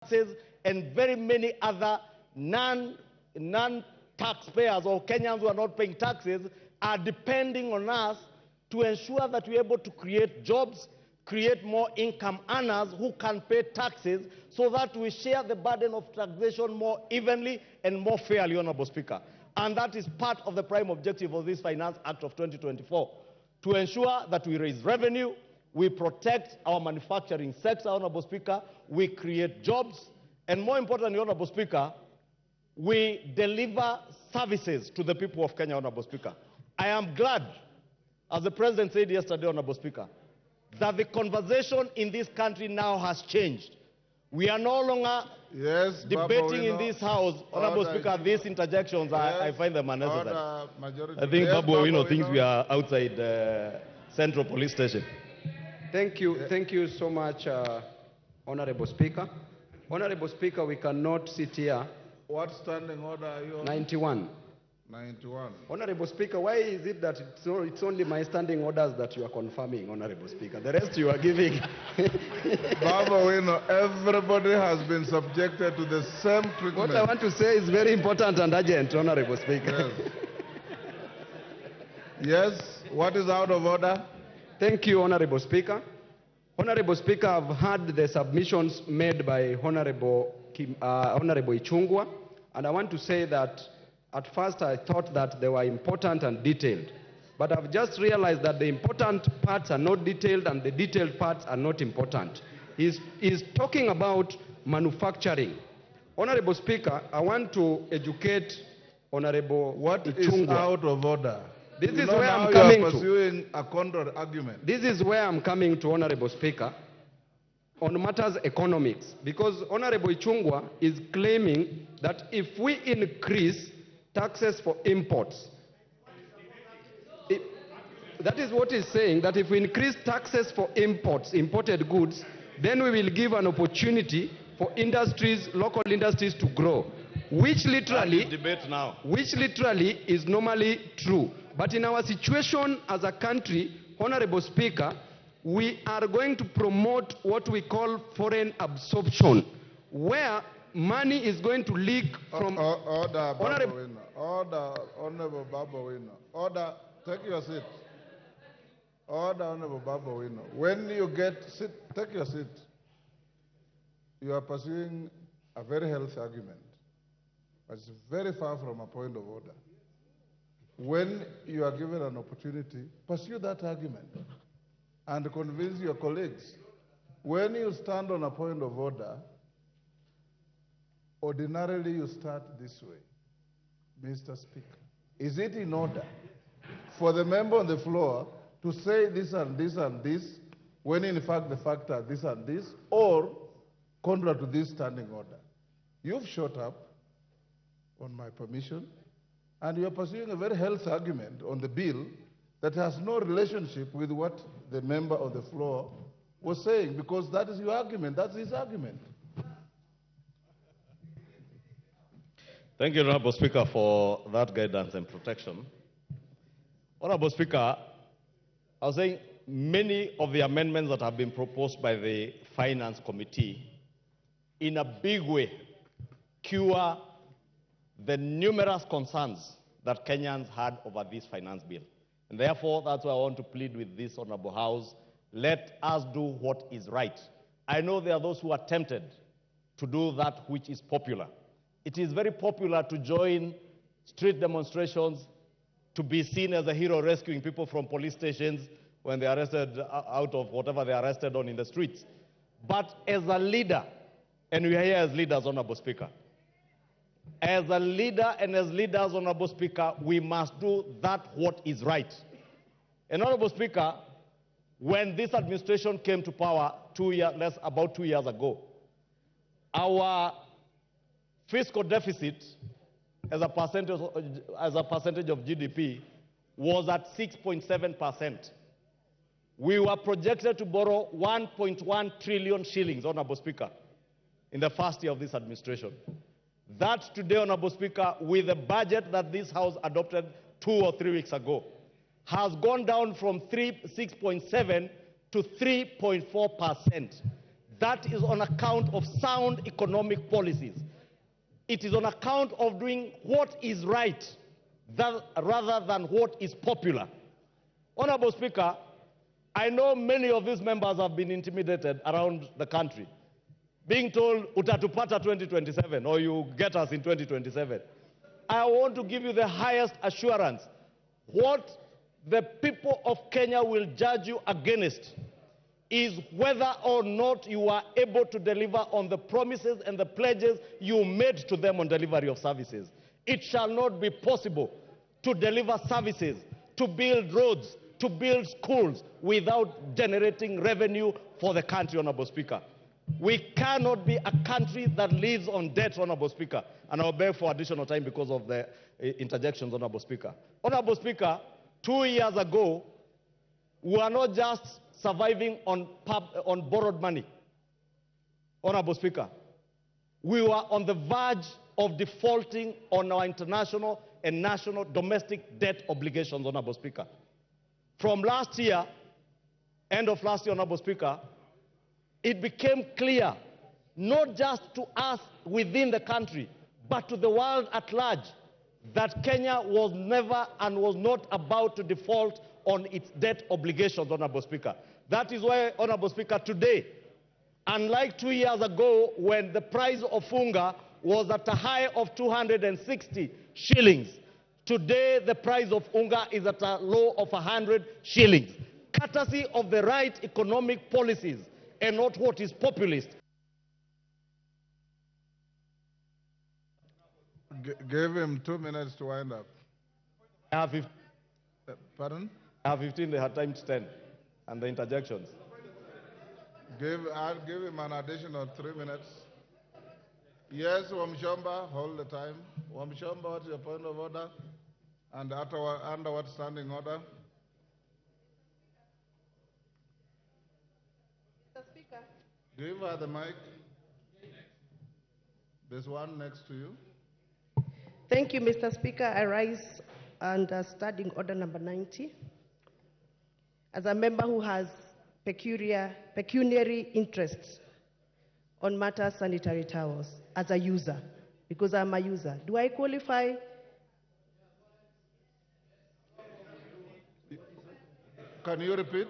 taxes and very many other non-taxpayers or Kenyans who are not paying taxes are depending on us to ensure that we're able to create jobs, create more income earners who can pay taxes so that we share the burden of taxation more evenly and more fairly, Honorable Speaker. And that is part of the prime objective of this Finance Act of 2024, to ensure that we raise revenue, we protect our manufacturing sector, Honorable Speaker, we create jobs, and more importantly, Honorable Speaker, we deliver services to the people of Kenya, Honorable Speaker. I am glad, as the President said yesterday, Honorable Speaker, that the conversation in this country now has changed. We are no longer debating in this House, Honorable Speaker, these interjections, I find them unnecessary. I think Babu Owino thinks we are outside Central Police Station. Thank you so much, Honorable Speaker. Honorable Speaker, we cannot sit here. What standing order are you on? 91. 91. Honorable Speaker, why is it that it's only my standing orders that you are confirming, Honorable Speaker? The rest you are giving. Baba Owino, everybody has been subjected to the same treatment. What I want to say is very important and urgent, Honorable Speaker. Yes, what is out of order? Thank you, Honorable Speaker. Honorable Speaker, I've heard the submissions made by Honorable Ichung'wah, and I want to say that at first I thought that they were important and detailed, but I've just realized that the important parts are not detailed and the detailed parts are not important. He's talking about manufacturing. Honorable Speaker, I want to educate Honorable What Ichung'wah. is out of order? This is where I'm coming to. Pursuing a counter argument. This is where I'm coming to, Honorable Speaker, on matters economics, because Honorable Ichung'wah is claiming that if we increase taxes for imports, that is what he's saying, that if we increase taxes for imports, imported goods, then we will give an opportunity for industries, local industries to grow, which literally is normally true. But in our situation as a country, Honorable Speaker, we are going to promote what we call foreign absorption, where money is going to leak from... Order, Honorable Baba Owino. Order, take your seat. Order, Honorable Baba Owino. When you take your seat. You are pursuing a very healthy argument, but it's very far from a point of order. When you are given an opportunity, pursue that argument and convince your colleagues. When you stand on a point of order, ordinarily you start this way. Mr. Speaker, is it in order for the member on the floor to say this and this and this, when in fact the fact are this and this, or contrary to this standing order? You've shot up on my permission, and you're pursuing a very healthy argument on the bill that has no relationship with what the member on the floor was saying, because that is your argument, that's his argument. Thank you, Honorable Speaker, for that guidance and protection. Honorable Speaker, I was saying many of the amendments that have been proposed by the Finance Committee in a big way cure the numerous concerns that Kenyans had over this finance bill. And therefore, that's why I want to plead with this Honorable House, let us do what is right. I know there are those who are tempted to do that which is popular. It is very popular to join street demonstrations, to be seen as a hero rescuing people from police stations when they are arrested out of whatever they are arrested on in the streets. But as a leader, and we are here as leaders, Honorable Speaker, as a leader and as leaders, Honorable Speaker, we must do that what is right. And Honorable Speaker, when this administration came to power about 2 years ago, our fiscal deficit as a percentage of GDP was at 6.7%. We were projected to borrow 1.1 trillion shillings, Honorable Speaker, in the first year of this administration. That today, Honorable Speaker, with the budget that this House adopted 2 or 3 weeks ago, has gone down from 6.7 to 3.4%. That is on account of sound economic policies. It is on account of doing what is right rather than what is popular. Honorable Speaker, I know many of these members have been intimidated around the country, being told, utatupata 2027, or you get us in 2027. I want to give you the highest assurance. What the people of Kenya will judge you against is whether or not you are able to deliver on the promises and the pledges you made to them on delivery of services. It shall not be possible to deliver services, to build roads, to build schools without generating revenue for the country, Honorable Speaker. We cannot be a country that lives on debt, Honorable Speaker. And I'll beg for additional time because of the interjections, Honorable Speaker. Honorable Speaker, 2 years ago, we were not just surviving on borrowed money. Honorable Speaker, we were on the verge of defaulting on our international and national domestic debt obligations, Honorable Speaker. From last year, end of last year, Honorable Speaker, it became clear, not just to us within the country, but to the world at large, that Kenya was never and was not about to default on its debt obligations, Honorable Speaker. That is why, Honorable Speaker, today, unlike 2 years ago when the price of funga was at a high of 260 shillings, today the price of unga is at a low of 100 shillings, courtesy of the right economic policies and not what is populist. Give him 2 minutes to wind up. I have 15. Pardon? I have 15, they had time to 10, and the interjections. I'll give him an additional 3 minutes. Yes, Wamshomba, hold the time. Wamshomba, what's your point of order? And under what standing order? Mr. Speaker. Give her the mic. There's one next to you. Thank you, Mr. Speaker. I rise under standing order number 90. As a member who has pecuniary interests on matters sanitary towels, as a user, because I'm a user, do I qualify? Can you repeat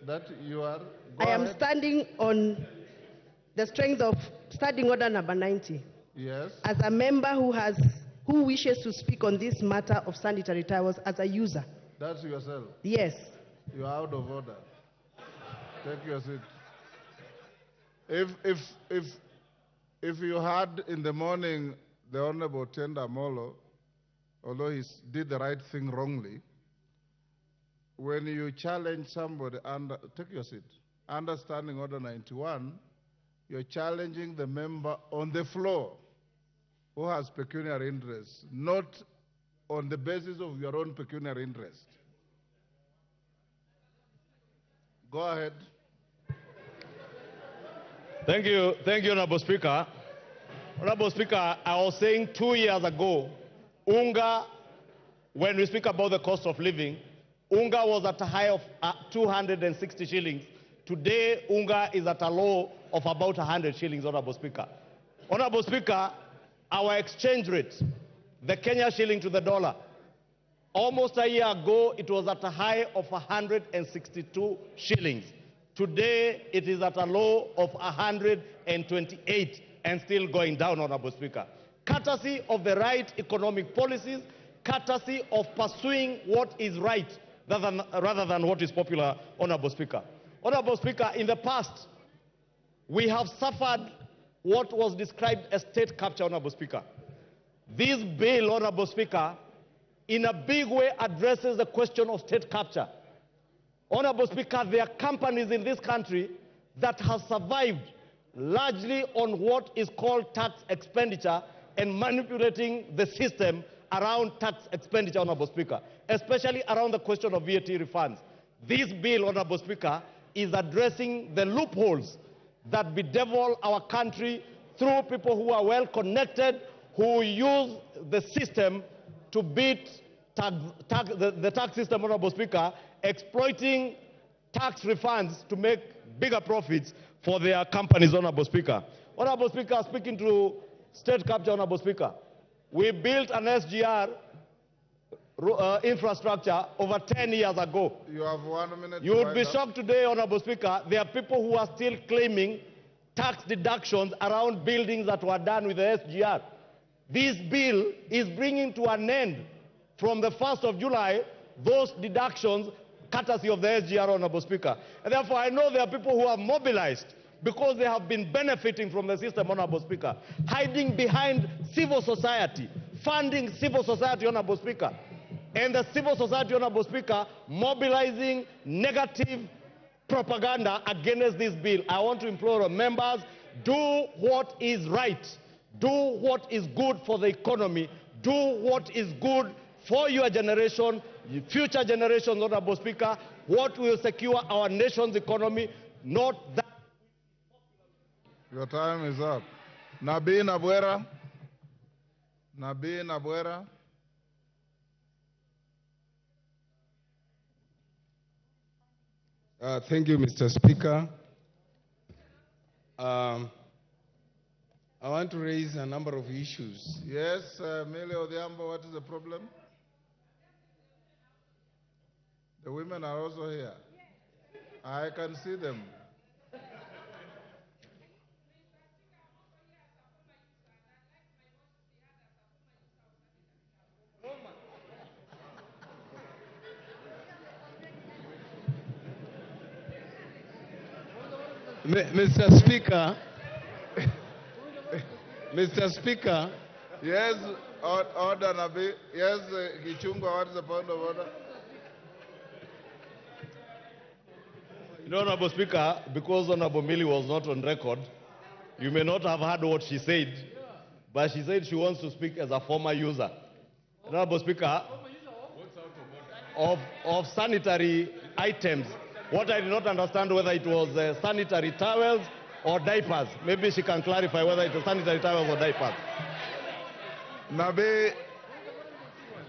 that you are? I am standing on the strength of standing order number 90. Yes. As a member who wishes to speak on this matter of sanitary towels as a user. That's yourself. Yes. You are out of order. Take your seat. If you had in the morning the Honorable Tenda Molo, although he did the right thing wrongly, when you challenge somebody take your seat, under Standing Order 91, you're challenging the member on the floor who has pecuniary interests, not on the basis of your own pecuniary interest. Go ahead. Thank you, Honorable Speaker. Honorable Speaker, I was saying 2 years ago, unga, when we speak about the cost of living, unga was at a high of 260 shillings. Today, unga is at a low of about 100 shillings, Honorable Speaker. Honorable Speaker, our exchange rate, the Kenya shilling to the dollar, almost a year ago, it was at a high of 162 shillings. Today, it is at a low of 128 and still going down, Honorable Speaker. Courtesy of the right economic policies, courtesy of pursuing what is right rather than what is popular, Honorable Speaker. Honorable Speaker, in the past, we have suffered what was described as state capture, Honorable Speaker. This bill, Honorable Speaker, in a big way addresses the question of state capture. Honorable Speaker, there are companies in this country that have survived largely on what is called tax expenditure and manipulating the system around tax expenditure, Honorable Speaker, especially around the question of VAT refunds. This bill, Honorable Speaker, is addressing the loopholes that bedevil our country through people who are well connected, who use the system to beat the tax system, Honorable Speaker, exploiting tax refunds to make bigger profits for their companies, Honorable Speaker. Honorable Speaker, speaking to state capture, Honorable Speaker, we built an SGR infrastructure over 10 years ago. You have 1 minute. You would be shocked today, Honorable Speaker, there are people who are still claiming tax deductions around buildings that were done with the SGR. This bill is bringing to an end from the 1st of July those deductions courtesy of the SGR, Honorable Speaker. And therefore, I know there are people who are mobilized because they have been benefiting from the system, Honorable Speaker, hiding behind civil society, funding civil society, Honorable Speaker, and the civil society, Honorable Speaker, mobilizing negative propaganda against this bill. I want to implore our members, do what is right, do what is good for the economy, do what is good for your generation, future generations, Honorable Speaker, what will secure our nation's economy, not that. Your time is up. Nabi Nabwera. Nabi Nabwera. Thank you, Mr. Speaker. I want to raise a number of issues. Yes, Millie Odhiambo, what is the problem? The women are also here. I can see them. Mr. Speaker, Mr. Speaker. Yes, order, Nabi. Yes, Gichunga, what is the point of order? Honorable Speaker, because Honorable Millie was not on record, you may not have heard what she said, but she said she wants to speak as a former user. Honorable Speaker, of sanitary items. What I did not understand whether it was sanitary towels or diapers. Maybe she can clarify whether it was sanitary towels or diapers. Nabi,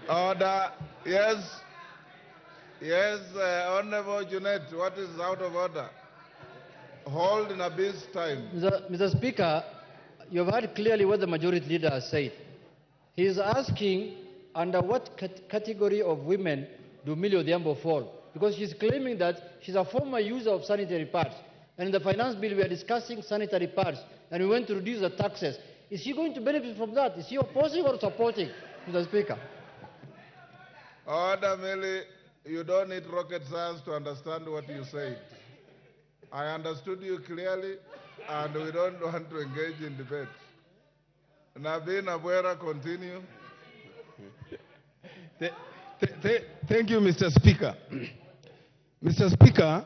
order. Yes. Yes, Honorable Junet, what is out of order? Hold Nabi's time. Mr. Speaker, you have heard clearly what the majority leader has said. He is asking under what category of women do Millie Odhiambo fall? Because she's claiming that she's a former user of sanitary pads. And in the finance bill, we are discussing sanitary pads, and we want to reduce the taxes. Is she going to benefit from that? Is she opposing or supporting, Mr. Speaker? Order, Millie. You don't need rocket science to understand what you said. I understood you clearly, and we don't want to engage in debate. Nabi Nabwera, continue. Thank you, Mr. Speaker. Mr. Speaker,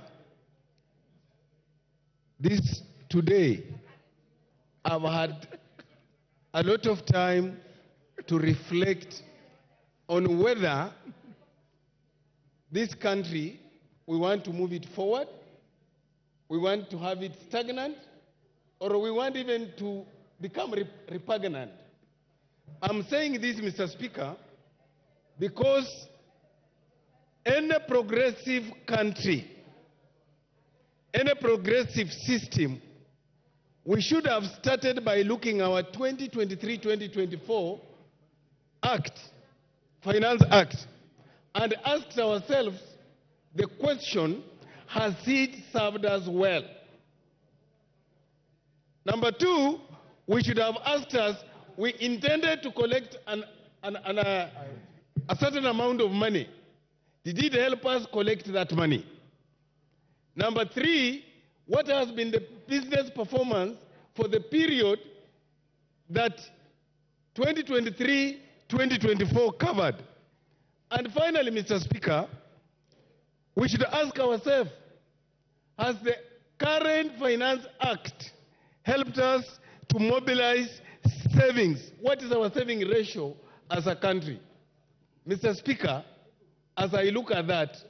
today, I've had a lot of time to reflect on whether this country, we want to move it forward, we want to have it stagnant, or we want even to become repugnant. I'm saying this, Mr. Speaker, because any progressive country, any progressive system, we should have started by looking at our 2023-2024 Act, Finance Act, and asked ourselves the question, has it served us well? Number two, we should have asked us, we intended to collect a certain amount of money. Did it help us collect that money? Number three, what has been the business performance for the period that 2023-2024 covered? And finally, Mr. Speaker, we should ask ourselves, has the current Finance Act helped us to mobilize savings? What is our saving ratio as a country? Mr. Speaker, as I look at that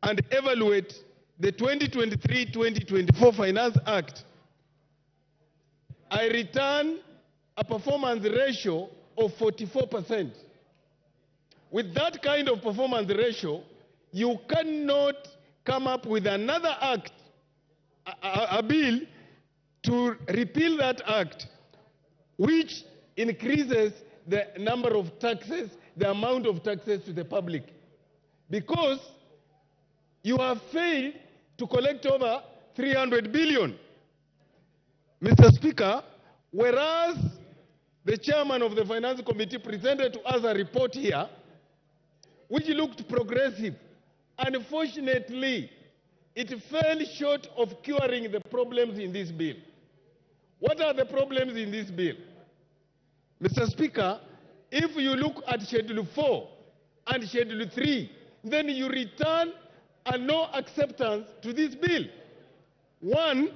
and evaluate the 2023-2024 Finance Act, I return a performance ratio of 44%. With that kind of performance ratio, you cannot come up with another act, a bill to repeal that act, which increases the number of taxes, the amount of taxes to the public. Because you have failed to collect over 300 billion. Mr. Speaker, whereas the chairman of the Finance Committee presented to us a report here, which looked progressive, unfortunately, it fell short of curing the problems in this bill. What are the problems in this bill? Mr. Speaker, if you look at Schedule 4 and Schedule 3, then you return a no acceptance to this bill. One,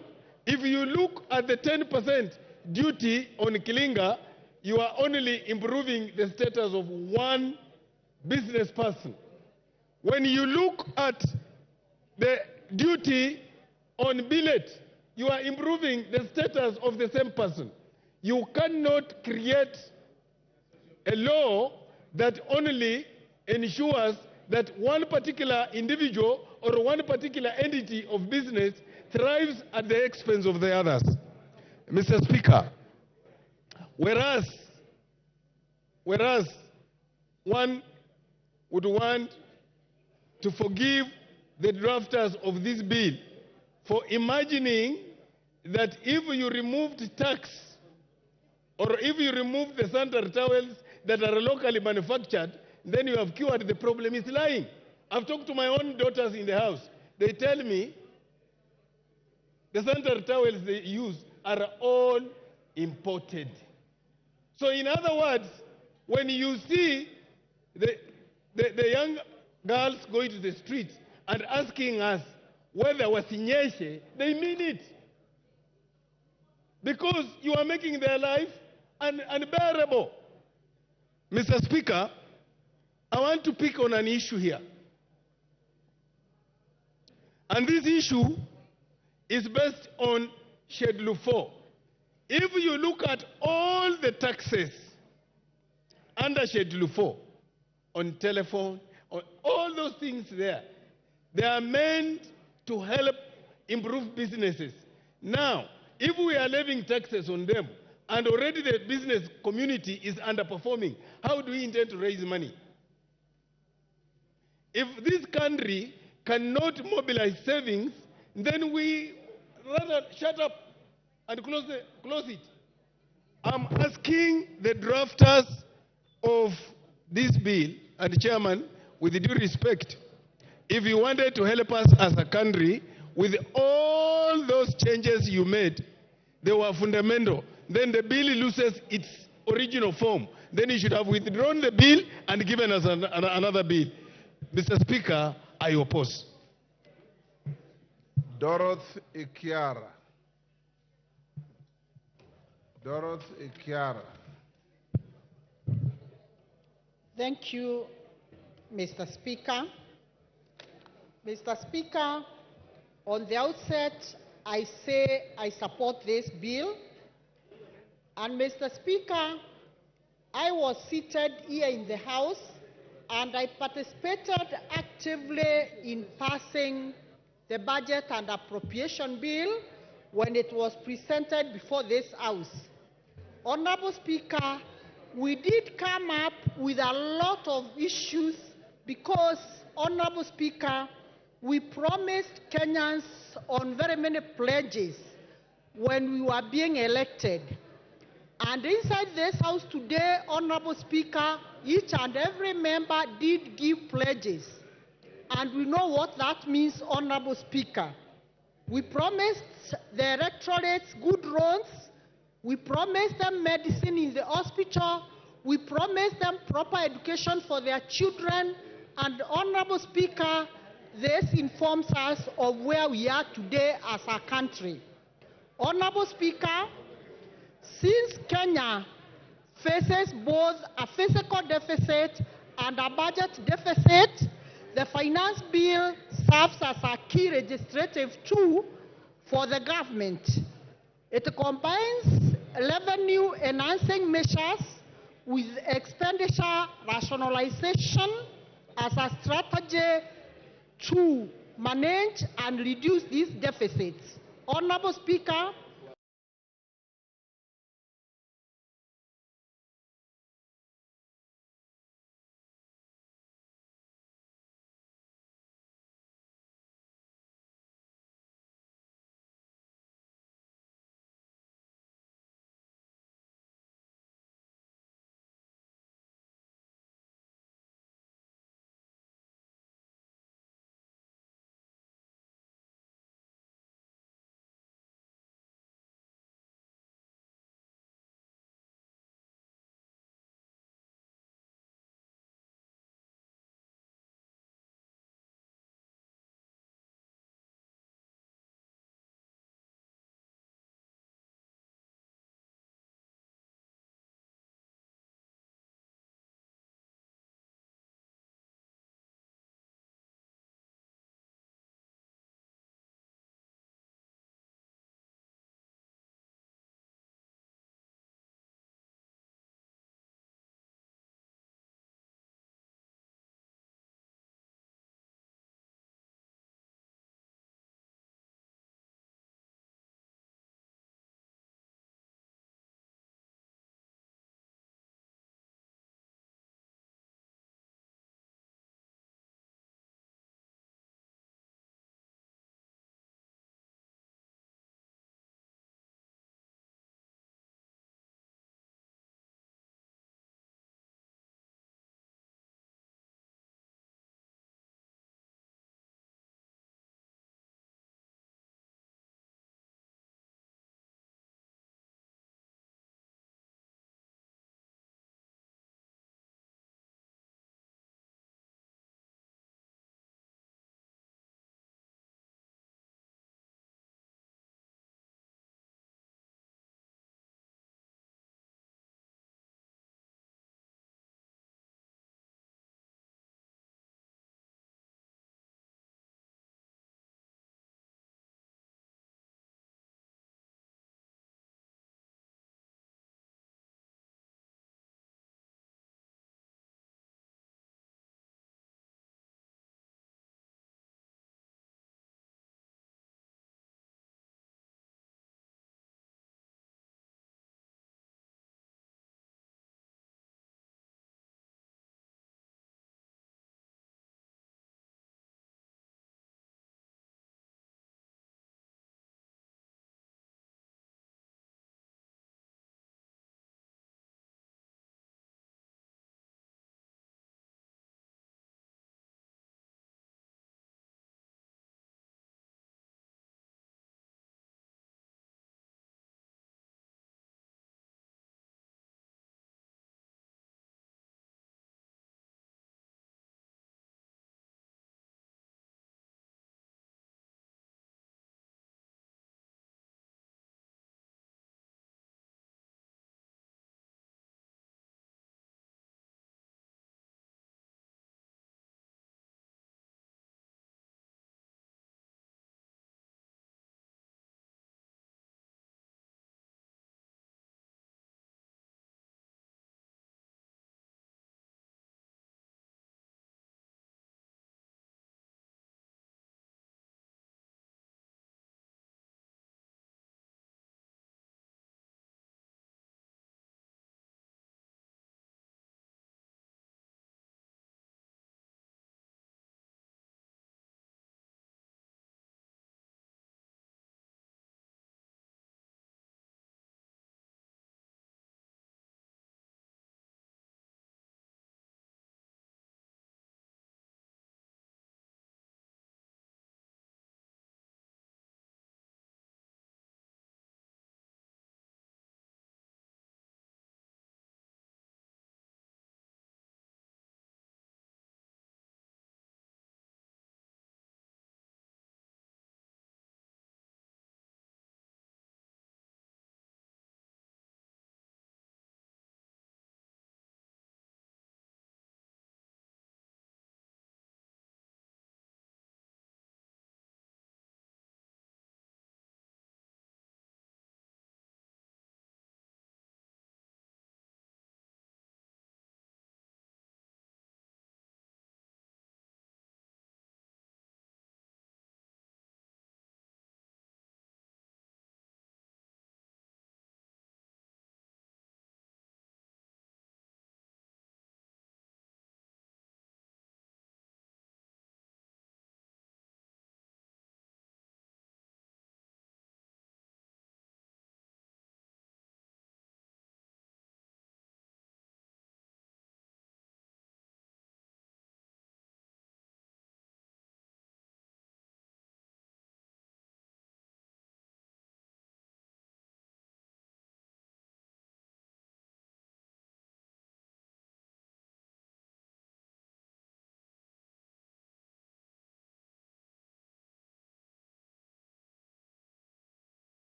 if you look at the 10% duty on Kilinga, you are only improving the status of one business person. When you look at the duty on billet, you are improving the status of the same person. You cannot create a law that only ensures that one particular individual or one particular entity of business thrives at the expense of the others. Mr. Speaker, whereas one would want to forgive the drafters of this bill for imagining that if you removed tax or if you remove the sanitary towels that are locally manufactured, then you have cured the problem, is lying. I've talked to my own daughters in the house. They tell me the sanitary towels they use are all imported. So in other words, when you see the young girls going to the streets and asking us whether wasinyeshe, they mean it. Because you are making their life unbearable. Mr. Speaker, I want to pick on an issue here. And this issue is based on Schedule 4. If you look at all the taxes under Schedule 4, on telephone, on all those things there, they are meant to help improve businesses. Now, if we are levying taxes on them, and already the business community is underperforming, how do we intend to raise money? If this country cannot mobilize savings, then we rather shut up and close it. I'm asking the drafters of this bill, and Chairman, with due respect, if you wanted to help us as a country with all those changes you made, they were fundamental, then the bill loses its original form. Then you should have withdrawn the bill and given us another bill. Mr. Speaker, I oppose. Dorothy Ikiara. Dorothy Ikiara. Thank you, Mr. Speaker. Mr. Speaker, on the outset, I say I support this bill. And Mr. Speaker, I was seated here in the House and I participated actively in passing the budget and appropriation bill when it was presented before this House. Honorable Speaker, we did come up with a lot of issues because, Honorable Speaker, we promised Kenyans on very many pledges when we were being elected. And inside this House today, Honorable Speaker, each and every member did give pledges. And we know what that means, Honorable Speaker. We promised the electorates good roads. We promised them medicine in the hospital. We promised them proper education for their children. And Honorable Speaker, this informs us of where we are today as a country. Honorable Speaker, since Kenya faces both a physical deficit and a budget deficit, the finance bill serves as a key legislative tool for the government. It combines revenue enhancing measures with expenditure rationalization as a strategy to manage and reduce these deficits. Honorable Speaker,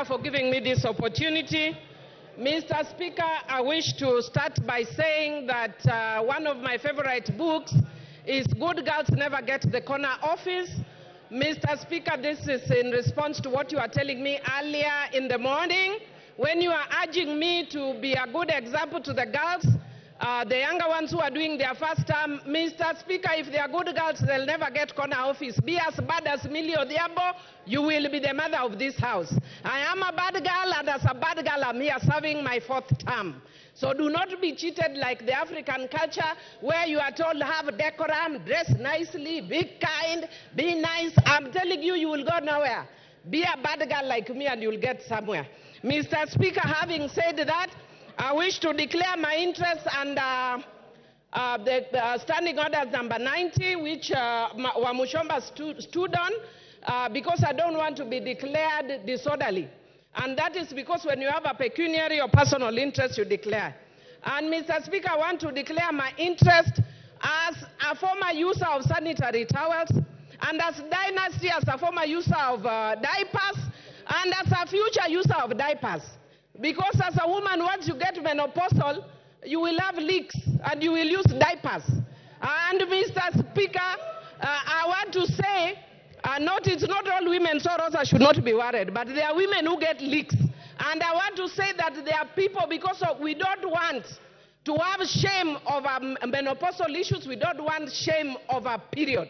for giving me this opportunity. Mr. Speaker, I wish to start by saying that one of my favorite books is Good Girls Never Get the Corner Office. Mr. Speaker, this is in response to what you are telling me earlier in the morning when you are urging me to be a good example to the girls, the younger ones who are doing their first term. Mr. Speaker, if they are good girls, they'll never get corner office. Be as bad as Millie Odhiambo, you will be the mother of this house. I am a bad girl, and as a bad girl, I'm here serving my 4th term. So do not be cheated like the African culture where you are told have decorum, dress nicely, be kind, be nice. I'm telling you, you will go nowhere. Be a bad girl like me and you'll get somewhere. Mr. Speaker, having said that, I wish to declare my interest under the Standing Orders number 90, which Wamushomba stood on, because I don't want to be declared disorderly. And that is because when you have a pecuniary or personal interest, you declare. And Mr. Speaker, I want to declare my interest as a former user of sanitary towels, and as Dynasty as a former user of diapers, and as a future user of diapers. Because as a woman, once you get menopausal, you will have leaks and you will use diapers. And Mr. Speaker, I want to say, it's not all women, so Rosa should not be worried, but there are women who get leaks. And I want to say that there are people, because we don't want to have shame over menopausal issues, we don't want shame over period.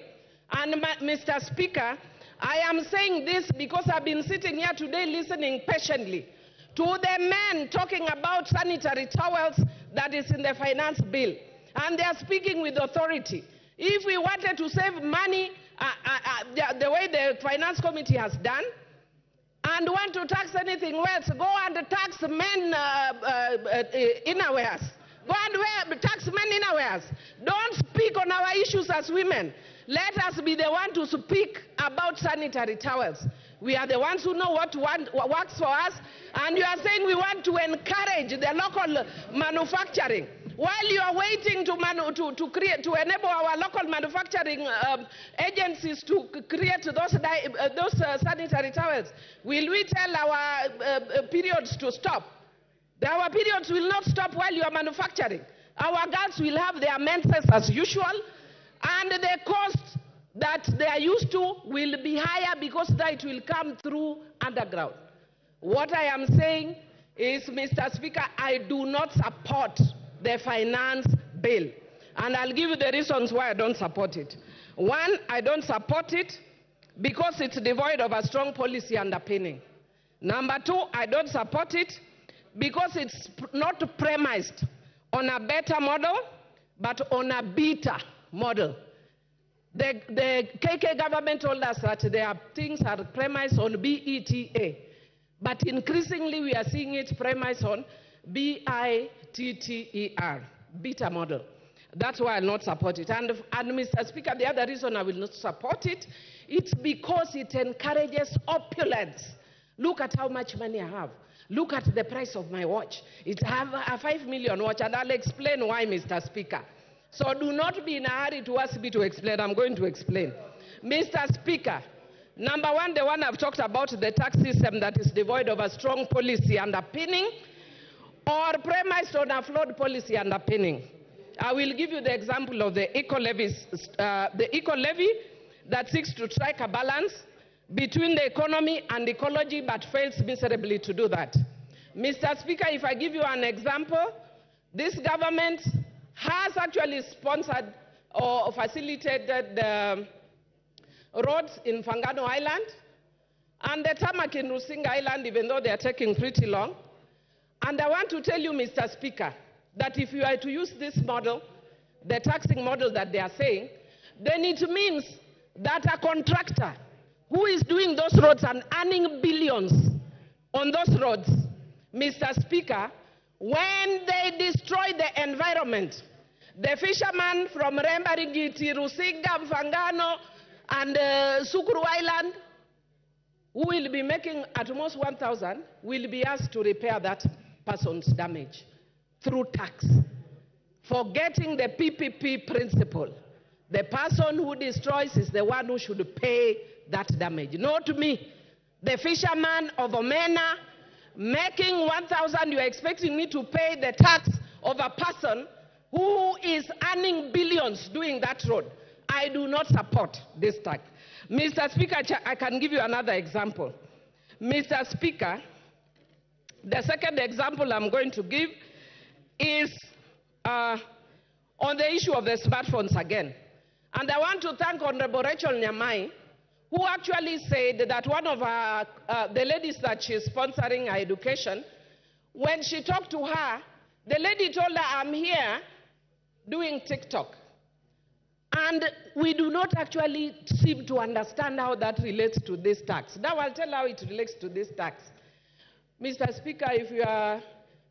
And Mr. Speaker, I am saying this because I've been sitting here today listening patiently to the men talking about sanitary towels that is in the finance bill. And they are speaking with authority. If we wanted to save money, the way the finance committee has done, and want to tax anything else, go and tax men innerwears. Go and tax men innerwears. Don't speak on our issues as women. Let us be the one to speak about sanitary towels. We are the ones who know what works for us, and you are saying we want to encourage the local manufacturing. While you are waiting to enable our local manufacturing agencies to create those sanitary towels, will we tell our periods to stop? Our periods will not stop while you are manufacturing. Our girls will have their menses as usual, and the cost that they are used to will be higher because that will come through underground. What I am saying is, Mr. Speaker, I do not support the finance bill. And I'll give you the reasons why I don't support it. One, I don't support it because it's devoid of a strong policy underpinning. Number two, I don't support it because it's not premised on a better model, but on a beta model. The KK government told us that their things are premised on BETA, but increasingly we are seeing it premised on BITTER, beta model. That's why I'll not support it. And Mr. Speaker, the other reason I will not support it, it's because it encourages opulence. Look at how much money I have. Look at the price of my watch. It's a 5 million watch, and I'll explain why, Mr. Speaker. So do not be in a hurry to ask me to explain. I'm going to explain. Mr. Speaker, number one, the one I've talked about, the tax system that is devoid of a strong policy underpinning or premised on a flawed policy underpinning. I will give you the example of the eco-levy that seeks to strike a balance between the economy and ecology but fails miserably to do that. Mr. Speaker, if I give you an example, this government has actually sponsored or facilitated the roads in Fangano Island and the tarmac in Rusinga Island, even though they are taking pretty long. And I want to tell you, Mr. Speaker, that if you are to use this model, the taxing model that they are saying, then it means that a contractor who is doing those roads and earning billions on those roads, Mr. Speaker, when they destroy the environment, the fishermen from Rembaringiti, Rusinga, Mfangano, and Sukuru Island, who will be making at most 1,000, will be asked to repair that person's damage through tax, forgetting the PPP principle. The person who destroys is the one who should pay that damage, not me. the fisherman of Omena, making 1,000, you are expecting me to pay the tax of a person who is earning billions doing that road. I do not support this tax. Mr. Speaker, I can give you another example. Mr. Speaker, the second example I'm going to give is on the issue of the smartphones again. And I want to thank Honorable Rachel Nyamai, who actually said that one of the ladies that she's sponsoring her education, when she talked to her, the lady told her, I'm here doing TikTok. And we do not actually seem to understand how that relates to this tax. Now I'll tell how it relates to this tax. Mr. Speaker, if you are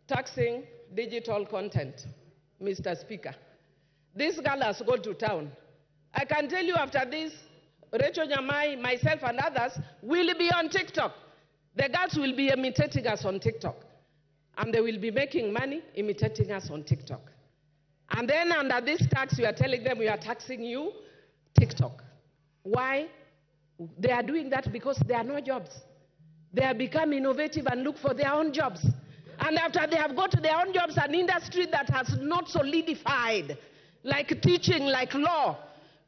taxing digital content, Mr. Speaker, this girl has gone to town. I can tell you after this, Rachel Nyamai, myself and others will be on TikTok. The girls will be imitating us on TikTok. And they will be making money imitating us on TikTok. And then under this tax, you are telling them we are taxing you, TikTok. Why? They are doing that because there are no jobs. They have become innovative and look for their own jobs. And after they have got their own jobs, an industry that has not solidified, like teaching, like law,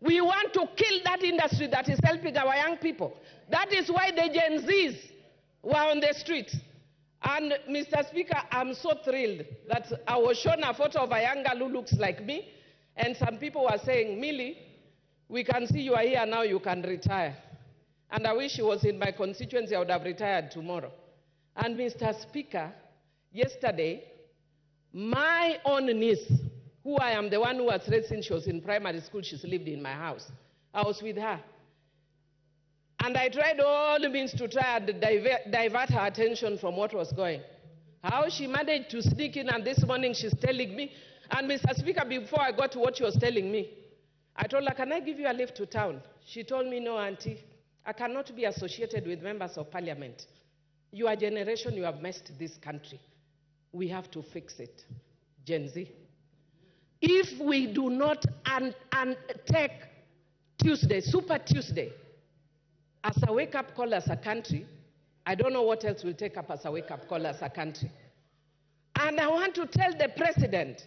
we want to kill that industry that is helping our young people. That is why the Gen Zs were on the streets. And Mr. Speaker, I'm so thrilled that I was shown a photo of a young girl who looks like me, and some people were saying, Millie, we can see you are here now, you can retire. And I wish she was in my constituency, I would have retired tomorrow. And Mr. Speaker, yesterday, my own niece, who I am the one who was raised since she was in primary school, she's lived in my house. I was with her. And I tried all means to try and divert her attention from what was going. How she managed to sneak in, and this morning she's telling me, and Mr. Speaker, before I got to what she was telling me, I told her, can I give you a lift to town? She told me, no, Auntie, I cannot be associated with members of parliament. Your generation, you have messed this country. We have to fix it. Gen Z. If we do not take Tuesday, Super Tuesday, as a wake-up call as a country, I don't know what else will take up as a wake-up call as a country. And I want to tell the president,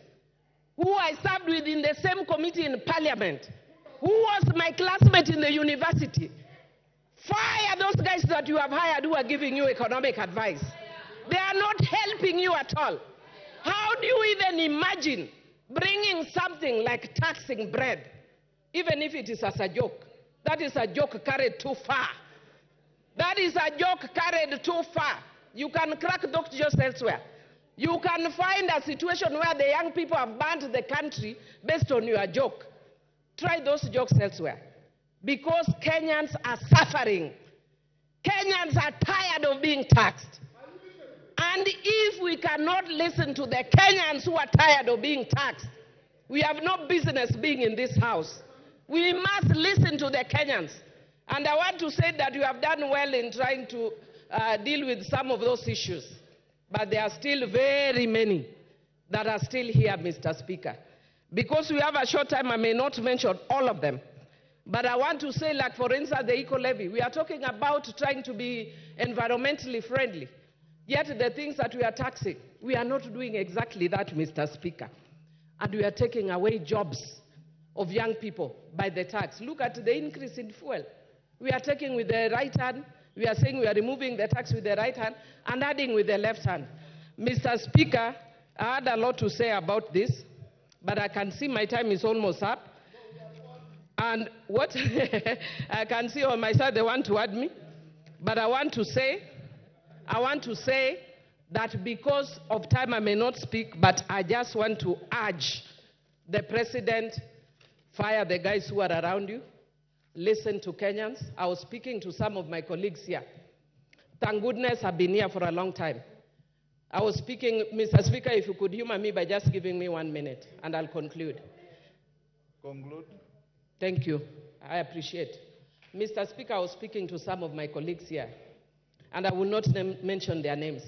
who I served with in the same committee in parliament, who was my classmate in the university, fire those guys that you have hired who are giving you economic advice. They are not helping you at all. How do you even imagine bringing something like taxing bread, even if it is as a joke? That is a joke carried too far. That is a joke carried too far. You can crack those jokes elsewhere. You can find a situation where the young people have burnt the country based on your joke. Try those jokes elsewhere. Because Kenyans are suffering. Kenyans are tired of being taxed. And if we cannot listen to the Kenyans who are tired of being taxed, we have no business being in this house. We must listen to the Kenyans. And I want to say that you have done well in trying to deal with some of those issues. But there are still very many that are still here, Mr. Speaker. Because we have a short time, I may not mention all of them. But I want to say, like, for instance, the eco-levy. We are talking about trying to be environmentally friendly. Yet the things that we are taxing, we are not doing exactly that, Mr. Speaker. And we are taking away jobs of young people by the tax. Look at the increase in fuel. We are taking with the right hand. We are saying we are removing the tax with the right hand and adding with the left hand. Mr. Speaker, I had a lot to say about this, but I can see my time is almost up. And what I can see on my side, they want to add me. But I want to say that because of time I may not speak, but I just want to urge the president, fire the guys who are around you, listen to Kenyans. I was speaking to some of my colleagues here. Thank goodness I've been here for a long time. I was speaking, Mr. Speaker, if you could humor me by just giving me 1 minute, and I'll conclude. Conclude. Thank you. I appreciate. Mr. Speaker, I was speaking to some of my colleagues here, and I will not mention their names.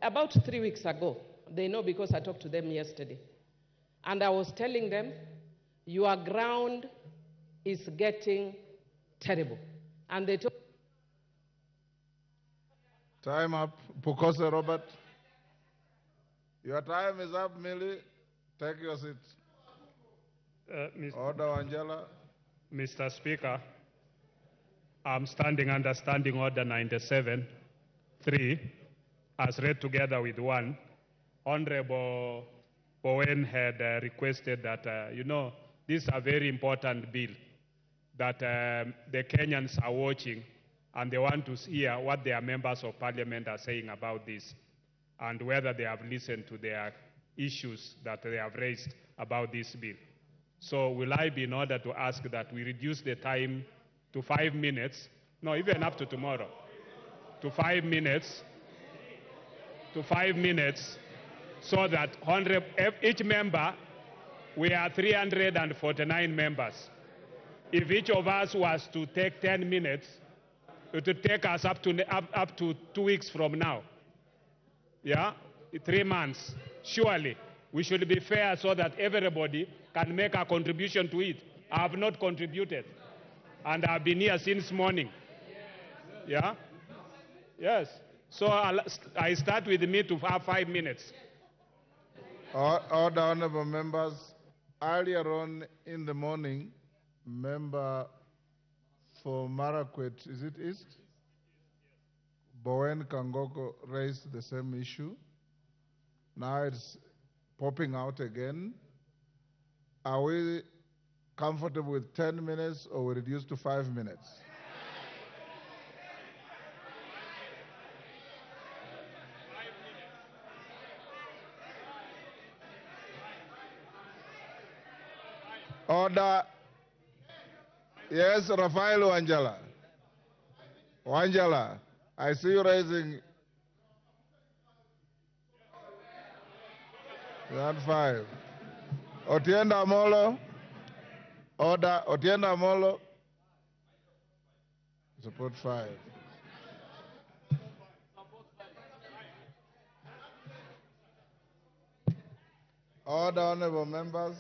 About 3 weeks ago, they know because I talked to them yesterday, and I was telling them, your ground is getting terrible. And they told Time up. Pukose Robert. Your time is up, Millie. Take your seat. Order, Angela. Mr. Speaker, I'm standing under Standing Order 97.3, as read together with 1. Honorable Bowen had requested that, this is a very important bill that the Kenyans are watching, and they want to hear what their members of parliament are saying about this, and whether they have listened to their issues that they have raised about this bill. So will I be in order to ask that we reduce the time to 5 minutes, no, even up to tomorrow, to 5 minutes, so that each member, we are 349 members. If each of us was to take 10 minutes, it would take us up to 2 weeks from now. Yeah? 3 months. Surely, we should be fair so that everybody can make a contribution to it. I have not contributed, and I've been here since morning. Yeah? Yes. So I start with me to have 5 minutes. Order, honorable members. Earlier on in the morning, member for Marakwet, is it East? Bowen Kangoko raised the same issue. Now it's popping out again. Are we comfortable with 10 minutes or we reduce to 5 minutes? Order. Yes, Rafael Wanjala. Wanjala, I see you raising. That 5. Otienda Amolo. Order. Otienda Amolo. Support 5. Order, honorable members.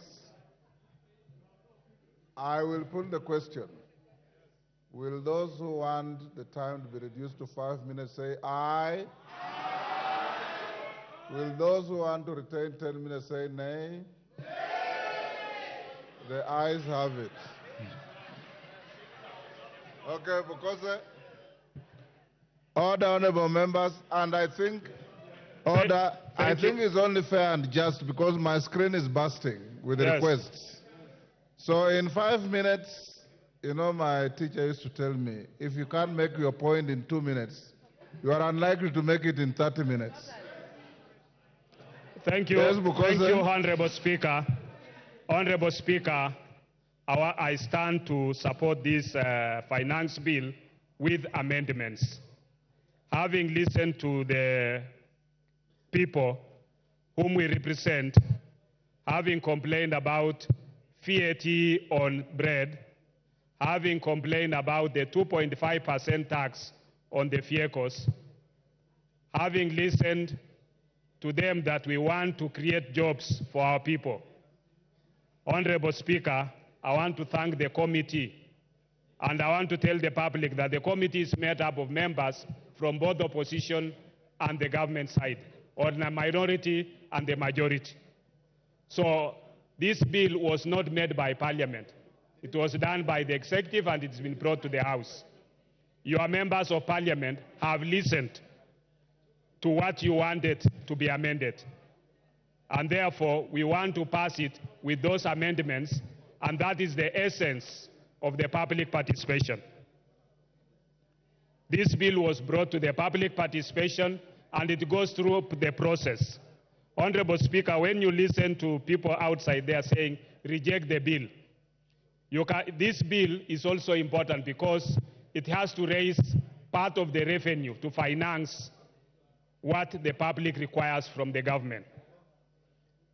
I will put the question. Will those who want the time to be reduced to 5 minutes say aye? Aye. Will those who want to retain 10 minutes say nay? Nay. The ayes have it. Okay, because order, honorable members, and I think it's only fair and just because my screen is bursting with requests. So in 5 minutes, my teacher used to tell me, if you can't make your point in 2 minutes, you are unlikely to make it in 30 minutes. Thank you. Yes, thank you, Honorable Speaker. Honorable Speaker, I stand to support this finance bill with amendments. Having listened to the people whom we represent, having complained about VAT on bread, having complained about the 2.5% tax on the vehicles, having listened to them that we want to create jobs for our people. Honorable Speaker, I want to thank the committee, and I want to tell the public that the committee is made up of members from both the opposition and the government side, or the minority and the majority. So this bill was not made by Parliament. It was done by the executive and it's been brought to the House. Your members of Parliament have listened to what you wanted to be amended. And therefore, we want to pass it with those amendments, and that is the essence of the public participation. This bill was brought to the public participation, and it goes through the process. Honorable Speaker, when you listen to people outside there saying, reject the bill, this bill is also important because it has to raise part of the revenue to finance what the public requires from the government.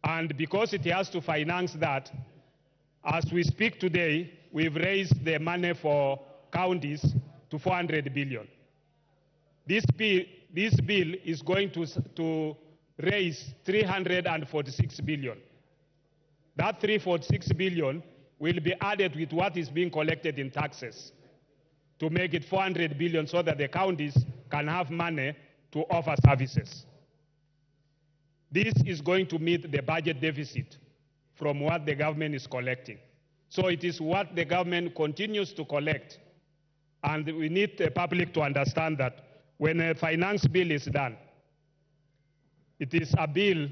And because it has to finance that, as we speak today, we've raised the money for counties to 400 billion. This bill is going to raise 346 billion. That 346 billion will be added with what is being collected in taxes to make it 400 billion so that the counties can have money to offer services. This is going to meet the budget deficit from what the government is collecting. So it is what the government continues to collect. And we need the public to understand that when a finance bill is done, it is a bill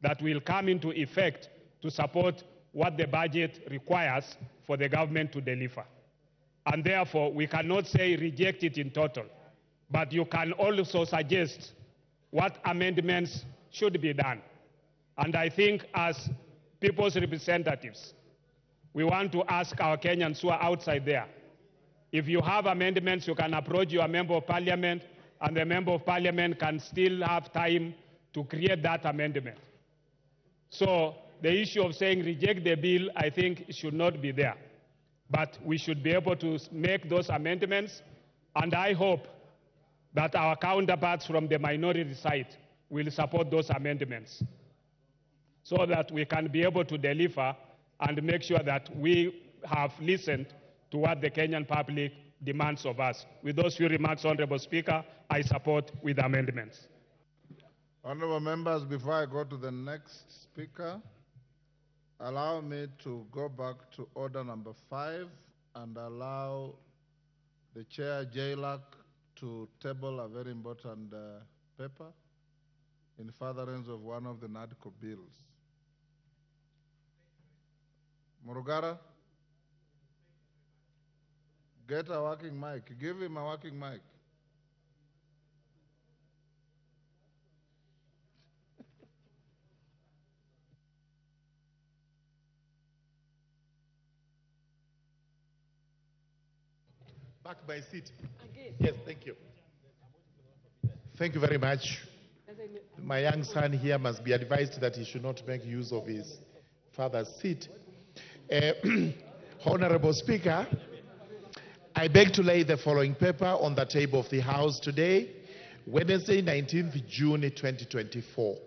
that will come into effect to support what the budget requires for the government to deliver. And therefore, we cannot say reject it in total, but you can also suggest what amendments should be done. And I think as people's representatives, we want to ask our Kenyans who are outside there, if you have amendments, you can approach your member of parliament, and the member of parliament can still have time to create that amendment. So the issue of saying reject the bill, I think should not be there. But we should be able to make those amendments, and I hope that our counterparts from the minority side will support those amendments so that we can be able to deliver and make sure that we have listened to what the Kenyan public demands of us. With those few remarks, Honorable Speaker, I support with amendments. Honorable members, before I go to the next speaker, allow me to go back to order number 5 and allow the chair, JLAC, to table a very important paper in furtherance of one of the NADCO bills. Murugara, get a working mic. Give him a working mic. Back by seat. Again. Yes, thank you. Thank you very much. My young son here must be advised that he should not make use of his father's seat. Honorable Speaker, I beg to lay the following paper on the table of the House today, Wednesday, 19th June 2024.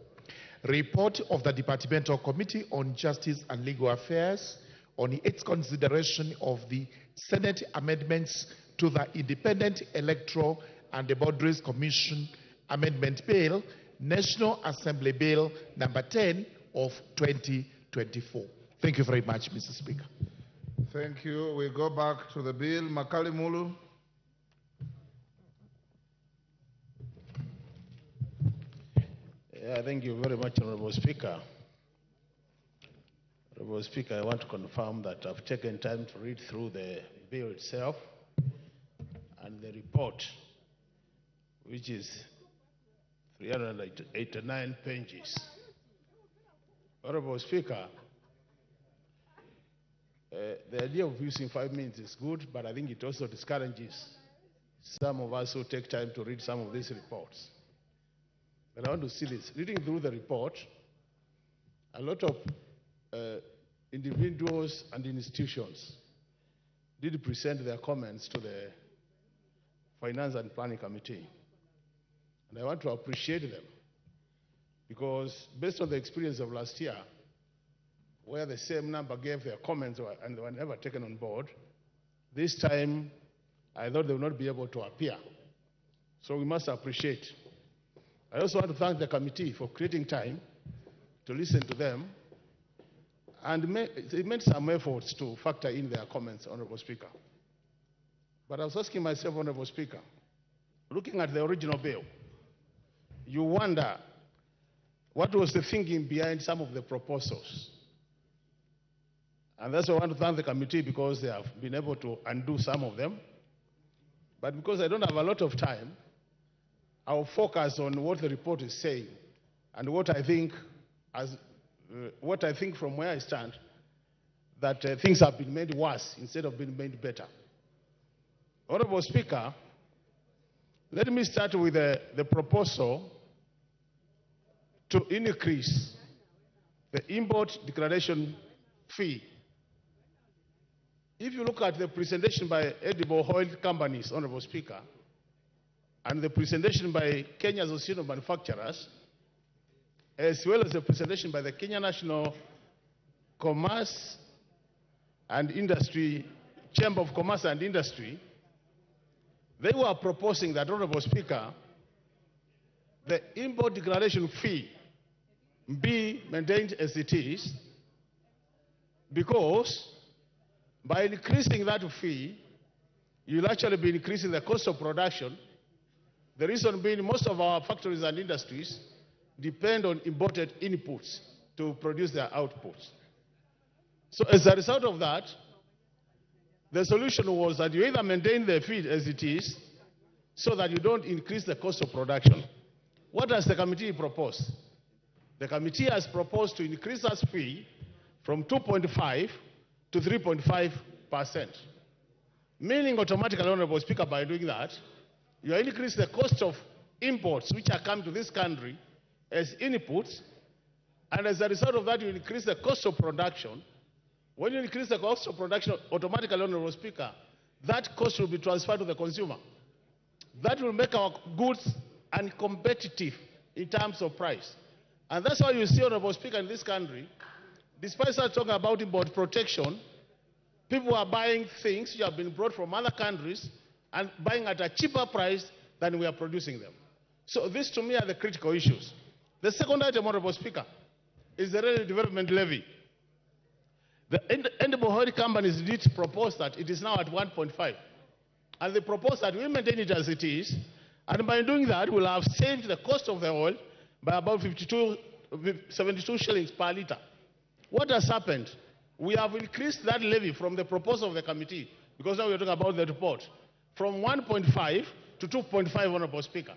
Report of the Departmental Committee on Justice and Legal Affairs on its consideration of the Senate amendments to the Independent Electoral and the Boundaries Commission Amendment Bill, National Assembly Bill number 10 of 2024. Thank you very much, Mr. Speaker. Thank you. We go back to the bill. Makali Mulu. Thank you very much, Honorable Speaker. Honorable Speaker, I want to confirm that I've taken time to read through the bill itself and the report, which is 389 pages. Honorable Speaker, the idea of using 5 minutes is good, but I think it also discourages some of us who take time to read some of these reports. But I want to see this. Reading through the report, a lot of individuals and institutions did present their comments to the Finance and Planning Committee. And I want to appreciate them because based on the experience of last year, where the same number gave their comments and they were never taken on board, this time I thought they would not be able to appear. So we must appreciate. I also want to thank the committee for creating time to listen to them, and they made some efforts to factor in their comments, Honorable Speaker. But I was asking myself, Honorable Speaker, looking at the original bill, you wonder what was the thinking behind some of the proposals. And that's why I want to thank the committee because they have been able to undo some of them. But because I don't have a lot of time, I'll focus on what the report is saying and what I think from where I stand, that things have been made worse instead of being made better. Honorable Speaker, let me start with the proposal to increase the import declaration fee. If you look at the presentation by edible oil companies, Honorable Speaker, and the presentation by Kenya Association of Manufacturers, as well as the presentation by the Kenya National Commerce and Industry, Chamber of Commerce and Industry, they were proposing that, Honorable Speaker, the import declaration fee be maintained as it is, because by increasing that fee, you'll actually be increasing the cost of production. The reason being most of our factories and industries depend on imported inputs to produce their outputs. So as a result of that, the solution was that you either maintain the fee as it is so that you don't increase the cost of production. What has the committee proposed? The committee has proposed to increase that fee from 2.5 to 3.5%. Meaning automatically, Honorable Speaker, by doing that, you increase the cost of imports which are coming to this country as inputs, and as a result of that, you increase the cost of production. When you increase the cost of production, automatically, Honorable Speaker, that cost will be transferred to the consumer. That will make our goods uncompetitive in terms of price. And that's why you see, Honorable Speaker, in this country, despite us talking about import protection, people are buying things which have been brought from other countries and buying at a cheaper price than we are producing them. So these to me are the critical issues. The second item, Honorable Speaker, is the Railway Development Levy. The NTV companies did propose that it is now at 1.5. And they propose that we maintain it as it is, and by doing that, we'll have saved the cost of the oil by about 72 shillings per litre. What has happened? We have increased that levy from the proposal of the committee, because now we're talking about the report, from 1.5 to 2.5, Honorable Speaker.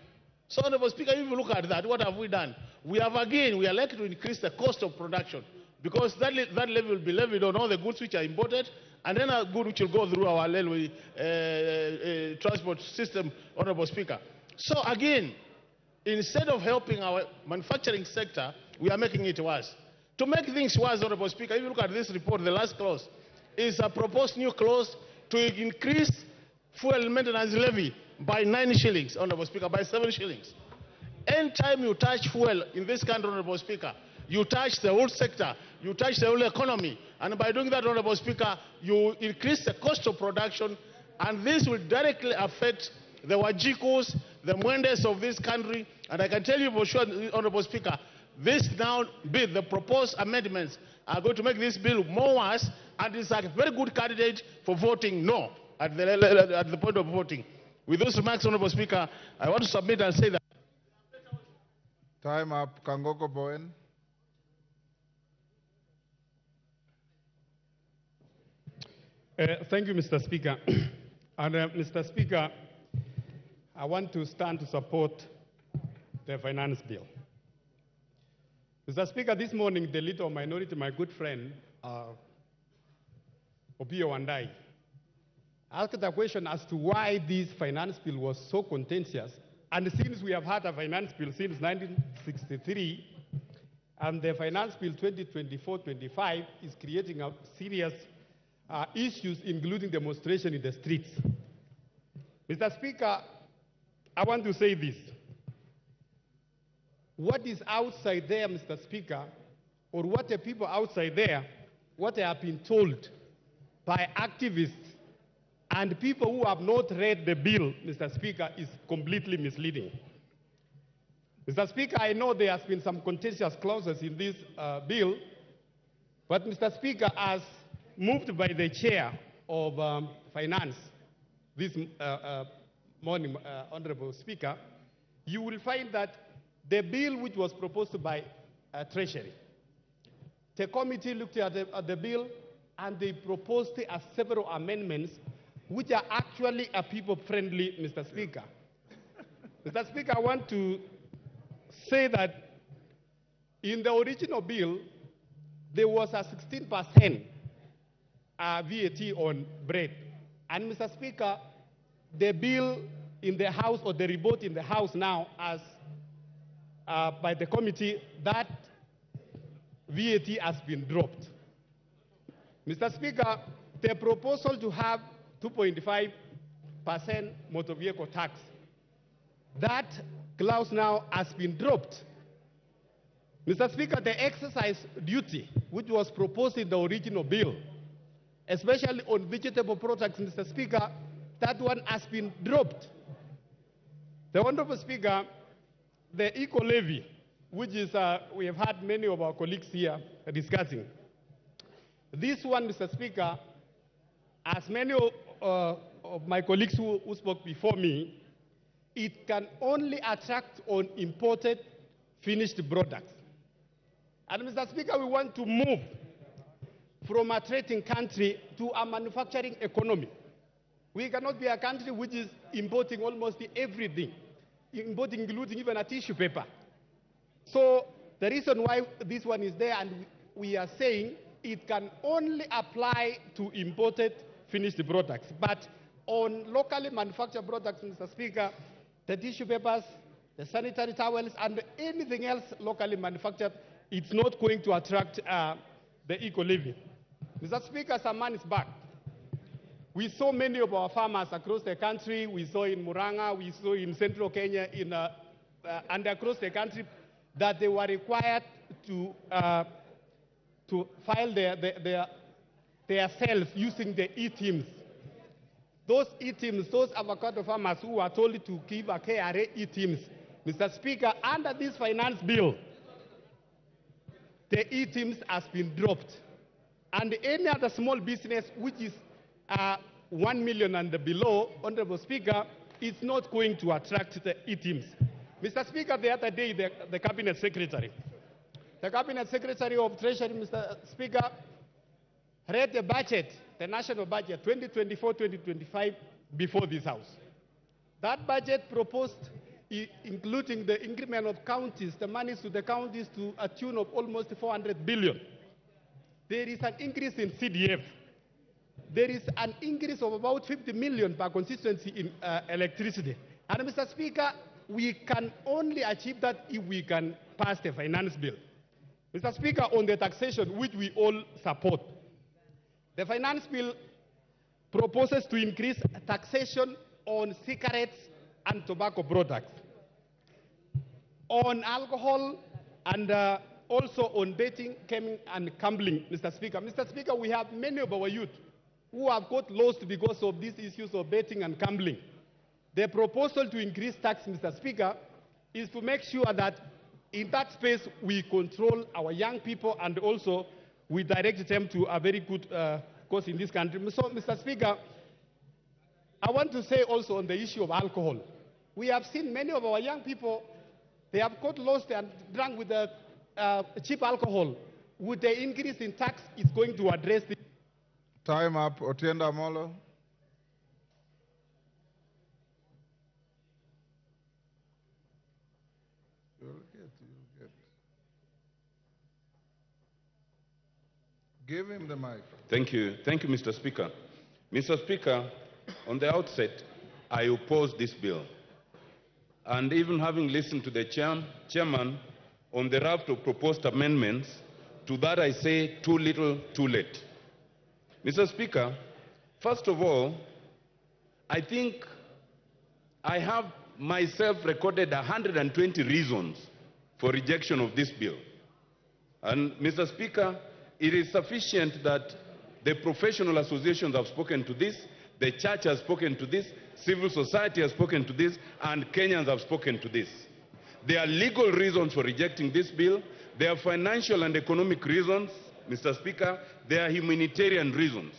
So, Honorable Speaker, if you look at that, what have we done? We are likely to increase the cost of production, because that levy will be levied on all the goods which are imported, and then a good which will go through our railway transport system, Honorable Speaker. So again, instead of helping our manufacturing sector, we are making it worse. To make things worse, Honorable Speaker, if you look at this report, the last clause is a proposed new clause to increase fuel maintenance levy by 9 shillings, Honorable Speaker, by 7 shillings. Anytime you touch fuel in this country, Honorable Speaker, you touch the whole sector, you touch the whole economy, and by doing that, Honorable Speaker, you increase the cost of production, and this will directly affect the Wajikos, the Mwendes of this country, and I can tell you for sure, Honorable Speaker, this now bill, the proposed amendments are going to make this bill more worse, and it's a very good candidate for voting no at the point of voting. With those remarks, Honorable Speaker, I want to submit and say that. Time up. Kangoko Bowen. Thank you, Mr. Speaker. And Mr. Speaker, I want to stand to support the finance bill. Mr. Speaker, this morning the leader of minority, my good friend, Opio Wandai, asked a question as to why this finance bill was so contentious. And since we have had a finance bill since 1963, and the finance bill 2024-25 is creating a serious issues, including demonstration in the streets. Mr. Speaker, I want to say this. What is outside there, Mr. Speaker, or what the people outside there, what they have been told by activists and people who have not read the bill, Mr. Speaker, is completely misleading. Mr. Speaker, I know there has been some contentious clauses in this bill, but Mr. Speaker, as moved by the chair of finance this morning, Honorable Speaker, you will find that the bill which was proposed by Treasury, the committee looked at the bill and they proposed several amendments which are actually people-friendly, Mr. Speaker. Mr. Speaker, I want to say that in the original bill, there was a 16% VAT on bread. And Mr. Speaker, the bill in the House, or the report in the House now, as by the committee, that VAT has been dropped. Mr. Speaker, the proposal to have 2.5% motor vehicle tax, that clause now has been dropped. Mr. Speaker, the exercise duty, which was proposed in the original bill, especially on vegetable products, Mr. Speaker, that one has been dropped. The Honorable Speaker, the eco-levy, which is, we have had many of our colleagues here discussing. This one, Mr. Speaker, as many of my colleagues who spoke before me, it can only attract on imported finished products. And Mr. Speaker, we want to move from a trading country to a manufacturing economy. We cannot be a country which is importing almost everything, importing including even a tissue paper. So the reason why this one is there, and we are saying it can only apply to imported finished products. But on locally manufactured products, Mr. Speaker, the tissue papers, the sanitary towels, and anything else locally manufactured, it's not going to attract the eco-levy. Mr. Speaker, some months back, we saw many of our farmers across the country. We saw in Murang'a, we saw in central Kenya, and across the country, that they were required to file their sales using the e-teams. Those e-teams, those avocado farmers who were told to give a KRA e-teams, Mr. Speaker, under this finance bill, the e-teams has been dropped. And any other small business which is 1 million and below, Honorable Speaker, is not going to attract the e-teams. Mr. Speaker, the other day, the Cabinet Secretary of Treasury, Mr. Speaker, read the budget, the national budget, 2024-2025, before this House. That budget proposed, including the increment of counties, the monies to the counties to a tune of almost 400 billion. There is an increase in CDF. There is an increase of about 50 million per constituency in electricity. And Mr. Speaker, we can only achieve that if we can pass the finance bill. Mr. Speaker, on the taxation, which we all support, the finance bill proposes to increase taxation on cigarettes and tobacco products, on alcohol, and also on betting, gaming, and gambling, Mr. Speaker. Mr. Speaker, we have many of our youth who have got lost because of these issues of betting and gambling. The proposal to increase tax, Mr. Speaker, is to make sure that in that space we control our young people and also we direct them to a very good cause in this country. So, Mr. Speaker, I want to say also on the issue of alcohol. We have seen many of our young people, they have got lost and drunk with the cheap alcohol. With the increase in tax, it's going to address this. Time up. Otienda Molo. You'll get. Give him the mic. Thank you, Mr. Speaker. Mr. Speaker, on the outset, I oppose this bill. And even having listened to the chairman on the raft of proposed amendments, to that I say too little, too late. Mr. Speaker, first of all, I think I have myself recorded 120 reasons for rejection of this bill. And Mr. Speaker, it is sufficient that the professional associations have spoken to this, the church has spoken to this, civil society has spoken to this, and Kenyans have spoken to this. There are legal reasons for rejecting this bill. There are financial and economic reasons, Mr. Speaker. There are humanitarian reasons.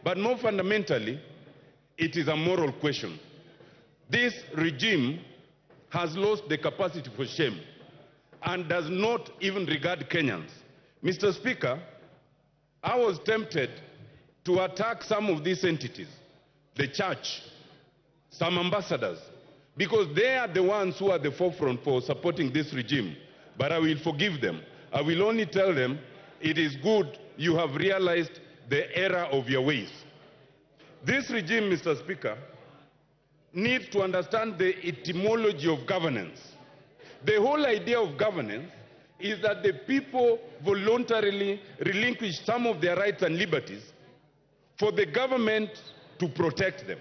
But more fundamentally, it is a moral question. This regime has lost the capacity for shame and does not even regard Kenyans. Mr. Speaker, I was tempted to attack some of these entities, the church, some ambassadors, because they are the ones who are the forefront for supporting this regime. But I will forgive them. I will only tell them, it is good you have realized the error of your ways. This regime, Mr. Speaker, needs to understand the etymology of governance. The whole idea of governance is that the people voluntarily relinquish some of their rights and liberties for the government to protect them.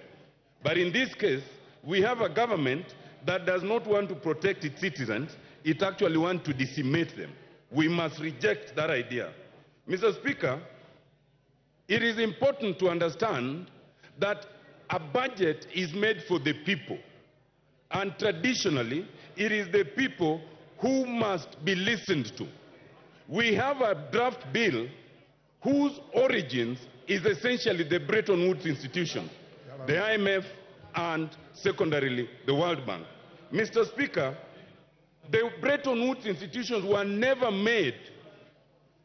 But in this case, we have a government that does not want to protect its citizens, it actually wants to decimate them. We must reject that idea. Mr. Speaker, it is important to understand that a budget is made for the people. And traditionally, it is the people who must be listened to. We have a draft bill whose origins is essentially the Bretton Woods institutions, the IMF, and secondarily the World Bank. Mr. Speaker, the Bretton Woods institutions were never made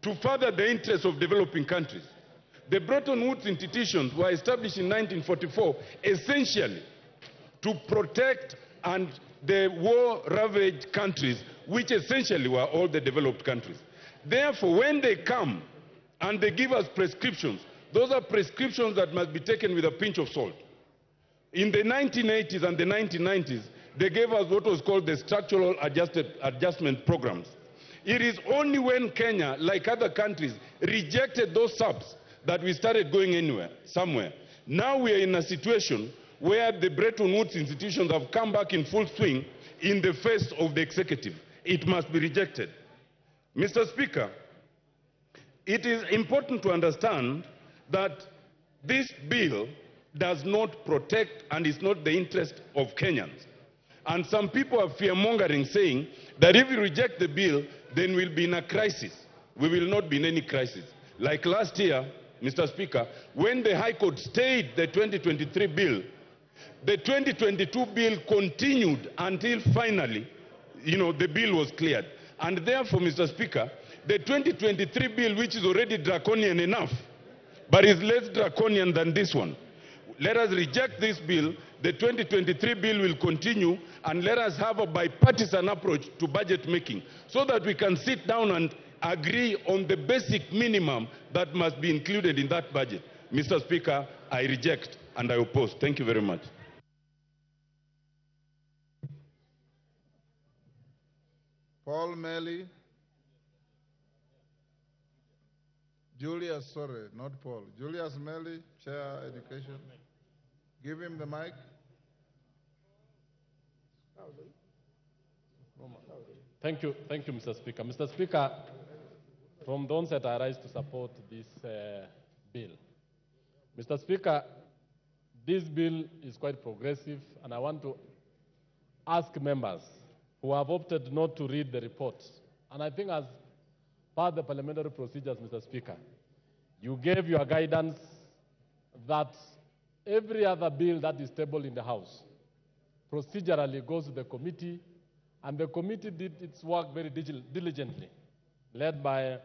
to further the interests of developing countries. The Bretton Woods institutions were established in 1944 essentially to protect and the war-ravaged countries, which essentially were all the developed countries. Therefore, when they come and they give us prescriptions, those are prescriptions that must be taken with a pinch of salt. In the 1980s and the 1990s, they gave us what was called the structural adjustment programs. It is only when Kenya, like other countries, rejected those subs that we started going somewhere. Now we are in a situation where the Bretton Woods institutions have come back in full swing in the face of the executive. It must be rejected. Mr. Speaker, it is important to understand that this bill does not protect and is not the interest of Kenyans. And some people are fear-mongering, saying that if we reject the bill, then we'll be in a crisis. We will not be in any crisis. Like last year, Mr. Speaker, when the High Court stayed the 2023 bill, the 2022 bill continued until finally, the bill was cleared. And therefore, Mr. Speaker, the 2023 bill, which is already draconian enough, but is less draconian than this one, let us reject this bill. The 2023 bill will continue, and let us have a bipartisan approach to budget making so that we can sit down and agree on the basic minimum that must be included in that budget. Mr. Speaker, I reject and I oppose. Thank you very much. Paul Melly. Julius, sorry, not Paul. Julius Melly, Chair Education. Give him the mic. Thank you, Mr. Speaker. Mr. Speaker, from the onset, I rise to support this bill. Mr. Speaker, this bill is quite progressive, and I want to ask members who have opted not to read the report, and I think as part of the parliamentary procedures, Mr. Speaker, you gave your guidance that every other bill that is tabled in the House procedurally goes to the committee, and the committee did its work very diligently, led by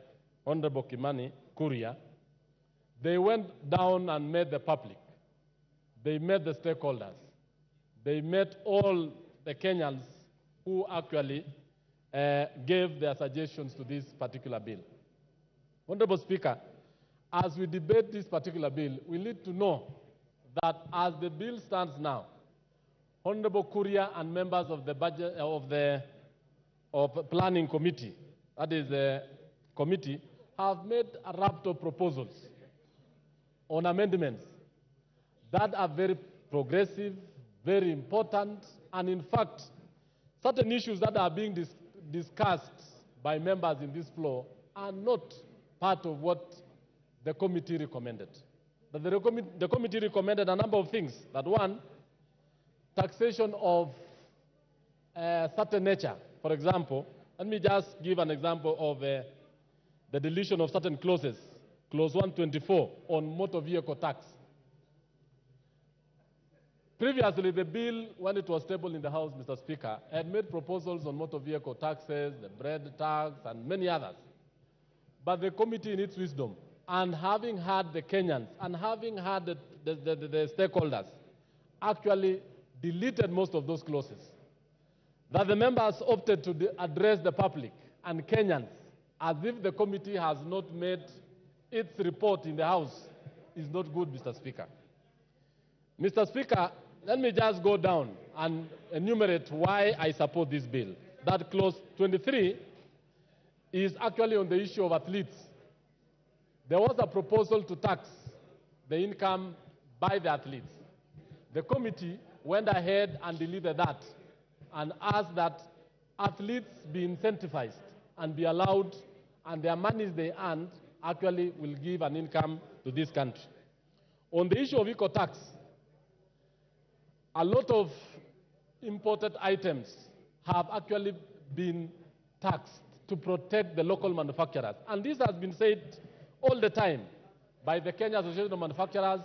Honorable Kimani Kuria. They went down and met the public. They met the stakeholders. They met all the Kenyans who actually gave their suggestions to this particular bill. Honorable Speaker, as we debate this particular bill, we need to know that as the bill stands now, Honorable Kuria and members of the budget of planning committee, that is the committee, have made a raft of proposals on amendments that are very progressive, very important, and in fact, certain issues that are being discussed by members in this floor are not part of what the committee recommended. But the committee recommended a number of things. That one, taxation of certain nature. For example, let me just give an example of the deletion of certain clauses. Clause 124 on motor vehicle tax. Previously, the bill, when it was tabled in the House, Mr. Speaker, had made proposals on motor vehicle taxes, the bread tax, and many others. But the committee, in its wisdom, and having had the Kenyans, and having had the stakeholders, actually deleted most of those clauses. That the members opted to address the public and Kenyans as if the committee has not made its report in the House is not good, Mr. Speaker. Mr. Speaker, let me just go down and enumerate why I support this bill. That clause 23 is actually on the issue of athletes. There was a proposal to tax the income by the athletes. The committee went ahead and deleted that and asked that athletes be incentivized and be allowed, and their monies they earned actually will give an income to this country. On the issue of eco-tax, a lot of imported items have actually been taxed to protect the local manufacturers. And this has been said all the time by the Kenya Association of Manufacturers,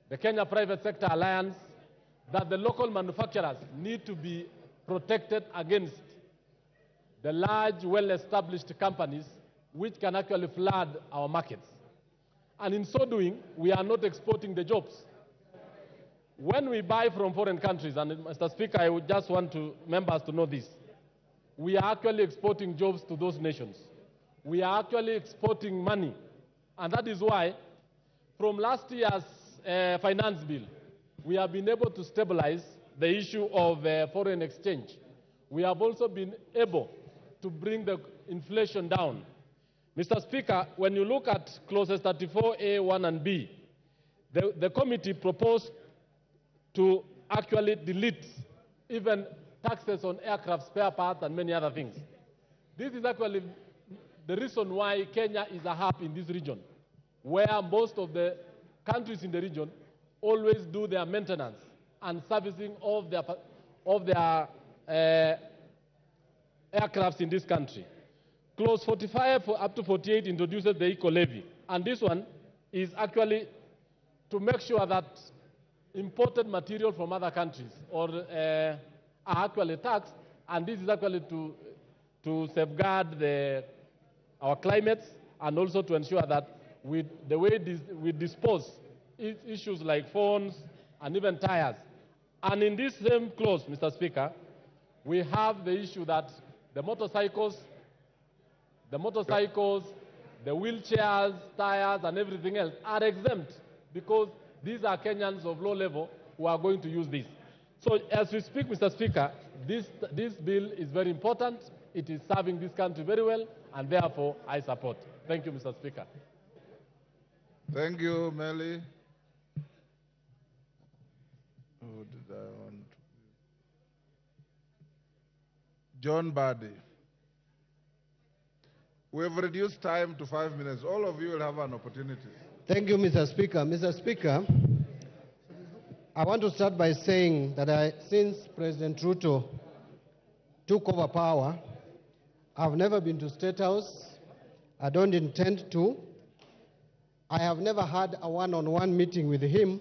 the Kenya Private Sector Alliance, that the local manufacturers need to be protected against the large, well-established companies which can actually flood our markets. And in so doing, we are not exporting the jobs. When we buy from foreign countries, and Mr. Speaker, I would just want members to know this, we are actually exporting jobs to those nations. We are actually exporting money. And that is why, from last year's finance bill, we have been able to stabilize the issue of foreign exchange. We have also been able to bring the inflation down. Mr. Speaker, when you look at clauses 34A, 1 and B, the committee proposed to actually delete even taxes on aircraft spare parts and many other things. This is actually the reason why Kenya is a hub in this region, where most of the countries in the region always do their maintenance and servicing of their aircrafts in this country. Clause 45 up to 48 introduces the eco-levy, and this one is actually to make sure that imported material from other countries are actually taxed, and this is actually to safeguard our climates and also to ensure that the way we dispose issues like phones and even tires. And in this same clause, Mr. Speaker, we have the issue that the motorcycles, the wheelchairs, tires, and everything else are exempt because these are Kenyans of low level who are going to use this. So as we speak, Mr. Speaker, this bill is very important. It is serving this country very well, and therefore I support. Thank you, Mr. Speaker. Thank you, Melly. Who did I want? John Badi. We have reduced time to 5 minutes. All of you will have an opportunity. Thank you, Mr. Speaker. Mr. Speaker, I want to start by saying that since President Ruto took over power, I've never been to State House. I don't intend to. I have never had a one-on-one meeting with him,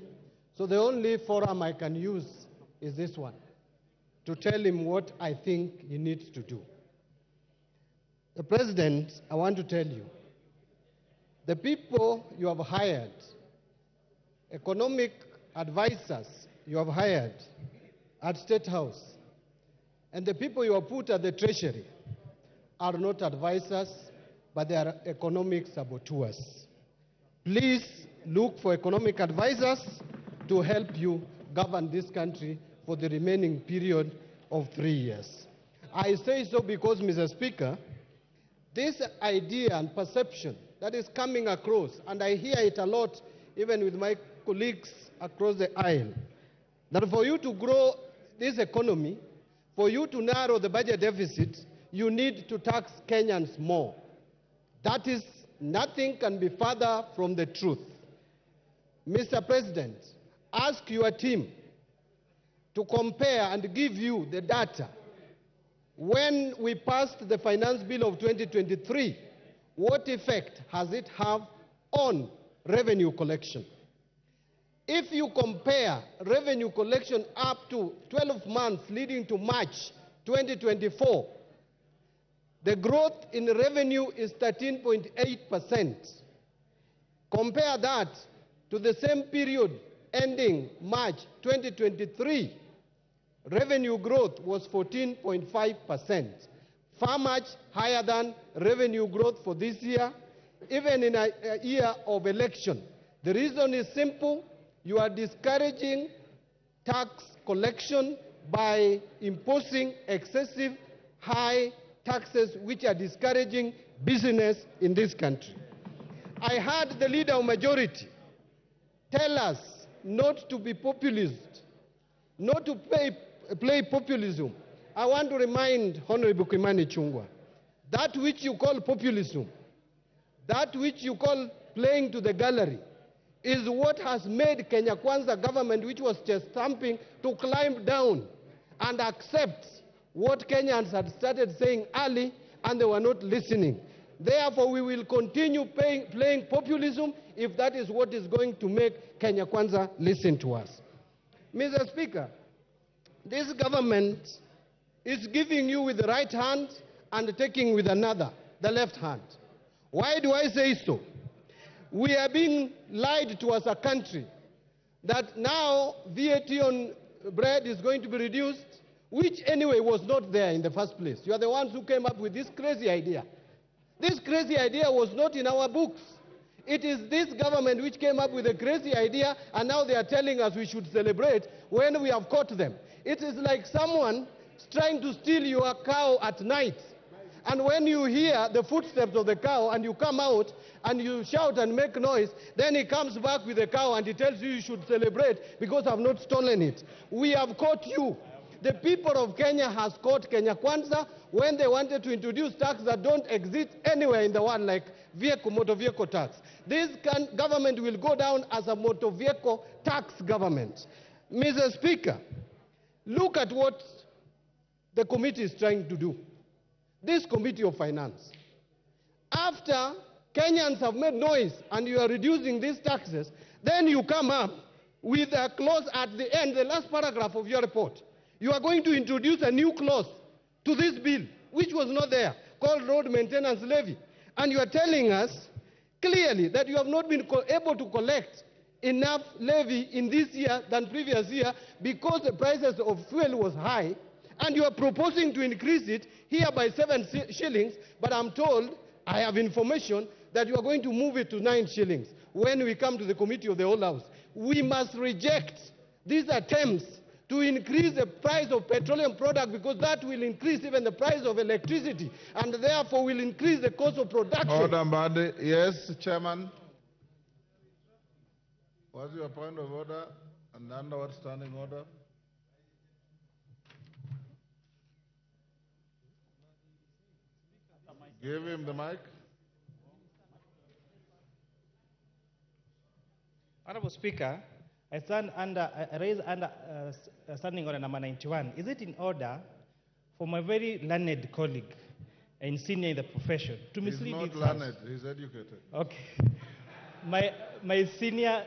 so the only forum I can use is this one, to tell him what I think he needs to do. The President, I want to tell you, the people you have hired, economic advisors you have hired at State House, and the people you have put at the Treasury are not advisors, but they are economic saboteurs. Please look for economic advisors to help you govern this country for the remaining period of 3 years. I say so because, Mr. Speaker, this idea and perception that is coming across, and I hear it a lot even with my colleagues across the aisle, that for you to grow this economy, for you to narrow the budget deficit, you need to tax Kenyans more. That is, nothing can be further from the truth. Mr. President, ask your team to compare and give you the data. When we passed the finance bill of 2023, what effect has it have on revenue collection? If you compare revenue collection up to 12 months leading to March 2024, the growth in revenue is 13.8%. Compare that to the same period ending March 2023, revenue growth was 14.5%, far much higher than revenue growth for this year, even in a year of election. The reason is simple. You are discouraging tax collection by imposing excessive high taxes which are discouraging business in this country. I heard the leader of majority tell us not to be populist, not to play populism. I want to remind Honorable Kimani Ichung'wah, that which you call populism, that which you call playing to the gallery, is what has made Kenya Kwanza government, which was just stamping, to climb down and accept what Kenyans had started saying early, and they were not listening. Therefore, we will continue playing populism if that is what is going to make Kenya Kwanza listen to us. Mr. Speaker, this government is giving you with the right hand and taking with another, the left hand. Why do I say so? We are being lied to as a country that now VAT on bread is going to be reduced, which anyway was not there in the first place. You are the ones who came up with this crazy idea. This crazy idea was not in our books. It is this government which came up with a crazy idea, and now they are telling us we should celebrate when we have caught them. It is like someone trying to steal your cow at night. And when you hear the footsteps of the cow and you come out and you shout and make noise, then he comes back with the cow and he tells you you should celebrate because I've not stolen it. We have caught you. The people of Kenya has caught Kenya Kwanza when they wanted to introduce tax that don't exist anywhere in the world, like motor vehicle tax. This government will go down as a motor vehicle tax government. Mr. Speaker, look at what the committee is trying to do. This Committee of Finance. After Kenyans have made noise and you are reducing these taxes, then you come up with a clause at the end, the last paragraph of your report. You are going to introduce a new clause to this bill, which was not there, called road maintenance levy. And you are telling us clearly that you have not been able to collect enough levy in this year than previous year because the prices of fuel was high, and you are proposing to increase it here by 7 shillings, but I'm told, I have information, that you are going to move it to 9 shillings when we come to the Committee of the Whole House. We must reject these attempts to increase the price of petroleum products, because that will increase even the price of electricity, and therefore will increase the cost of production. Order, Mbadi. Yes, Chairman. What's your point of order and under what standing order? Give him the mic. Honorable Speaker, I raise under standing order number 91. Is it in order for my very learned colleague and senior in the profession to mislead He's this not learned, House? he's educated. Okay. My senior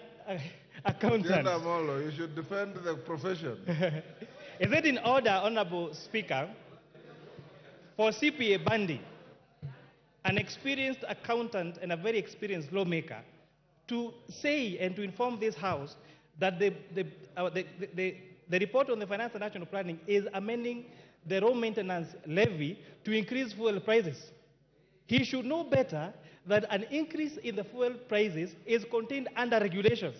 accountant. Genda Molo, you should defend the profession. Is it in order, Honorable Speaker, for CPA Bandi, an experienced accountant and a very experienced lawmaker, to say and to inform this House that the report on the Finance and National Planning is amending the road maintenance levy to increase fuel prices? He should know better that an increase in the fuel prices is contained under regulations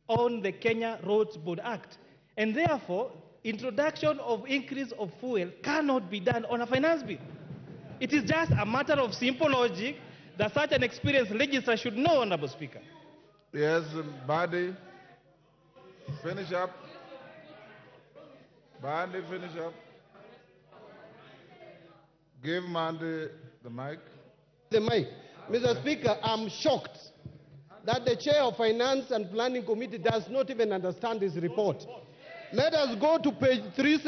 on the Kenya Roads Board Act. And therefore, introduction of increase of fuel cannot be done on a finance bill. It is just a matter of simple logic that such an experienced legislator should know, Honorable Speaker. Yes, Badi. Finish up. Badi, finish up. Give Mandi the mic. The mic. Mr. Speaker, I'm shocked that the chair of Finance and Planning Committee does not even understand this report. Let us go to page 3, is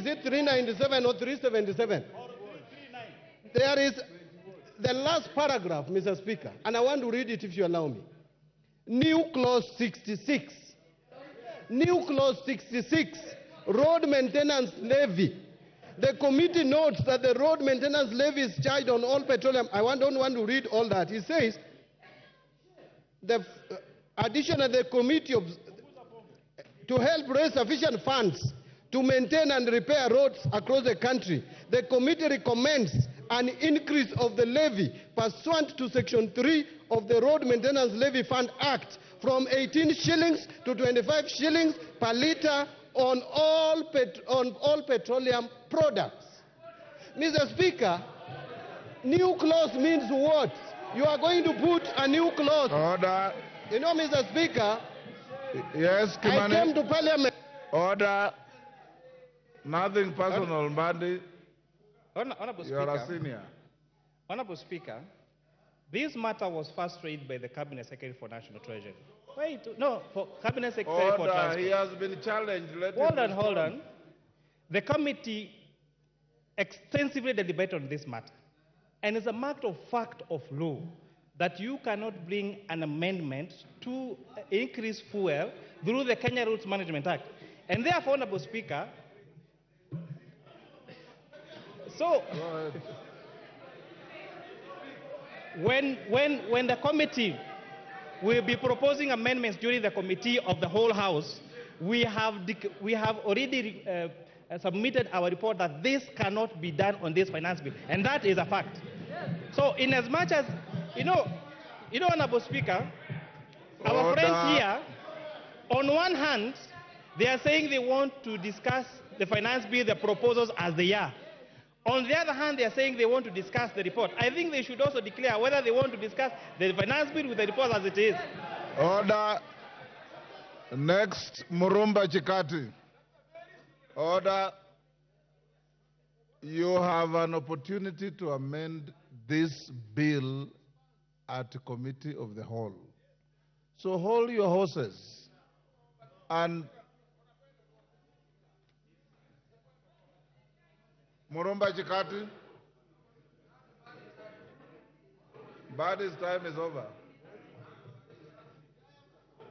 it 397 or 377? There is the last paragraph, Mr. Speaker, and I want to read it if you allow me. New clause 66. New clause 66, road maintenance levy. The committee notes that the road maintenance levy is charged on all petroleum. Don't want to read all that. It says, the addition of the committee to help raise sufficient funds to maintain and repair roads across the country, the committee recommends an increase of the levy pursuant to Section 3 of the Road Maintenance Levy Fund Act from 18 shillings to 25 shillings per litre on all petroleum products. Mr. Speaker, new clause means what? You are going to put a new clause. Order. You know, Mr. Speaker, yes, Kimani. I came to Parliament. Order. Nothing personal, Mbadi. Honorable You are Speaker, a senior. Honorable Speaker, this matter was first raised by the Cabinet Secretary for National Treasury. Wait, no, for Cabinet Secretary for Order. Transport. He has been challenged. Let Hold him on, respond. hold on. The committee extensively deliberated on this matter. And it's a matter of fact of law that you cannot bring an amendment to increase fuel through the Kenya Roads Management Act. And therefore, Honorable Speaker, so when the committee will be proposing amendments during the committee of the whole House, we have already submitted our report that this cannot be done on this finance bill, and that is a fact. So, in as much as Honorable Speaker, our friends here, on one hand, they are saying they want to discuss the finance bill, the proposals as they are. On the other hand, they are saying they want to discuss the report. I think they should also declare whether they want to discuss the finance bill with the report as it is. Order. Next, Murumba Chikati. Order. You have an opportunity to amend this bill at committee of the whole. So hold your horses and Murumba Chikati. Badi's time is over.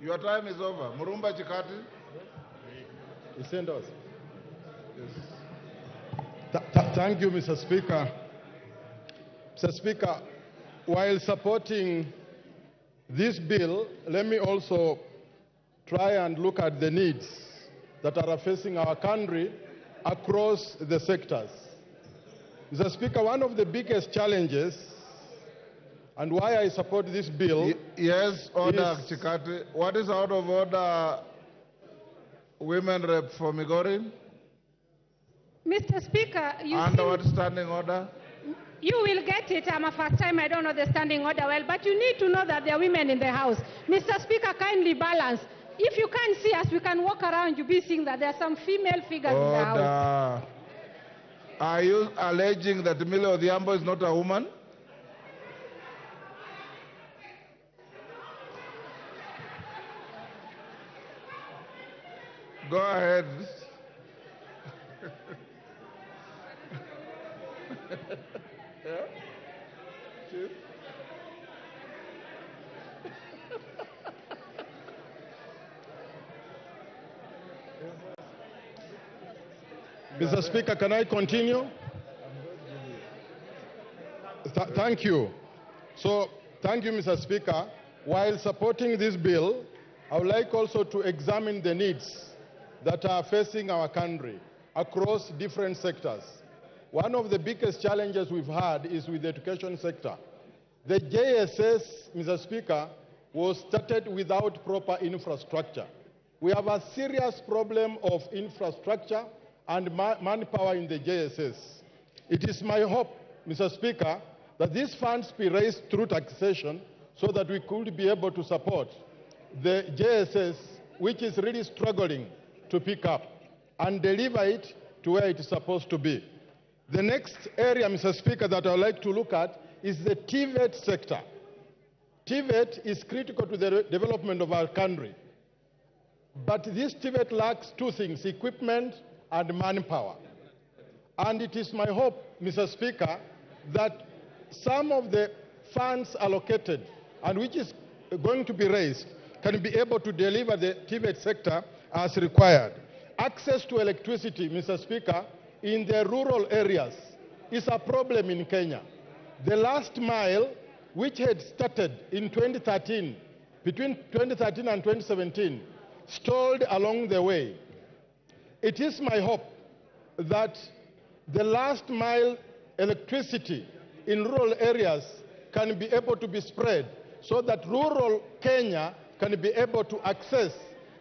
Your time is over. Murumba Chikati. He sent us. Thank you, Mr. Speaker. Mr. Speaker, while supporting this bill, let me also try and look at the needs that are facing our country across the sectors. Mr. Speaker, one of the biggest challenges and why I support this bill. Yes, order, Chikati. What is out of order, women rep for Migori? Mr. Speaker, under what standing order? You will get it. I'm a first time. I don't know the standing order well, but you need to know that there are women in the House. Mr. Speaker, kindly balance. If you can't see us, we can walk around. You'll be seeing that there are some female figures in the House. Are you alleging that Millie Odhiambo is not a woman? Go ahead. Yeah? Chief? Mr. Speaker, can I continue? Thank you. So, thank you, Mr. Speaker. While supporting this bill, I would like also to examine the needs that are facing our country across different sectors. One of the biggest challenges we've had is with the education sector. The JSS, Mr. Speaker, was started without proper infrastructure. We have a serious problem of infrastructure and manpower in the JSS. It is my hope, Mr. Speaker, that these funds be raised through taxation so that we could be able to support the JSS, which is really struggling to pick up and deliver it to where it is supposed to be. The next area, Mr. Speaker, that I would like to look at is the TVET sector. TVET is critical to the development of our country. But this TVET lacks two things, equipment and manpower. And it is my hope, Mr. Speaker, that some of the funds allocated and which is going to be raised can be able to deliver the TVET sector as required. Access to electricity, Mr. Speaker, in the rural areas is a problem in Kenya. The last mile, which had started in 2013, between 2013 and 2017, stalled along the way. It is my hope that the last mile electricity in rural areas can be able to be spread so that rural Kenya can be able to access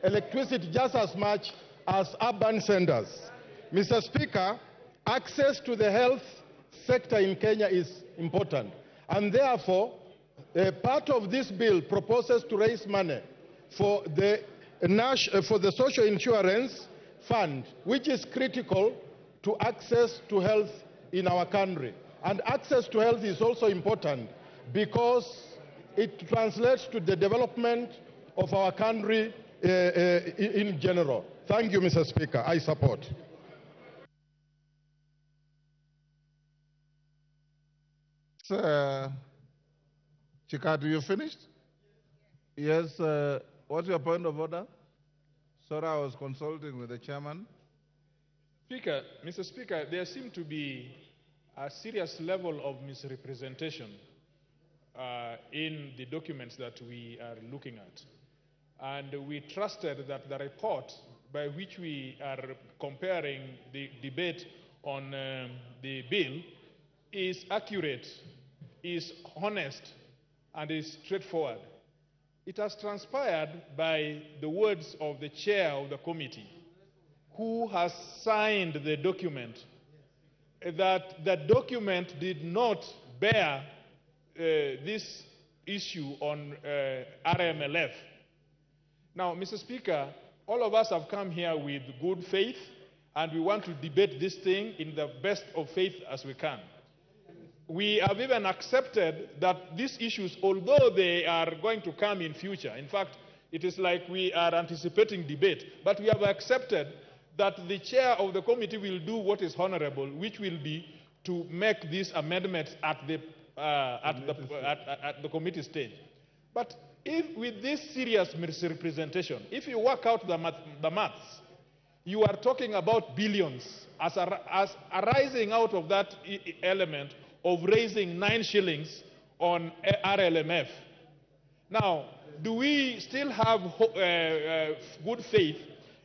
electricity just as much as urban centers. Mr. Speaker, access to the health sector in Kenya is important. And therefore, part of this bill proposes to raise money for the social insurance fund, which is critical to access to health in our country. And access to health is also important because it translates to the development of our country in general. Thank you, Mr. Speaker. I support. Chikatu, you finished? Yes, what's your point of order? Sorry, I was consulting with the chairman. Mr. Speaker, there seemed to be a serious level of misrepresentation in the documents that we are looking at. And we trusted that the report by which we are comparing the debate on the bill is accurate, is honest, and is straightforward. It has transpired by the words of the chair of the committee, who has signed the document, that the document did not bear this issue on RMLF. Now, Mr. Speaker, all of us have come here with good faith, and we want to debate this thing in the best of faith as we can. We have even accepted that these issues, although they are going to come in future, in fact, it is like we are anticipating debate, but we have accepted that the chair of the committee will do what is honorable, which will be to make these amendments at the committee stage. But if with this serious misrepresentation, if you work out the maths, you are talking about billions as arising out of that element of raising 9 shillings on RLMF. Now, do we still have good faith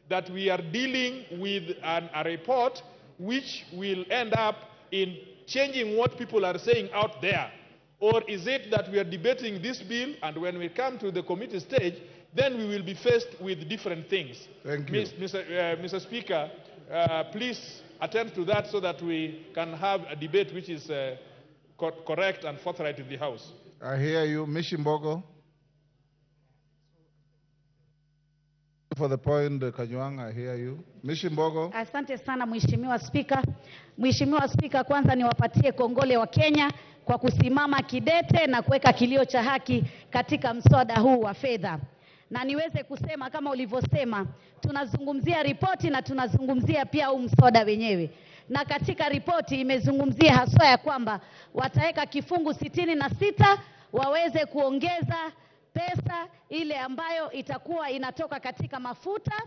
that we are dealing with a report which will end up in changing what people are saying out there? Or is it that we are debating this bill, and when we come to the committee stage, then we will be faced with different things? Thank you. Mr. Speaker, please attend to that so that we can have a debate which is correct and forthright in the House. I hear you. Mishimbogo. For the point, Kajwang, I hear you. Mishimbogo. Asante sana Mheshimiwa Spika. Mheshimiwa Spika, kwanza niwapatie kongole wa Kenya kwa kusimama kidete na kuweka kilio cha haki katika mswada huu wa fedha. Na niweze kusema kama ulivyosema, tunazungumzia ripoti na tunazungumzia pia huu mswada wenyewe. Na katika ripoti imezungumzia haswa ya kwamba wataweka kifungu 66 waweze kuongeza pesa ile ambayo itakuwa inatoka katika mafuta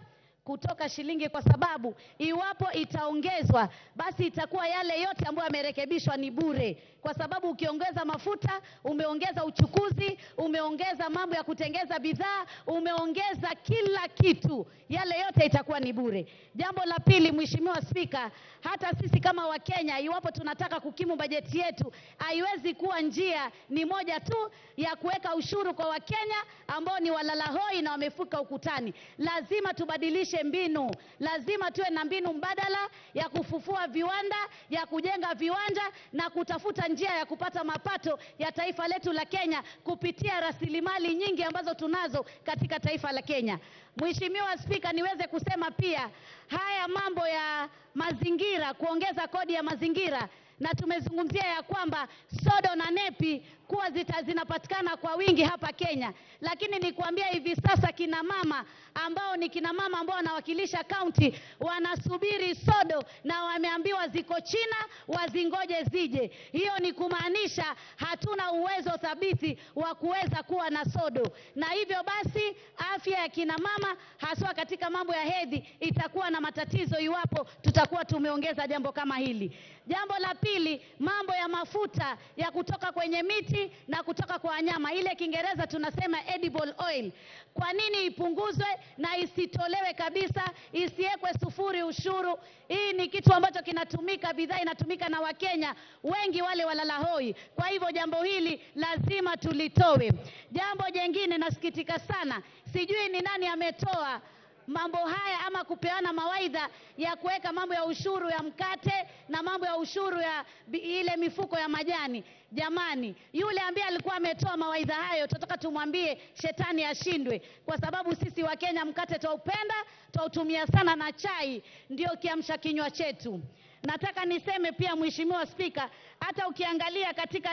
kutoka shilingi, kwa sababu iwapo itaongezwa basi itakuwa yale yote ambayo yamerekebishwa ni bure, kwa sababu ukiongeza mafuta umeongeza uchukuzi, umeongeza mambo ya kutengeza bidhaa, umeongeza kila kitu, yale yote itakuwa ni bure. Jambo la pili, Mheshimiwa Spika, hata sisi kama Wakenya, iwapo tunataka kukimu bajeti yetu, haiwezi kuwa njia ni moja tu ya kuweka ushuru kwa Wakenya ambao ni walalahoi na wamefuka ukutani. Lazima tubadilishe mbinu, lazima tuwe na mbinu mbadala ya kufufua viwanda, ya kujenga viwanda na kutafuta njia ya kupata mapato ya taifa letu la Kenya kupitia rasilimali nyingi ambazo tunazo katika taifa la Kenya. Mheshimiwa Spika, niweze kusema pia haya mambo ya mazingira, kuongeza kodi ya mazingira, na tumezungumzia ya kwamba sodo na nepi kuwa zinapatikana kwa wingi hapa Kenya, lakini nikuambia hivi sasa kina mama ambao ni kina mama ambao wanawakilisha kaunti wanasubiri sodo na wameambiwa ziko China, wazingoje zije. Hiyo ni kumaanisha hatuna uwezo thabiti wa kuweza kuwa na sodo, na hivyo basi afya ya kina mama haswa katika mambo ya hedhi itakuwa na matatizo iwapo tutakuwa tumeongeza jambo kama hili. Jambo la pili, mambo ya mafuta ya kutoka kwenye miti na kutoka kwa wanyama, ile Kiingereza tunasema edible oil. Kwa nini ipunguzwe na isitolewe kabisa, isiwekwe sufuri ushuru? Hii ni kitu ambacho kinatumika, bidhaa inatumika na Wakenya wengi wale walalahoi. Kwa hivyo jambo hili lazima tulitowe. Jambo jingine, nasikitika sana, sijui ni nani ametoa mambo haya ama kupeana mawaidha ya kuweka mambo ya ushuru ya mkate na mambo ya ushuru ya ile mifuko ya majani. Jamani, yule ambaye alikuwa ametoa mawaidha hayo, tunataka tumwambie shetani ashindwe, kwa sababu sisi wa Kenya mkate twaupenda, twautumia sana na chai ndio kiamsha kinywa chetu. Nataka niseme pia Mheshimiwa Spika, hata ukiangalia katika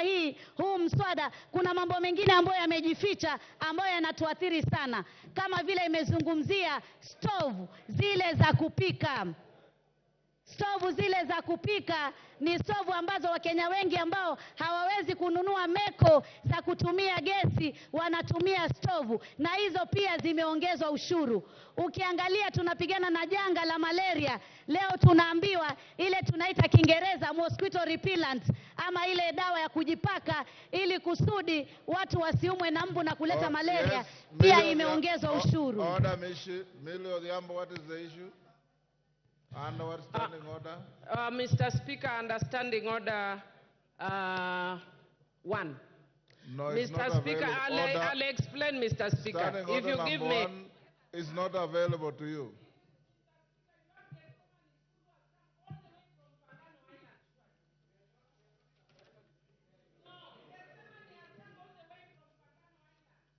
huu mswada kuna mambo mengine ambayo yamejificha ambayo yanatuathiri sana, kama vile imezungumzia stove zile za kupika. Stovu zile za kupika ni stovu ambazo Wakenya wengi ambao hawawezi kununua meko za kutumia gesi wanatumia stovu, na hizo pia zimeongezwa ushuru. Ukiangalia tunapigana na janga la malaria, leo tunaambiwa ile tunaita Kiingereza mosquito repellent, ama ile dawa ya kujipaka ili kusudi watu wasiumwe na mbu na kuleta malaria, Yes, pia imeongezwa ushuru. Order, Millie Odhiambo, what is the issue? Under what standing order? Mr. Speaker, under standing order 1. No, it's Mr. not Speaker, available. I'll explain, Mr. Speaker. Standing If order you give number me... 1 is not available to you.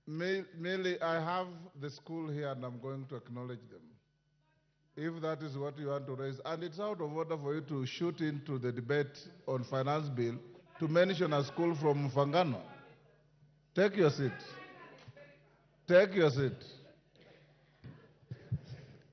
Millie, I have the school here and I'm going to acknowledge them. If that is what you want to raise, and it's out of order for you to shoot into the debate on finance bill to mention a school from Mfangano. Take your seat. Take your seat.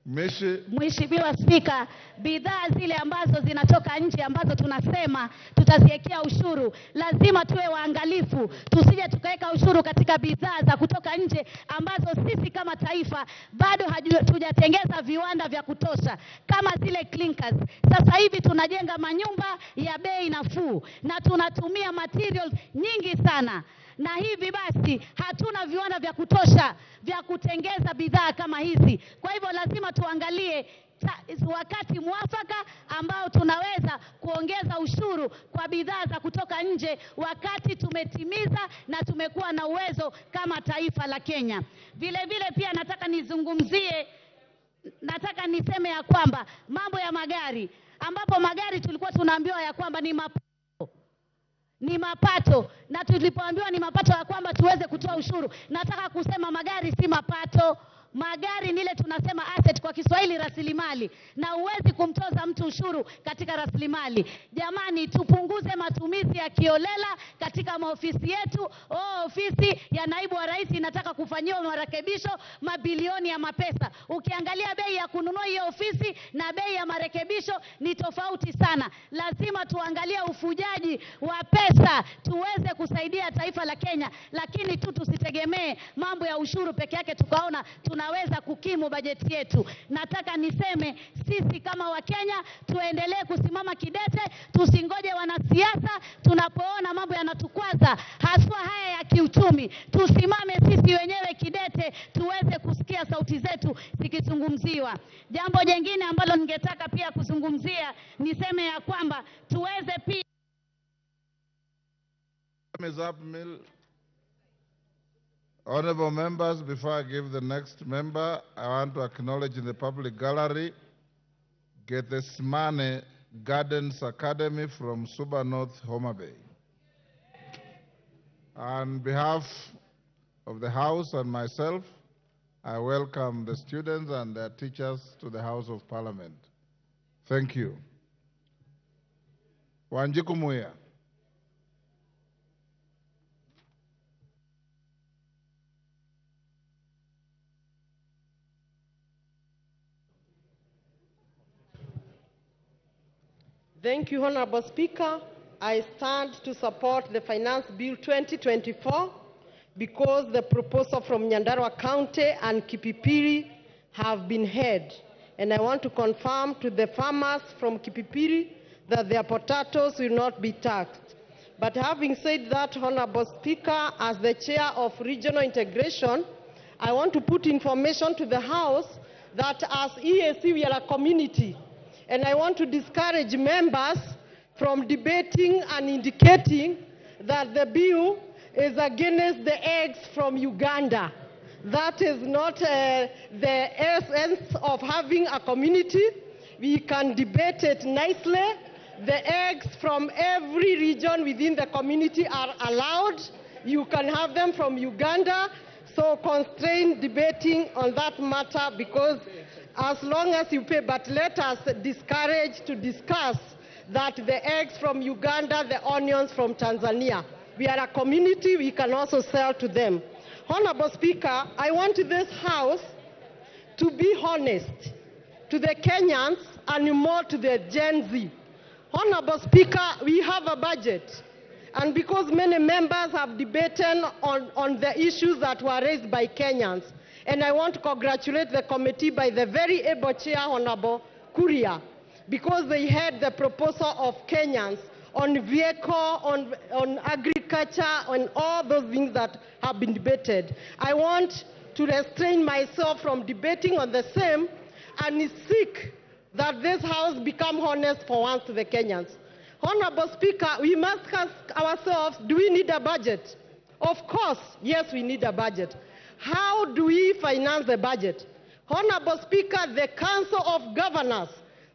Mheshimiwa Spika, bidhaa zile ambazo zinatoka nje ambazo tunasema tutaziwekea ushuru, lazima tuwe waangalifu tusije tukaweka ushuru katika bidhaa za kutoka nje ambazo sisi kama taifa bado hatujatengeza viwanda vya kutosha, kama zile clinkers. Sasa hivi tunajenga manyumba ya bei nafuu na tunatumia materials nyingi sana, na hivi basi hatuna viwanda vya kutosha vya kutengeza bidhaa kama hizi. Kwa hivyo lazima tuangalie wakati mwafaka ambao tunaweza kuongeza ushuru kwa bidhaa za kutoka nje wakati tumetimiza na tumekuwa na uwezo kama taifa la Kenya. Vile vile pia nataka niseme ya kwamba mambo ya magari, ambapo magari tulikuwa tunaambiwa ya kwamba ni mapato, na tulipoambiwa ni mapato ya kwamba tuweze kutoa ushuru. Nataka kusema magari si mapato. Magari ni ile tunasema asset, kwa Kiswahili rasilimali, na huwezi kumtoza mtu ushuru katika rasilimali. Jamani, tupunguze matumizi ya kiolela katika maofisi yetu. Ofisi ya naibu wa rais inataka kufanyiwa marekebisho mabilioni ya mapesa. Ukiangalia bei ya kununua hiyo ofisi na bei ya marekebisho ni tofauti sana. Lazima tuangalie ufujaji wa pesa tuweze kusaidia taifa la Kenya, lakini tusitegemee mambo ya ushuru peke yake tukaona tunaweza kukimu bajeti yetu. Nataka niseme sisi kama Wakenya tuendelee kusimama kidete, tusingoje wanasiasa tunapoona mambo yanatukwaza, haswa haya ya kiuchumi. Tusimame sisi wenyewe kidete tuweze kusikia sauti zetu zikizungumziwa. Jambo jingine ambalo ningetaka pia kuzungumzia, niseme ya kwamba tuweze pia Honorable members, before I give the next member, I want to acknowledge in the public gallery Gethsemane Gardens Academy from Suba North, Homa Bay. On behalf of the House and myself, I welcome the students and their teachers to the House of Parliament. Thank you. Wanjiku Muya. Thank you, Honorable Speaker. I stand to support the Finance Bill 2024 because the proposal from Nyandarua County and Kipipiri have been heard. And I want to confirm to the farmers from Kipipiri that their potatoes will not be taxed. But having said that, Honorable Speaker, as the chair of regional integration, I want to put information to the House that as EAC we are a community. And I want to discourage members from debating and indicating that the bill is against the eggs from Uganda. That is not the essence of having a community. We can debate it nicely. The eggs from every region within the community are allowed. You can have them from Uganda. So constrain debating on that matter, because as long as you pay, but let us discourage to discuss that the eggs from Uganda, the onions from Tanzania. We are a community, we can also sell to them. Honorable Speaker, I want this House to be honest, to the Kenyans and more to the Gen Z. Honorable Speaker, we have a budget. And because many members have debated on the issues that were raised by Kenyans, and I want to congratulate the committee by the very able chair, Honorable Kuria, because they had the proposal of Kenyans on vehicle, on agriculture, on all those things that have been debated. I want to restrain myself from debating on the same and seek that this House become honest for once to the Kenyans. Honorable Speaker, we must ask ourselves, do we need a budget? Of course, yes, we need a budget. How do we finance the budget? Honorable Speaker, the Council of Governors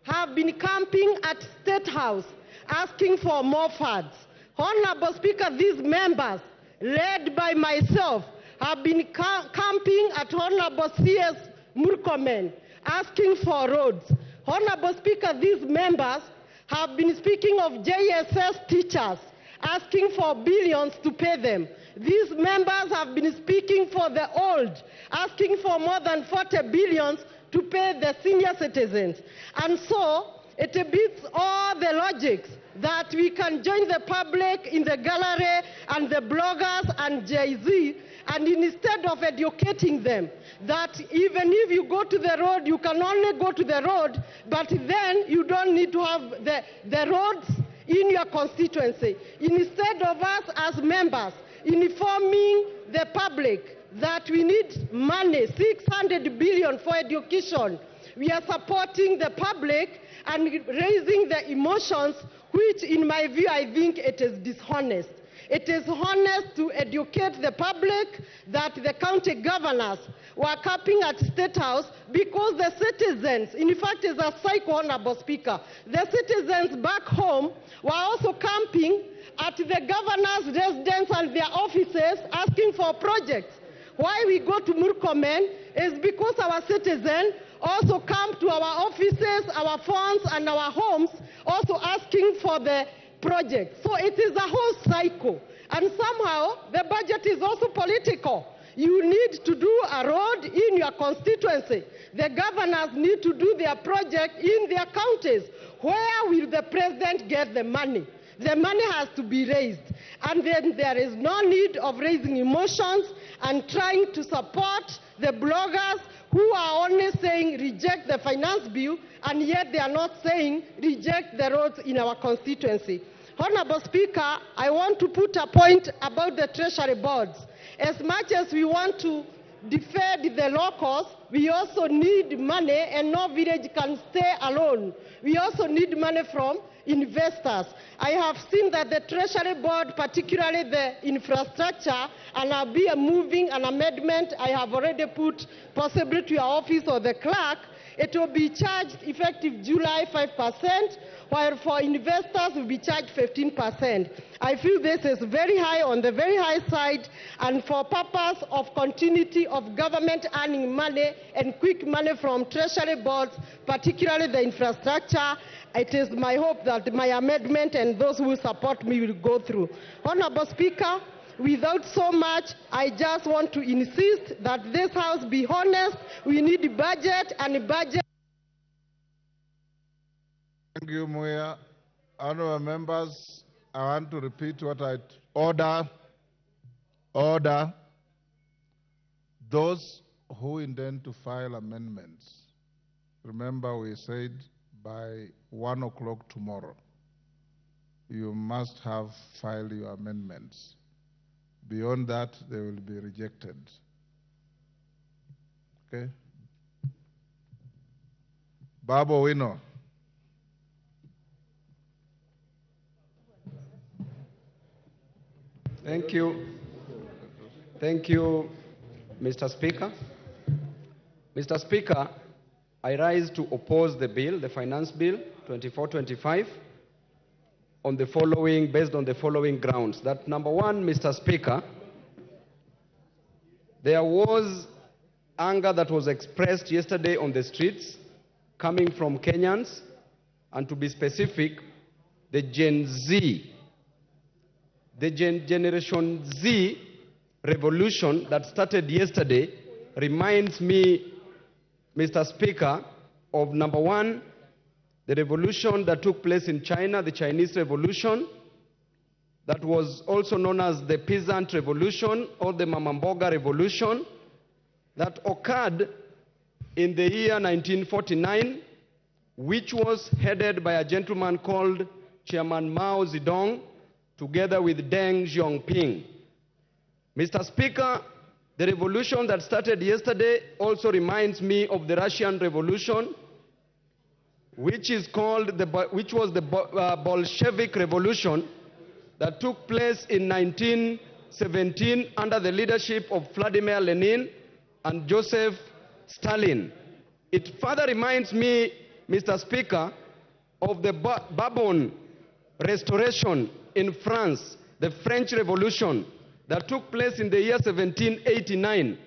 have been camping at State House asking for more funds. Honorable Speaker, these members, led by myself, have been camping at Honorable C.S. Murkomen asking for roads. Honorable Speaker, these members have been speaking of JSS teachers, asking for billions to pay them. These members have been speaking for the old, asking for more than 40 billions to pay the senior citizens. And so, it beats all the logics that we can join the public in the gallery and the bloggers and Jay-Z, and instead of educating them, that even if you go to the road, you can only go to the road, but then you don't need to have the roads in your constituency. Instead of us as members informing the public that we need money, 600 billion for education, we are supporting the public and raising the emotions, which in my view, I think it is dishonest. It is honest to educate the public that the county governors were camping at State House because the citizens, in fact, it's a cycle, Honorable Speaker, the citizens back home were also camping at the governor's residence and their offices asking for projects. Why we go to Murkomen is because our citizens also come to our offices, our phones, and our homes, also asking for the project. So it is a whole cycle. And somehow the budget is also political. You need to do a road in your constituency. The governors need to do their project in their counties. Where will the president get the money? The money has to be raised. And then there is no need of raising emotions and trying to support the bloggers who are only saying reject the finance bill, and yet they are not saying reject the roads in our constituency. Honorable Speaker, I want to put a point about the treasury boards. As much as we want to defend the locals, we also need money, and no village can stay alone. We also need money from investors. I have seen that the Treasury Board, particularly the infrastructure, and I'll be moving an amendment I have already put possibly to your office or the clerk. It will be charged effective July 5%, while for investors will be charged 15%. I feel this is very high, on the very high side, and for purpose of continuity of government earning money and quick money from treasury boards, particularly the infrastructure, it is my hope that my amendment and those who support me will go through. Honorable Speaker, without so much, I just want to insist that this House be honest. We need budget, and budget. Thank you, Muya. Honorable members, I want to repeat what I order. Order. Those who intend to file amendments, remember we said by 1 o'clock tomorrow, you must have filed your amendments. Beyond that, they will be rejected. Okay? Babo Wino. Thank you. Thank you, Mr. Speaker. Mr. Speaker, I rise to oppose the bill, the finance bill 24-25, on the following, based on the following grounds. That number one, Mr. Speaker, there was anger that was expressed yesterday on the streets coming from Kenyans, and to be specific, the Gen Z. The Generation Z revolution that started yesterday reminds me, Mr. Speaker, of number one, the revolution that took place in China, the Chinese Revolution, that was also known as the Peasant Revolution or the Mamamboga Revolution, that occurred in the year 1949, which was headed by a gentleman called Chairman Mao Zedong, together with Deng Xiaoping. Mr. Speaker, the revolution that started yesterday also reminds me of the Russian Revolution, which was the Bolshevik Revolution that took place in 1917 under the leadership of Vladimir Lenin and Joseph Stalin. It further reminds me, Mr. Speaker, of the Bourbon Restoration in France, the French Revolution that took place in the year 1789,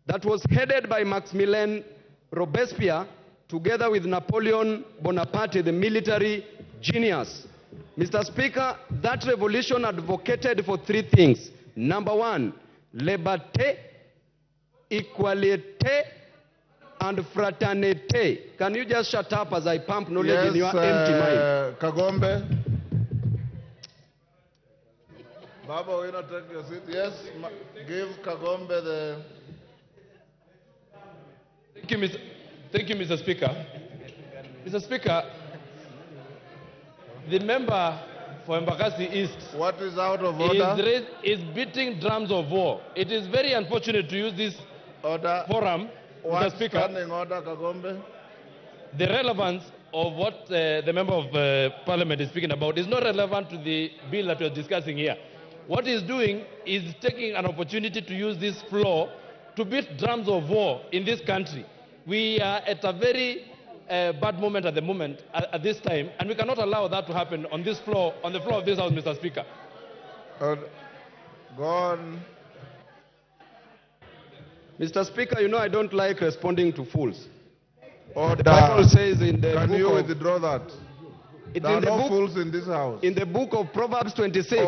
that was headed by Maximilien Robespierre together with Napoleon Bonaparte, the military genius. Mr. Speaker, that revolution advocated for three things. Number one, liberté, equality, and fraternity. Can you just shut up as I pump knowledge in your empty mind? Kagombe. Baba, will you not take your seat? Yes, give Kagombe the... Thank you, Mr. Speaker. Mr. Speaker, the member for Embakasi East... What is out of order? ...is beating drums of war. It is very unfortunate to use this forum, Mr. Speaker. Standing order, Kagombe. The relevance of what the member of Parliament is speaking about is not relevant to the bill that we are discussing here. What he's doing is taking an opportunity to use this floor to beat drums of war in this country. We are at a very bad moment at the moment, at this time, and we cannot allow that to happen on this floor, on the floor of this House, Mr. Speaker. Go on. Mr. Speaker, you know I don't like responding to fools. Order. The Bible says in the Can book you of, withdraw that? It's There are in the no book, fools in this house. in the book of Proverbs 26,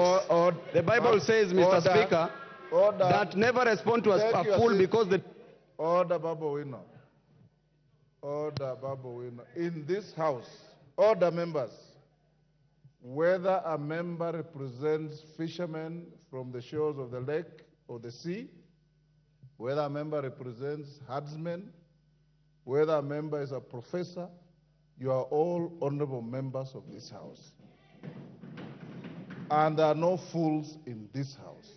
the Bible says, Mr. Speaker, that never respond to a fool because the... Order, Babu Wino. Order, Babu Wino. In this house, order members, whether a member represents fishermen from the shores of the lake or the sea, whether a member represents herdsmen, whether a member is a professor, you are all honorable members of this house. And there are no fools in this house.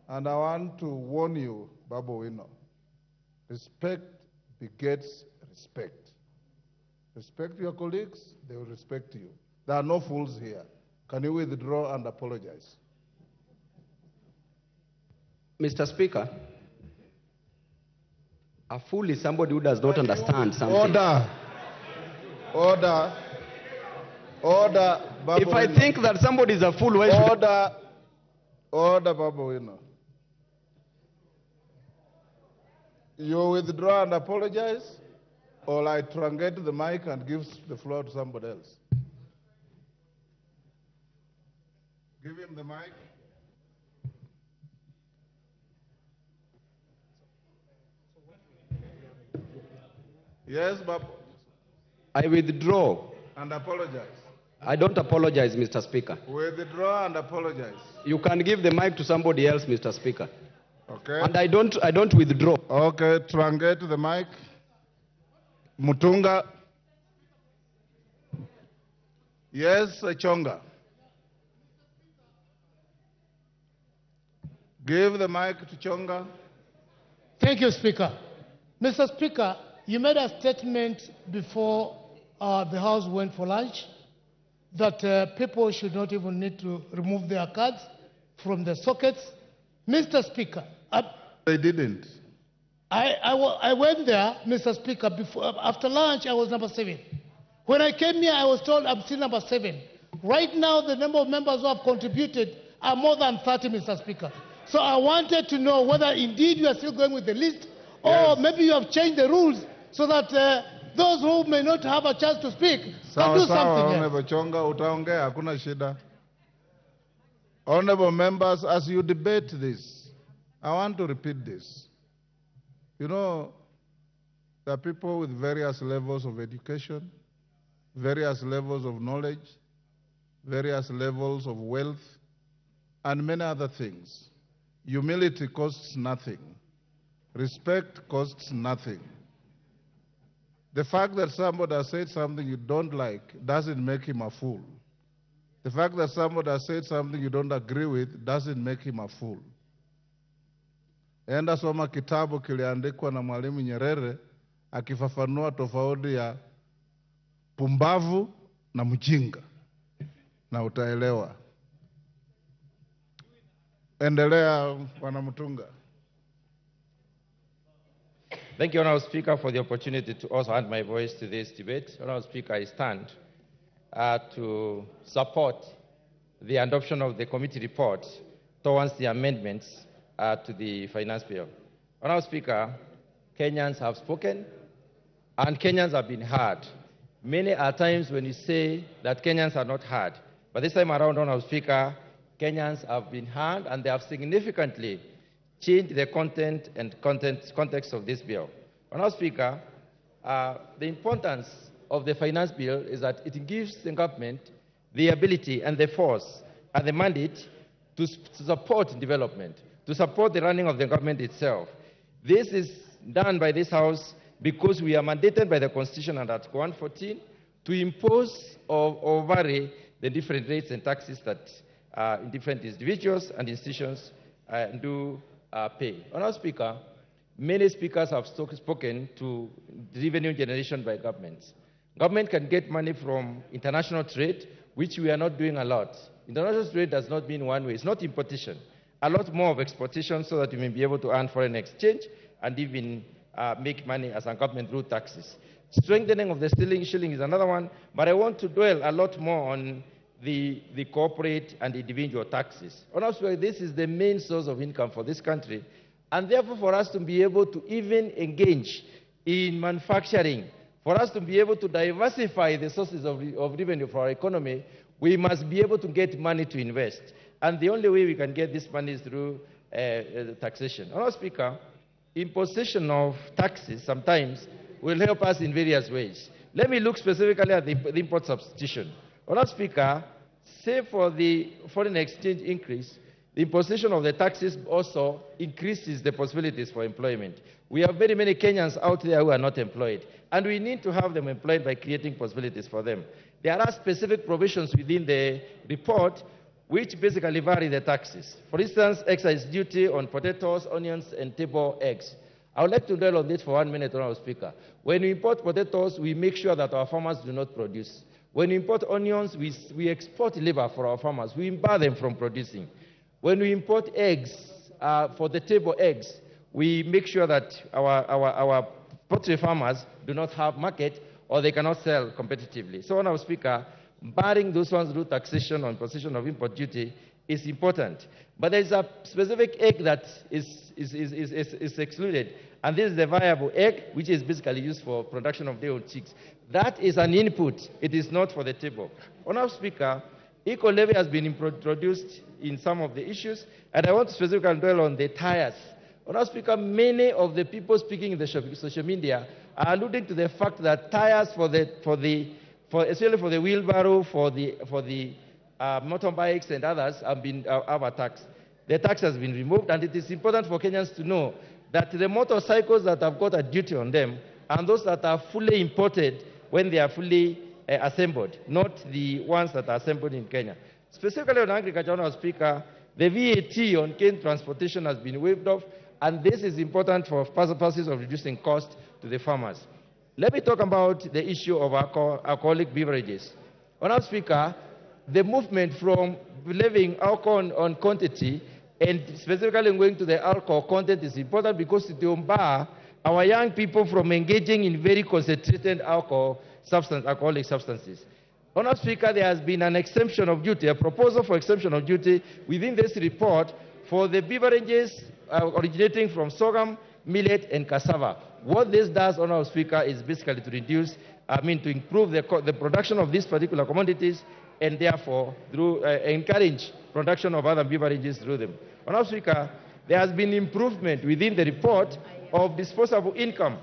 And I want to warn you, Babu Wino, respect begets respect. Respect your colleagues, they will respect you. There are no fools here. Can you withdraw and apologize? Mr. Speaker, a fool is somebody who does not understand something. Order. Order. Order, Babu If I Wino. think that somebody is a fool, why should Order. Order, Babu Wino. You withdraw and apologize, or I truncate the mic and give the floor to somebody else. Give him the mic. Yes, Babu. I withdraw. And apologize. I don't apologize, Mr. Speaker. Withdraw and apologize. You can give the mic to somebody else, Mr. Speaker. Okay. And I don't withdraw. Okay, truncate the mic. Mutunga. Yes, Chonga. Give the mic to Chonga. Thank you, Speaker. Mr. Speaker, you made a statement before the House went for lunch that people should not even need to remove their cards from the sockets. Mr. Speaker, They didn't. I went there, Mr. Speaker, after lunch I was number 7. When I came here, I was told I'm still number 7. Right now, the number of members who have contributed are more than 30, Mr. Speaker. So I wanted to know whether indeed you are still going with the list, or maybe you have changed the rules so that those who may not have a chance to speak can do something else. Honorable Chonga, utaongea, hakuna shida. Honorable members, as you debate this, I want to repeat this. You know, There are people with various levels of education, various levels of knowledge, various levels of wealth, and many other things. Humility costs nothing. Respect costs nothing. The fact that somebody has said something you don't like doesn't make him a fool. The fact that somebody has said something you don't agree with doesn't make him a fool. Enda soma kitabu kiliandikwa na Mwalimu Nyerere akifafanua tofauti ya pumbavu na mjinga na utaelewa. Endelea Bwana Mutunga. Thank you, Honourable Speaker, for the opportunity to also add my voice to this debate. Honourable Speaker, I stand to support the adoption of the committee report towards the amendments to the finance bill. Honourable Speaker, Kenyans have spoken and Kenyans have been heard. Many are times when you say that Kenyans are not heard, but this time around, Honourable Speaker, Kenyans have been heard and they have significantly changed the content and context of this bill. Honourable Speaker, the importance of the finance bill is that it gives the government the ability and the force and the mandate to support development, to support the running of the government itself. This is done by this House because we are mandated by the Constitution under Article 114 to impose or vary the different rates and taxes that different individuals and institutions do pay. Honourable Speaker, many speakers have spoken to revenue generation by governments. Government can get money from international trade, which we are not doing a lot. International trade does not mean one way. It's not importation. A lot more of exportation so that we may be able to earn foreign exchange and even make money as a government through taxes. Strengthening of the shilling is another one, but I want to dwell a lot more on the corporate and individual taxes. Honestly, this is the main source of income for this country, and therefore for us to be able to even engage in manufacturing, for us to be able to diversify the sources of revenue for our economy, we must be able to get money to invest. And the only way we can get this money is through taxation. Honourable Speaker, imposition of taxes sometimes will help us in various ways. Let me look specifically at the import substitution. Honourable Speaker, say for the foreign exchange increase, the imposition of the taxes also increases the possibilities for employment. We have very many Kenyans out there who are not employed, and we need to have them employed by creating possibilities for them. There are specific provisions within the report which basically vary the taxes. For instance, excise duty on potatoes, onions, and table eggs. I would like to dwell on this for 1 minute, Honourable Speaker. When we import potatoes, we make sure that our farmers do not produce. When we import onions, we export labor for our farmers. We bar them from producing. When we import eggs, for the table eggs, we make sure that our poultry farmers do not have market or they cannot sell competitively. So, Honourable Speaker, barring those ones through taxation on position of import duty is important. But there is a specific egg that is excluded, and this is the viable egg, which is basically used for production of day-old chicks. That is an input. It is not for the table. Honourable Speaker, eco levy has been introduced in some of the issues, and I want to specifically dwell on the tires. Honourable Speaker, many of the people speaking in the social media are alluding to the fact that tires especially for the wheelbarrow, for the motorbikes and others have a tax. The tax has been removed, and it is important for Kenyans to know that the motorcycles that have got a duty on them and those that are fully imported when they are fully assembled, not the ones that are assembled in Kenya. Specifically on agriculture, Honourable Speaker, the VAT on cane transportation has been waived off, and this is important for purposes of reducing cost to the farmers. Let me talk about the issue of alcoholic beverages. Honourable Speaker, the movement from levying alcohol on quantity and specifically going to the alcohol content is important because it will bar our young people from engaging in very concentrated alcoholic substances. Honourable Speaker, there has been an exemption of duty, a proposal for exemption of duty within this report for the beverages originating from sorghum, millet, and cassava. What this does, Honourable Speaker, is basically to to improve the production of these particular commodities and therefore encourage production of other beverages through them. Honourable Speaker, there has been improvement within the report of disposable income.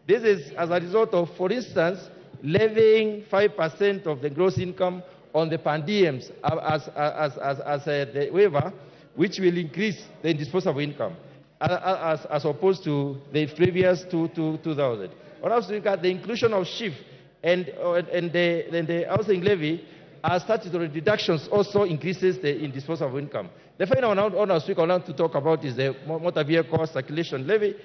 This is as a result of, for instance, levying 5% of the gross income on the per diems as the waiver, which will increase the disposable income as opposed to the previous 2,000. Also, the inclusion of SHIF and the housing levy as statutory deductions also increases the disposable income. The final one I want to talk about is the motor vehicle circulation levy.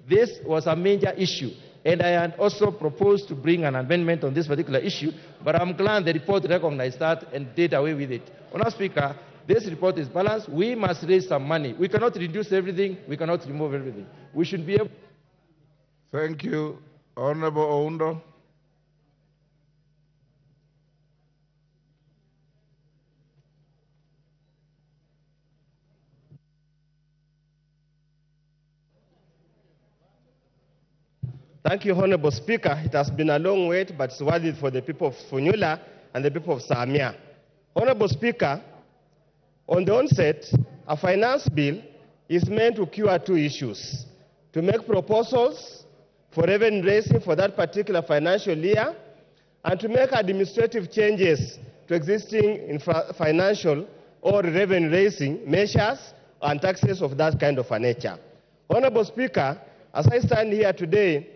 This was a major issue, and I had also proposed to bring an amendment on this particular issue, but I'm glad the report recognized that and did away with it. Honourable Speaker, this report is balanced. We must raise some money. We cannot reduce everything. We cannot remove everything. We should be able. Thank you. Honorable Oundo. Thank you, Honorable Speaker. It has been a long wait, but it's worth it for the people of Funyula and the people of Samia. Honorable Speaker, on the onset, a finance bill is meant to cure two issues: to make proposals for revenue raising for that particular financial year, and to make administrative changes to existing financial or revenue raising measures and taxes of that kind of a nature. Honorable Speaker, as I stand here today,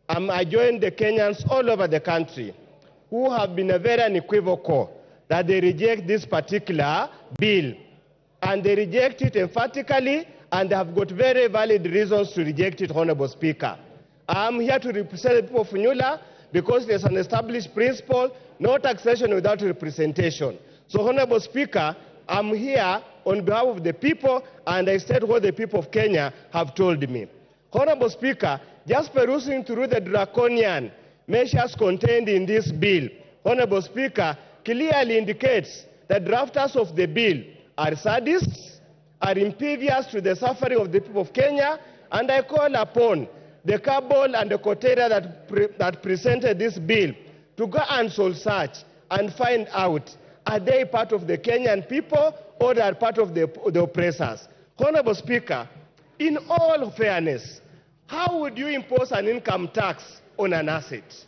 I join the Kenyans all over the country who have been very unequivocal that they reject this particular bill. And they reject it emphatically, and they have got very valid reasons to reject it, Honorable Speaker. I'm here to represent the people of Funyula because there's an established principle, no taxation without representation. So, Honorable Speaker, I'm here on behalf of the people, and I state what the people of Kenya have told me. Honorable Speaker, just perusing through the draconian measures contained in this bill, Honorable Speaker, clearly indicates that drafters of the bill are sadists, are impervious to the suffering of the people of Kenya, and I call upon the cabal and the coteria that presented this bill to go and soul search and find out, are they part of the Kenyan people or are part of the oppressors? Honorable Speaker, in all fairness, how would you impose an income tax on an asset?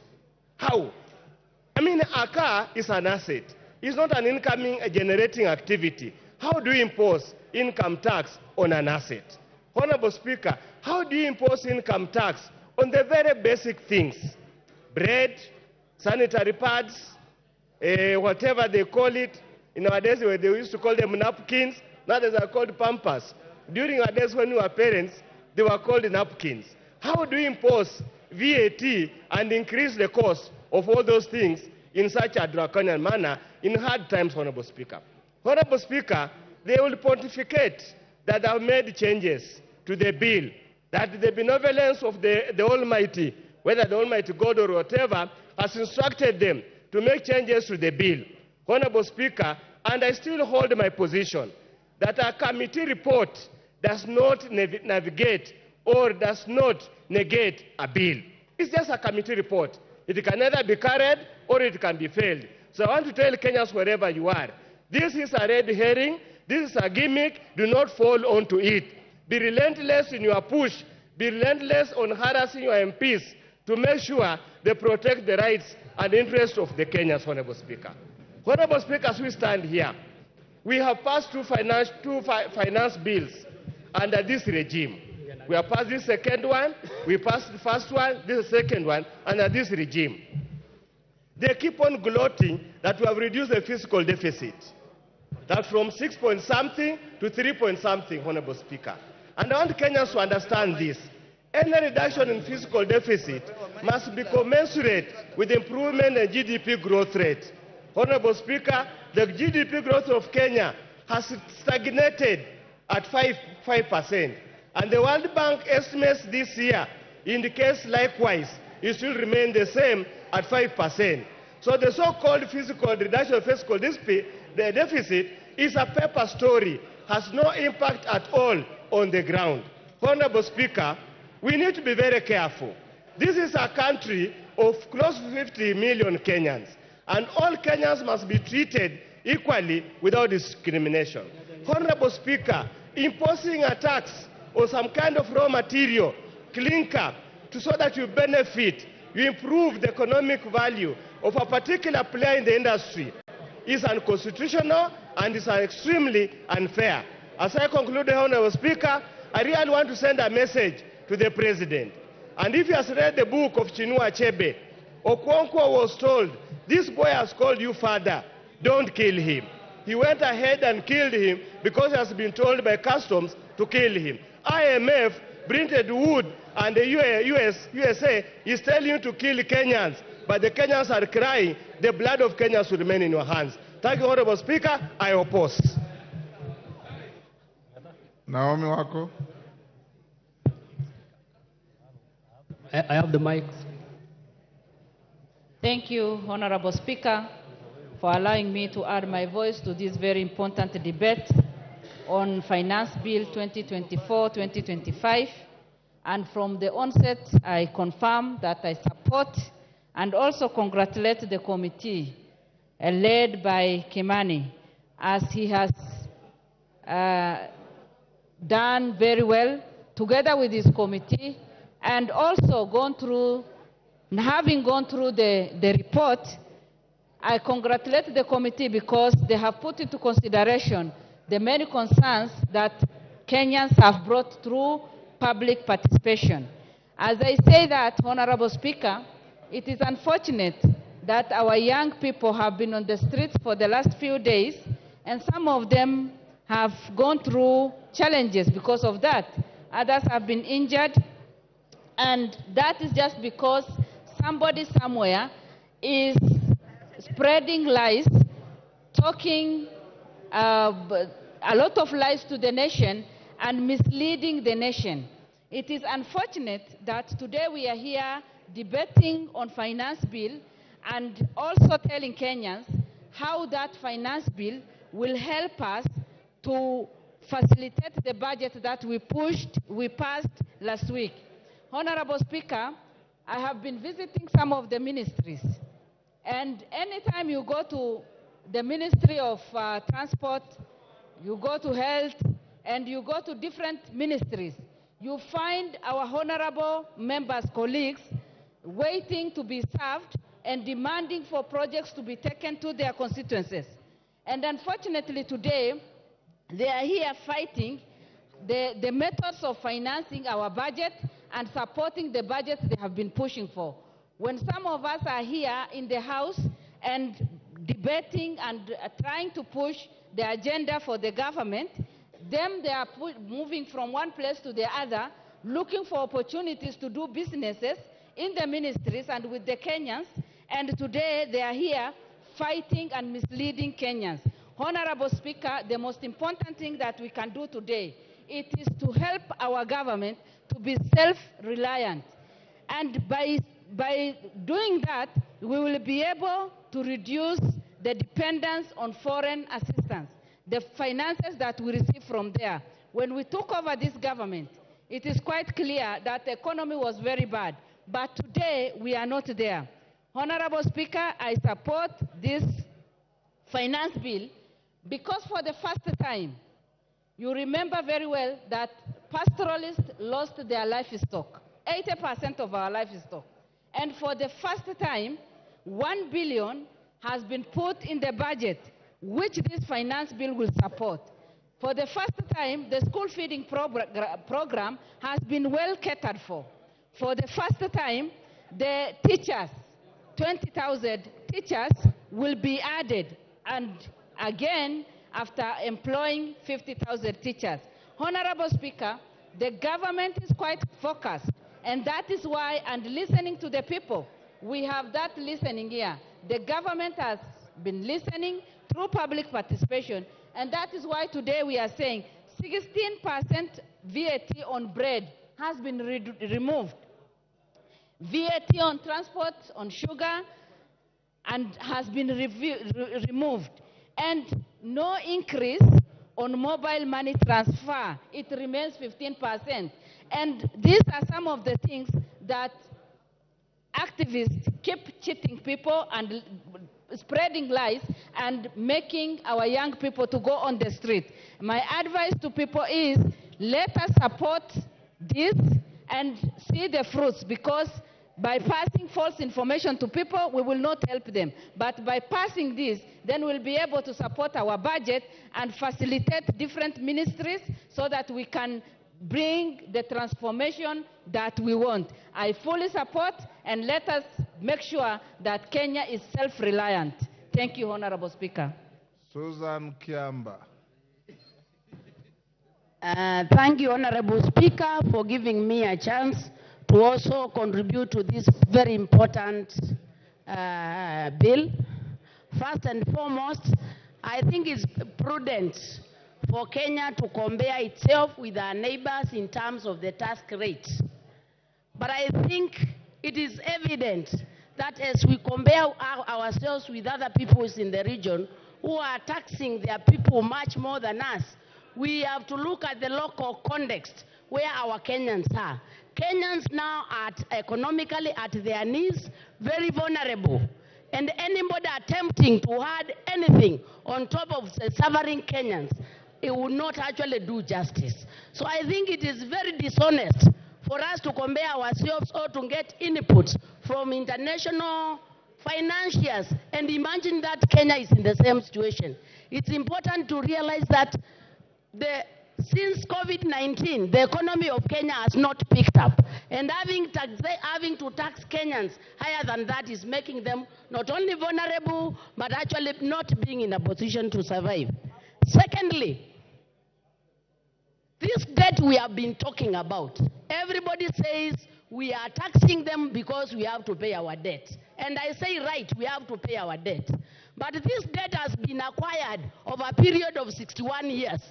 How? I mean, a car is an asset. It's not an income generating activity. How do you impose income tax on an asset? Honorable Speaker, how do you impose income tax on the very basic things? Bread, sanitary pads, whatever they call it. In our days, they used to call them napkins. Now they are called pampers. During our days when we were parents, they were called napkins. How do you impose VAT and increase the cost of all those things in such a draconian manner in hard times, Honorable Speaker? Honorable Speaker, they will pontificate that they have made changes to the bill, that the benevolence of the Almighty, whether the Almighty God or whatever, has instructed them to make changes to the bill. Honorable Speaker, and I still hold my position that a committee report does not navigate or does not negate a bill. It's just a committee report. It can either be carried or it can be failed. So I want to tell Kenyans wherever you are, this is a red herring, this is a gimmick, do not fall onto it. Be relentless in your push, be relentless on harassing your MPs to make sure they protect the rights and interests of the Kenyans, Honorable Speaker. Honorable Speaker, as we stand here, we have passed two finance bills under this regime. We have passed this second one, we passed the first one, this second one, under this regime. They keep on gloating that we have reduced the fiscal deficit, that from 6 point something to 3 point something, Honorable Speaker. And I want Kenyans to understand this. Any reduction in fiscal deficit must be commensurate with improvement in GDP growth rate. Honorable Speaker, the GDP growth of Kenya has stagnated at 5%. And the World Bank estimates this year indicates likewise it will remain the same at 5%. So the so-called fiscal reduction of fiscal deficit is a paper story, has no impact at all on the ground. Honorable Speaker, we need to be very careful. This is a country of close to 50 million Kenyans, and all Kenyans must be treated equally without discrimination. Honorable Speaker, imposing a tax or some kind of raw material, clinker, so that you benefit, you improve the economic value of a particular player in the industry is unconstitutional and is extremely unfair. As I conclude, Honorable Speaker, I really want to send a message to the President. And if he has read the book of Chinua Achebe, Okonkwo was told, this boy has called you father, don't kill him. He went ahead and killed him because he has been told by customs to kill him. IMF, Brinted Wood, and the USA is telling you to kill Kenyans, but the Kenyans are crying, the blood of Kenyans will remain in your hands. Thank you, Honorable Speaker. I oppose. Naomi Wako. I have the mic. Thank you, Honorable Speaker, for allowing me to add my voice to this very important debate on Finance Bill 2024-2025. And from the onset, I confirm that I support and also congratulate the committee led by Kimani, as he has done very well together with his committee, and also having gone through the report. I congratulate the committee because they have put into consideration the many concerns that Kenyans have brought through public participation. As I say that, Honorable Speaker, it is unfortunate that our young people have been on the streets for the last few days, and some of them have gone through challenges because of that. Others have been injured, and that is just because somebody somewhere is spreading lies, talking a lot of lies to the nation and misleading the nation. It is unfortunate that today we are here debating on finance bill and also telling Kenyans how that finance bill will help us to facilitate the budget that we passed last week. Honorable Speaker, I have been visiting some of the ministries, and anytime you go to the Ministry of Transport, you go to Health, and you go to different ministries, you find our honorable members, colleagues, waiting to be served and demanding for projects to be taken to their constituencies. And unfortunately today, they are here fighting the methods of financing our budget and supporting the budget they have been pushing for. When some of us are here in the House and debating and trying to push the agenda for the government, them they are moving from one place to the other, looking for opportunities to do businesses in the ministries and with the Kenyans, and today they are here fighting and misleading Kenyans. Honorable Speaker, the most important thing that we can do today, it is to help our government to be self-reliant. And by doing that, we will be able to reduce the dependence on foreign assistance, the finances that we receive from there. When we took over this government, it is quite clear that the economy was very bad. But today, we are not there. Honorable Speaker, I support this finance bill because for the first time, you remember very well that pastoralists lost their livestock, 80% of our livestock. And for the first time, 1 billion has been put in the budget, which this finance bill will support. For the first time, the school feeding program has been well catered for. For the first time, the teachers, 20,000 teachers will be added, and again, after employing 50,000 teachers. Honorable Speaker, the government is quite focused, and that is why, and listening to the people, we have that listening here. The government has been listening through public participation, and that is why today we are saying 16% VAT on bread has been removed. VAT on transport, on sugar, and has been removed. And no increase on mobile money transfer. It remains 15%. And these are some of the things that activists keep cheating people and spreading lies and making our young people to go on the street. My advice to people is, let us support this and see the fruits, because by passing false information to people, we will not help them. But by passing this, then we'll be able to support our budget and facilitate different ministries so that we can bring the transformation that we want. I fully support, and let us make sure that Kenya is self-reliant. Thank you, Honorable Speaker. Susan Kiamba. Thank you, Honorable Speaker, for giving me a chance to also contribute to this very important bill. First and foremost, I think it's prudent for Kenya to compare itself with our neighbors in terms of the tax rate. But I think it is evident that as we compare ourselves with other peoples in the region who are taxing their people much more than us, we have to look at the local context where our Kenyans are. Kenyans now are economically at their knees, very vulnerable. And anybody attempting to add anything on top of the suffering Kenyans, it will not actually do justice. So I think it is very dishonest for us to compare ourselves or to get input from international financiers and imagine that Kenya is in the same situation. It's important to realize that since COVID-19, the economy of Kenya has not picked up. And having to tax Kenyans higher than that is making them not only vulnerable, but actually not being in a position to survive. Secondly, this debt we have been talking about, everybody says we are taxing them because we have to pay our debt. And I say, right, we have to pay our debt. But this debt has been acquired over a period of 61 years.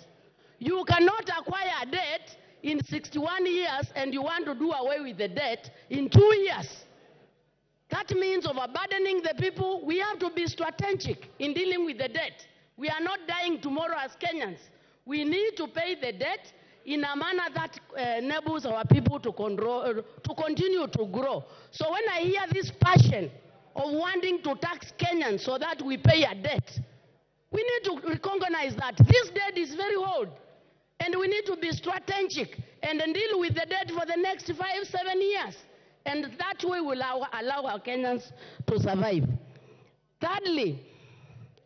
You cannot acquire debt in 61 years and you want to do away with the debt in 2 years. That means overburdening the people. We have to be strategic in dealing with the debt. We are not dying tomorrow as Kenyans. We need to pay the debt in a manner that enables our people to continue to grow. So when I hear this passion of wanting to tax Kenyans so that we pay a debt, we need to recognize that this debt is very old. And we need to be strategic and deal with the debt for the next 5-7 years. And that way will allow our Kenyans to survive. Thirdly,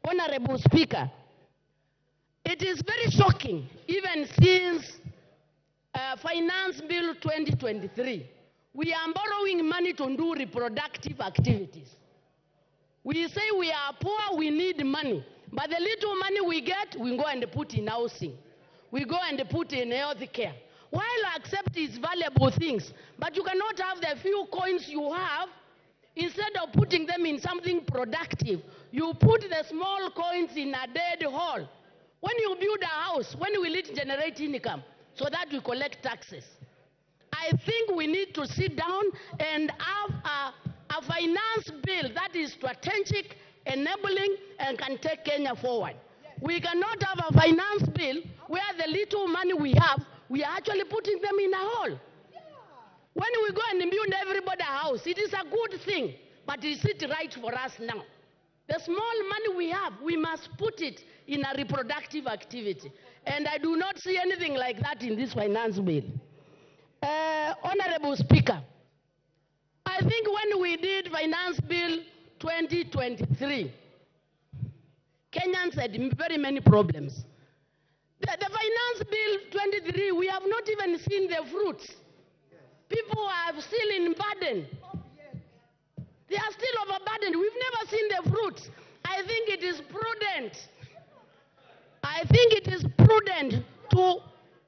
Honorable Speaker, it is very shocking, even since Finance Bill 2023, we are borrowing money to do reproductive activities. We say we are poor, we need money. But the little money we get, we go and put in housing. We go and put in health care. While I accept these valuable things, but you cannot have the few coins you have, instead of putting them in something productive, you put the small coins in a dead hole. When you build a house, when will it generate income so that we collect taxes? I think we need to sit down and have a finance bill that is strategic, enabling, and can take Kenya forward. We cannot have a finance bill where the little money we have, we are actually putting them in a hole. When we go and build everybody a house, it is a good thing, but is it right for us now? The small money we have, we must put it in a reproductive activity. And I do not see anything like that in this finance bill. Honorable Speaker, I think when we did Finance Bill 2023, Kenyans had very many problems. The Finance Bill 23, we have not even seen the fruits. People are still in burden. They are still overburdened. We've never seen the fruits. I think it is prudent. I think it is prudent to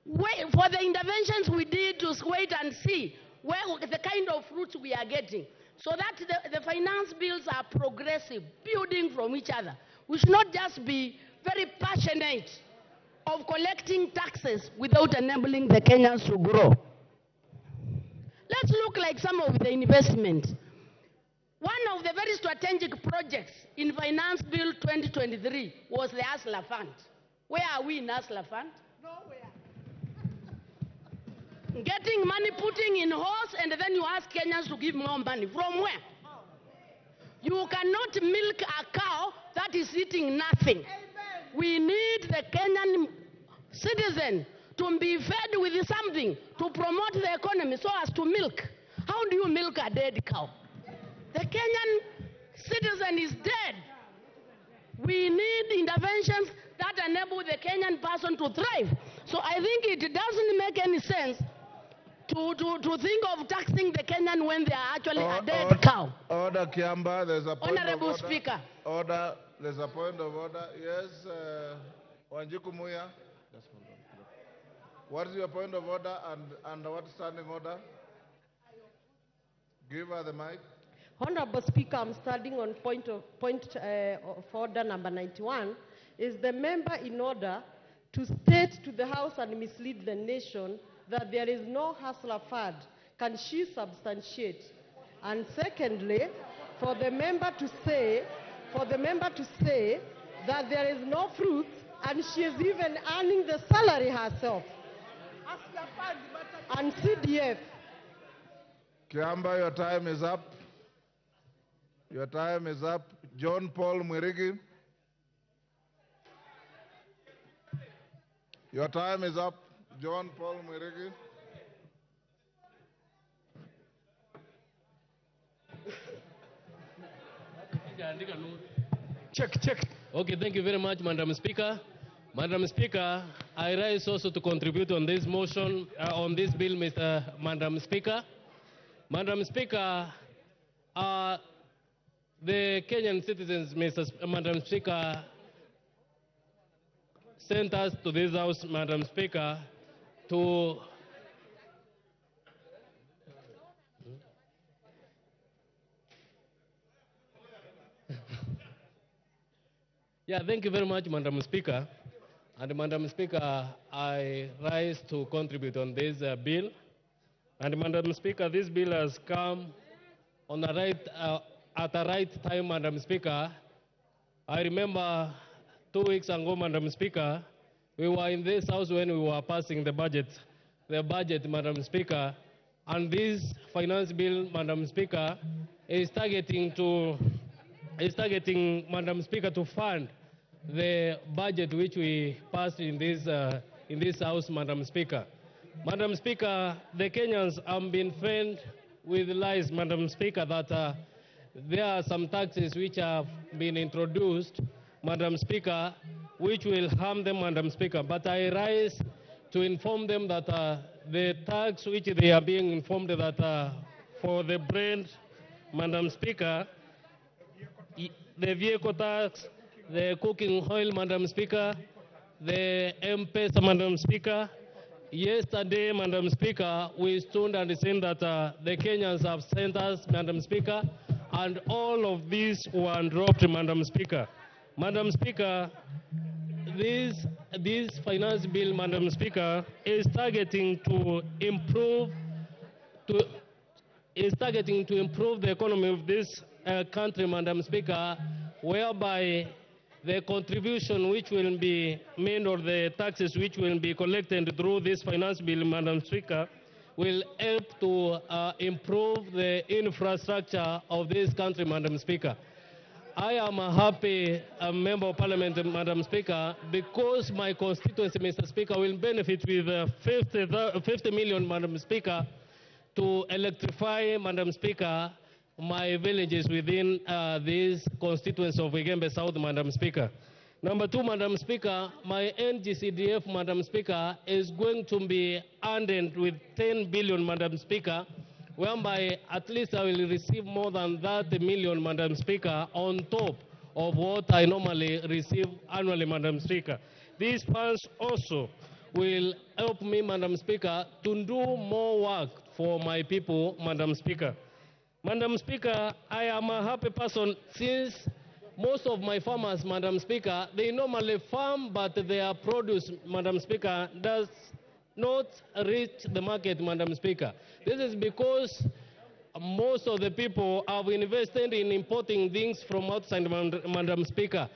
wait for the interventions we did, to wait and see where the kind of fruits we are getting, so that the finance bills are progressive, building from each other. We should not just be very passionate of collecting taxes without enabling the Kenyans to grow. Let's look like some of the investment. One of the very strategic projects in Finance Bill 2023 was the Hustler Fund. Where are we in Hustler Fund? Nowhere. Getting money, putting in horse, and then you ask Kenyans to give more money. From where? You cannot milk a cow that is eating nothing. Amen. We need the Kenyan citizen to be fed with something to promote the economy so as to milk. How do you milk a dead cow? The Kenyan citizen is dead. We need interventions that enable the Kenyan person to thrive. So I think it doesn't make any sense to think of taxing the Kenyan when they are actually a dead cow. Order, Kiamba, there's a point Honorable of order. Speaker. Order, there's a point of order. Yes, Wanjiku Muya. What is your point of order and what standing order? Give her the mic. Honorable Speaker, I'm starting on point of order number 91. Is the member in order to state to the House and mislead the nation that there is no hustler fund? Can she substantiate? And secondly, for the member to say that there is no fruit and she is even earning the salary herself. And CDF. Kiamba, your time is up. Your time is up. John Paul Mwirigi. Your time is up. John Paul Mwirigi. Check. Okay, thank you very much, Madam Speaker. Madam Speaker, I rise also to contribute on this motion, on this bill, Madam Speaker. Madam Speaker, the Kenyan citizens, Madam Speaker, sent us to this House, Madam Speaker, to thank you very much, Madam Speaker. And Madam Speaker, I rise to contribute on this bill. And Madam Speaker, this bill has come on at the right time, Madam Speaker. I remember 2 weeks ago, Madam Speaker, we were in this House when we were passing the budget, Madam Speaker. And this finance bill, Madam Speaker, is targeting, Madam Speaker, to fund the budget which we passed in this House, Madam Speaker. Madam Speaker, the Kenyans have been fed with lies, Madam Speaker, that there are some taxes which have been introduced, Madam Speaker, which will harm them, Madam Speaker. But I rise to inform them that the tax which they are being informed that for the brand, Madam Speaker, the vehicle tax, the cooking oil, Madam Speaker, the M-Pesa, Madam Speaker. Yesterday, Madam Speaker, we stood and said that the Kenyans have sent us, Madam Speaker, and all of these were dropped, Madam Speaker. Madam Speaker, this finance bill, Madam Speaker, is targeting to improve the economy of this country, Madam Speaker, whereby the contribution which will be made or the taxes which will be collected through this finance bill, Madam Speaker, will help to improve the infrastructure of this country, Madam Speaker. I am a happy member of Parliament, Madam Speaker, because my constituency, Mr. Speaker, will benefit with 50 million, Madam Speaker, to electrify, Madam Speaker, my villages within this constituency of Igembe South, Madam Speaker. Number two, Madam Speaker, my NGCDF, Madam Speaker, is going to be earned with 10 billion, Madam Speaker, whereby at least I will receive more than 30 million, Madam Speaker, on top of what I normally receive annually, Madam Speaker. These funds also will help me, Madam Speaker, to do more work for my people, Madam Speaker. Madam Speaker, I am a happy person since most of my farmers, Madam Speaker, they normally farm, but their produce, Madam Speaker, does not reach the market, Madam Speaker. This is because most of the people have invested in importing things from outside, Madam Speaker.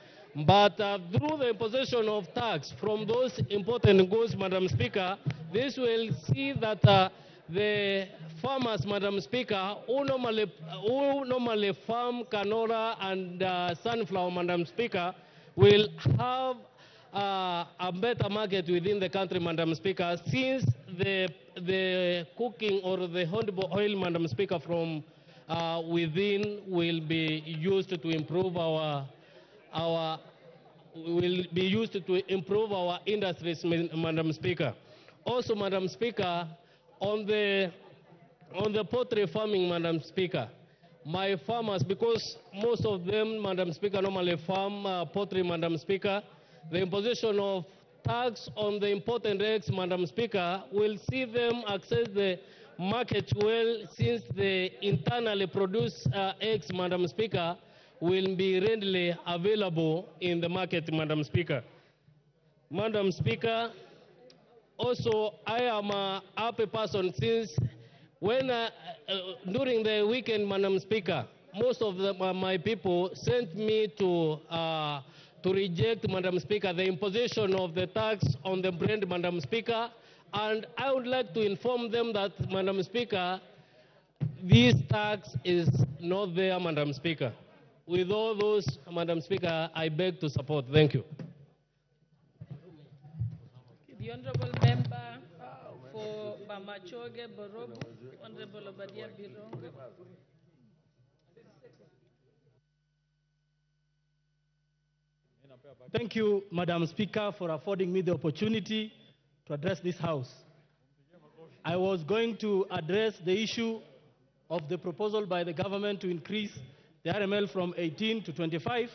But through the imposition of tax from those imported goods, Madam Speaker, this will see that the farmers, Madam Speaker, who normally farm canola and sunflower, Madam Speaker, will have a better market within the country, Madam Speaker, since the cooking or the honorable oil, Madam Speaker, from within will be used to improve our industries, Madam Speaker. Also, Madam Speaker, on the poultry farming, Madam Speaker, my farmers, because most of them, Madam Speaker, normally farm poultry, Madam Speaker, the imposition of tax on the imported eggs, Madam Speaker, will see them access the market well, since the internally produced eggs, Madam Speaker, will be readily available in the market, Madam Speaker. Madam Speaker, also I am a happy person since when during the weekend, Madam Speaker, most of my people sent me to reject, Madam Speaker, the imposition of the tax on the brand, Madam Speaker. And I would like to inform them that, Madam Speaker, this tax is not there, Madam Speaker. With all those, Madam Speaker, I beg to support. Thank you. The Honorable Member for Bamachoge, Borobu, Honorable Obadia Birongo. Thank you, Madam Speaker, for affording me the opportunity to address this House. I was going to address the issue of the proposal by the government to increase the RML from 18 to 25,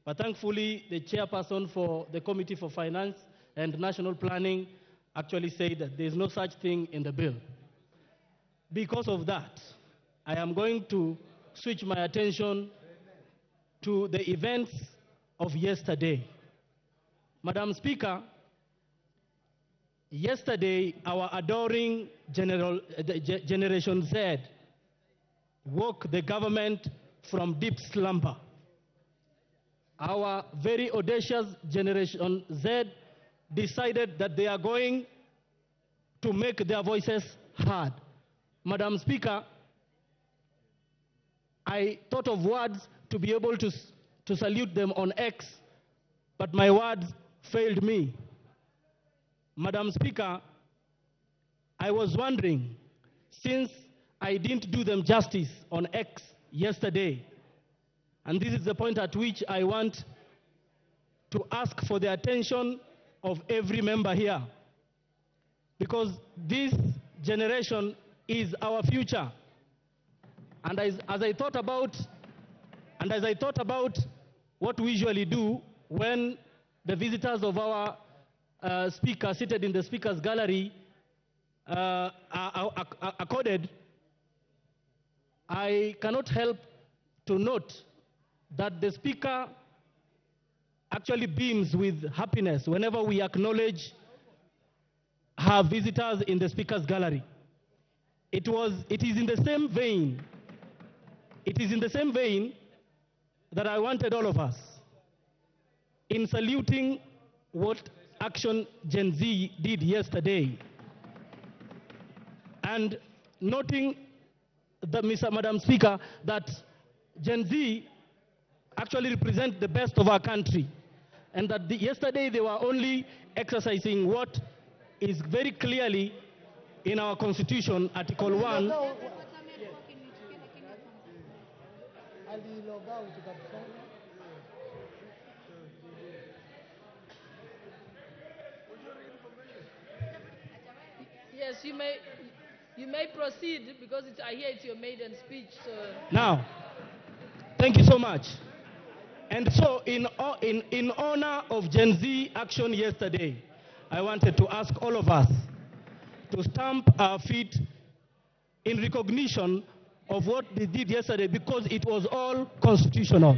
but thankfully the chairperson for the Committee for Finance and National Planning actually said that there is no such thing in the bill. Because of that, I am going to switch my attention to the events of yesterday. Madam Speaker, yesterday our adoring Generation Z woke the government from deep slumber. Our very audacious Generation Z decided that they are going to make their voices heard. Madam Speaker, I thought of words to be able to salute them on X, but my words failed me. Madam Speaker, I was wondering, since I didn't do them justice on X yesterday, and this is the point at which I want to ask for the attention of every member here, because this generation is our future. And as I thought about what we usually do when the visitors of our speaker seated in the speaker's gallery are accorded, I cannot help to note that the speaker actually beams with happiness whenever we acknowledge her visitors in the speaker's gallery. It is in the same vein. It is in the same vein that I wanted all of us, in saluting what Action Gen Z did yesterday, and noting that, Madam Speaker, that Gen Z actually represent the best of our country, and that yesterday they were only exercising what is very clearly in our Constitution, Article 1. Yes, you may proceed, because I hear it's your maiden speech. So. Now, thank you so much. And so, in honor of Gen Z action yesterday, I wanted to ask all of us to stamp our feet in recognition of what they did yesterday, because it was all constitutional.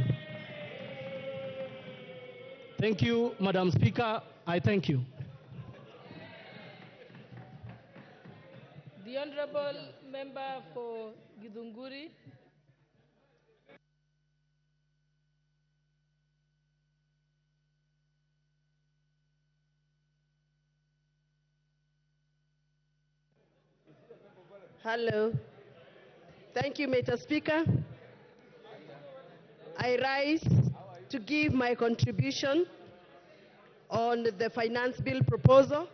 Thank you, Madam Speaker. I thank you. The Honorable Member for Githunguri. Hello. Thank you, Mr. Speaker. I rise to give my contribution on the finance bill proposal,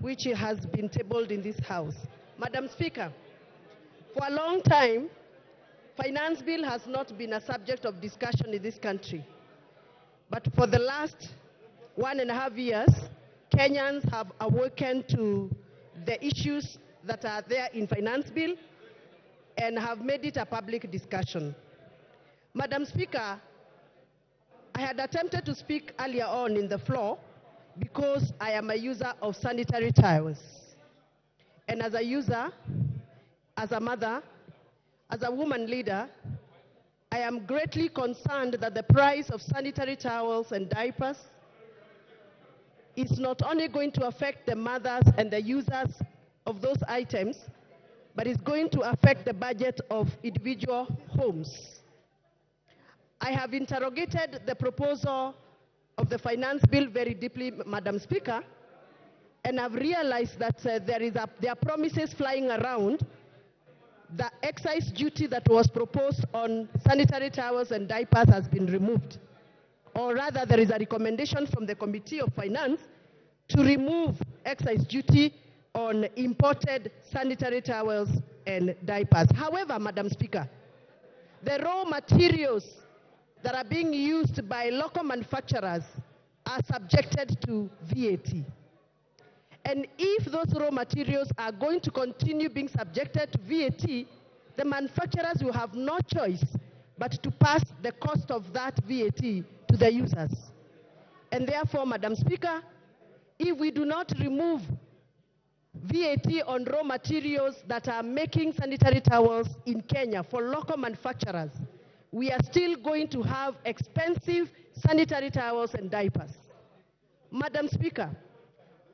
which has been tabled in this House. Madam Speaker, for a long time, finance bill has not been a subject of discussion in this country. But for the last 1.5 years, Kenyans have awakened to the issues that are there in finance bill and have made it a public discussion. Madam Speaker, I had attempted to speak earlier on in the floor because I am a user of sanitary towels. And as a user, as a mother, as a woman leader, I am greatly concerned that the price of sanitary towels and diapers is not only going to affect the mothers and the users of those items, but is going to affect the budget of individual homes. I have interrogated the proposal of the finance bill very deeply, Madam Speaker, and I've realized that there are promises flying around. The excise duty that was proposed on sanitary towels and diapers has been removed. Or rather, there is a recommendation from the Committee of Finance to remove excise duty on imported sanitary towels and diapers. However, Madam Speaker, the raw materials that are being used by local manufacturers are subjected to VAT. And if those raw materials are going to continue being subjected to VAT, the manufacturers will have no choice but to pass the cost of that VAT to the users. And therefore, Madam Speaker, if we do not remove VAT on raw materials that are making sanitary towels in Kenya for local manufacturers, we are still going to have expensive sanitary towels and diapers. Madam Speaker,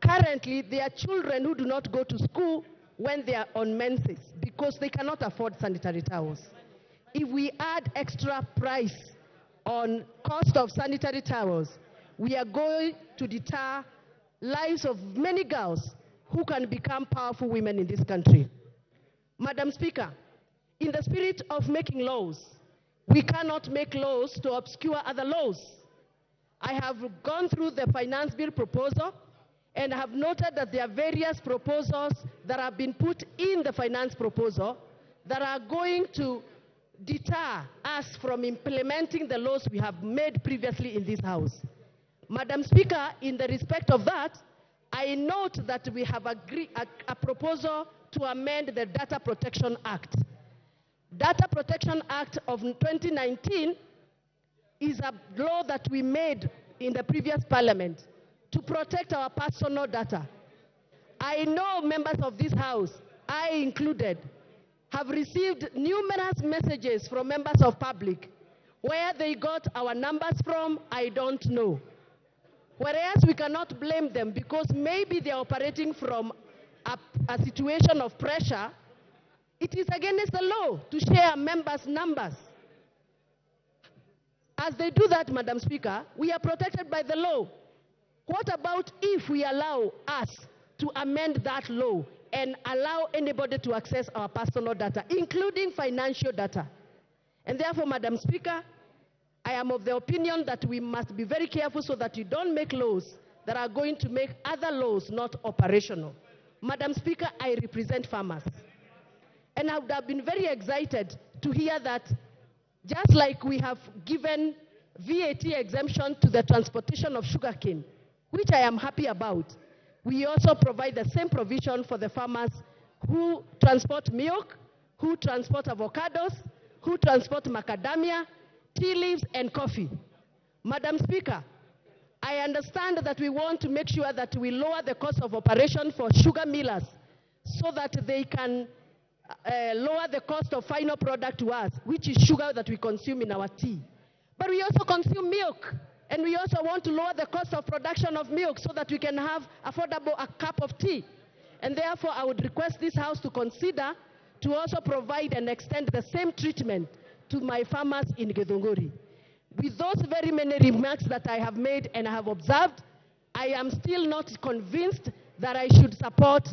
currently there are children who do not go to school when they are on menses because they cannot afford sanitary towels. If we add extra price on cost of sanitary towels, we are going to deter lives of many girls who can become powerful women in this country. Madam Speaker, in the spirit of making laws, we cannot make laws to obscure other laws. I have gone through the finance bill proposal and have noted that there are various proposals that have been put in the finance proposal that are going to deter us from implementing the laws we have made previously in this House. Madam Speaker, in the respect of that, I note that we have agreed a proposal to amend the Data Protection Act. Data Protection Act of 2019 is a law that we made in the previous parliament to protect our personal data. I know members of this House, I included, have received numerous messages from members of public. Where they got our numbers from, I don't know. Whereas we cannot blame them because maybe they are operating from a situation of pressure. It is against the law to share members' numbers. As they do that, Madam Speaker, we are protected by the law. What about if we allow us to amend that law and allow anybody to access our personal data, including financial data? And therefore, Madam Speaker, I am of the opinion that we must be very careful so that you don't make laws that are going to make other laws not operational. Madam Speaker, I represent farmers. And I would have been very excited to hear that just like we have given VAT exemption to the transportation of sugarcane, which I am happy about, we also provide the same provision for the farmers who transport milk, who transport avocados, who transport macadamia, tea leaves, and coffee. Madam Speaker, I understand that we want to make sure that we lower the cost of operation for sugar millers so that they can lower the cost of final product to us, which is sugar that we consume in our tea. But we also consume milk, and we also want to lower the cost of production of milk so that we can have affordable a cup of tea. And therefore, I would request this House to consider to also provide and extend the same treatment to my farmers in Githunguri. With those very many remarks that I have made and I have observed, I am still not convinced that I should support.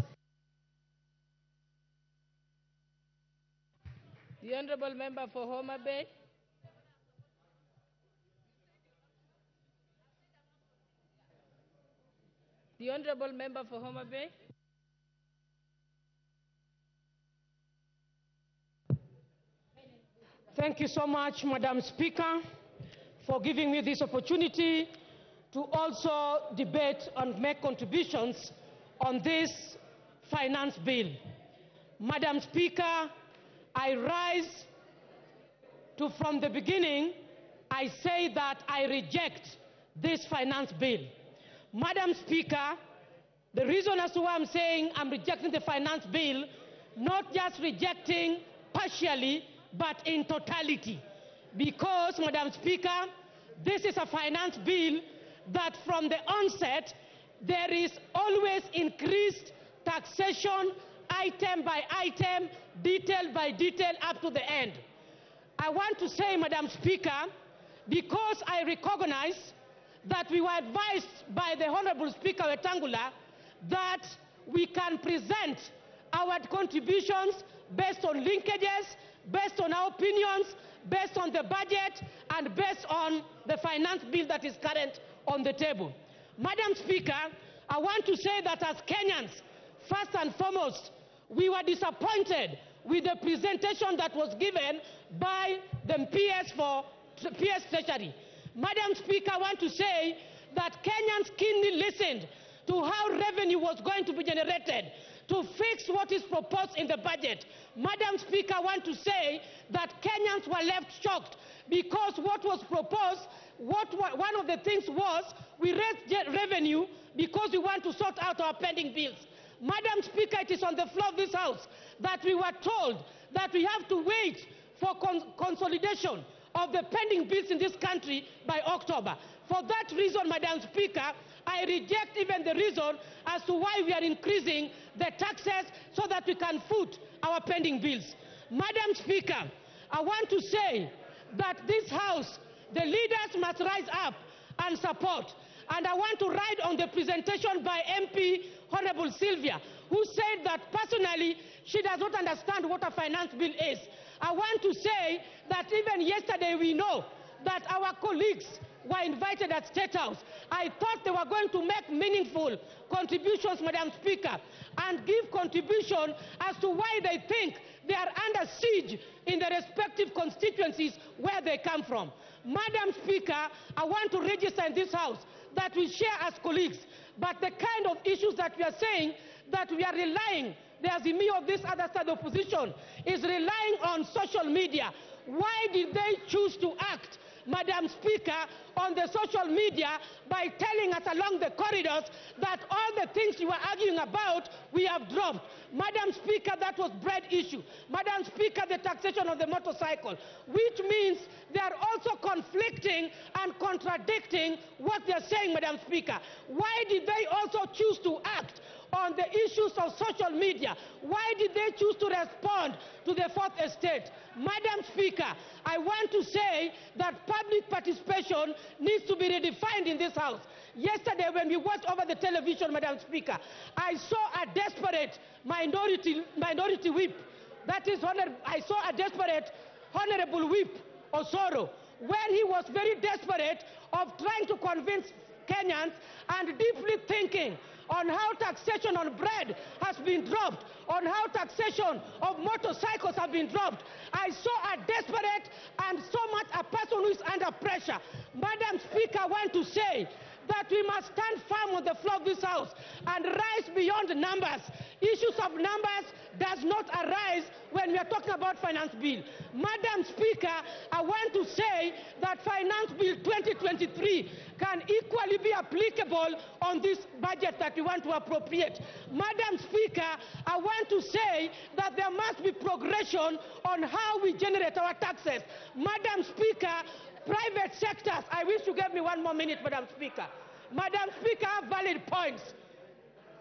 The Honorable Member for Homa Bay. The Honorable Member for Homa Bay. Thank you so much, Madam Speaker, for giving me this opportunity to also debate and make contributions on this finance bill. Madam Speaker, I rise to, from the beginning, I say that I reject this finance bill. Madam Speaker, the reason as to why I'm saying I'm rejecting the finance bill, not just rejecting partially, but in totality. Because, Madam Speaker, this is a finance bill that from the onset, there is always increased taxation, item by item, detail by detail, up to the end. I want to say, Madam Speaker, because I recognize that we were advised by the Honorable Speaker Wetangula that we can present our contributions based on linkages, based on our opinions, based on the budget, and based on the finance bill that is current on the table. Madam Speaker, I want to say that as Kenyans, first and foremost, we were disappointed with the presentation that was given by the PS Treasury. Madam Speaker, I want to say that Kenyans keenly listened to how revenue was going to be generated to fix what is proposed in the budget. Madam Speaker, I want to say that Kenyans were left shocked because what was proposed, one of the things was we raised revenue because we want to sort out our pending bills. Madam Speaker, it is on the floor of this House that we were told that we have to wait for consolidation of the pending bills in this country by October. For that reason, Madam Speaker, I reject even the reason as to why we are increasing the taxes so that we can foot our pending bills. Madam Speaker, I want to say that this House, the leaders must rise up and support. And I want to ride on the presentation by MP Honorable Sylvia, who said that personally she does not understand what a finance bill is. I want to say that even yesterday we know that our colleagues were invited at State House. I thought they were going to make meaningful contributions, Madam Speaker, and give contribution as to why they think they are under siege in the respective constituencies where they come from. Madam Speaker, I want to register in this House that we share as colleagues, but the kind of issues that we are saying that we are relying, there's me of this other side opposition, is relying on social media. Why did they choose to act, Madam Speaker, on the social media by telling us along the corridors that all the things you were arguing about, we have dropped? Madam Speaker, that was bread issue. Madam Speaker, the taxation of the motorcycle, which means they are also conflicting and contradicting what they are saying, Madam Speaker. Why did they also choose to act on the issues of social media? Why did they choose to respond to the Fourth Estate? Madam Speaker, I want to say that public participation needs to be redefined in this House. Yesterday when we watched over the television, Madam Speaker, I saw a desperate minority whip. That is, I saw a desperate Honorable Whip Osoro, when he was very desperate of trying to convince Kenyans and deeply thinking on how taxation on bread has been dropped, on how taxation of motorcycles have been dropped. I saw a desperate and so much a person who is under pressure. Madam Speaker, I want to say that we must stand firm on the floor of this House and rise beyond numbers. Issues of numbers does not arise when we are talking about finance bill. Madam Speaker, I want to say that finance bill 2023 can equally be applicable on this budget that we want to appropriate. Madam Speaker, I want to say that there must be progression on how we generate our taxes. Madam Speaker, private sectors, I wish you gave me one more minute, Madam Speaker. Madam Speaker, I have valid points.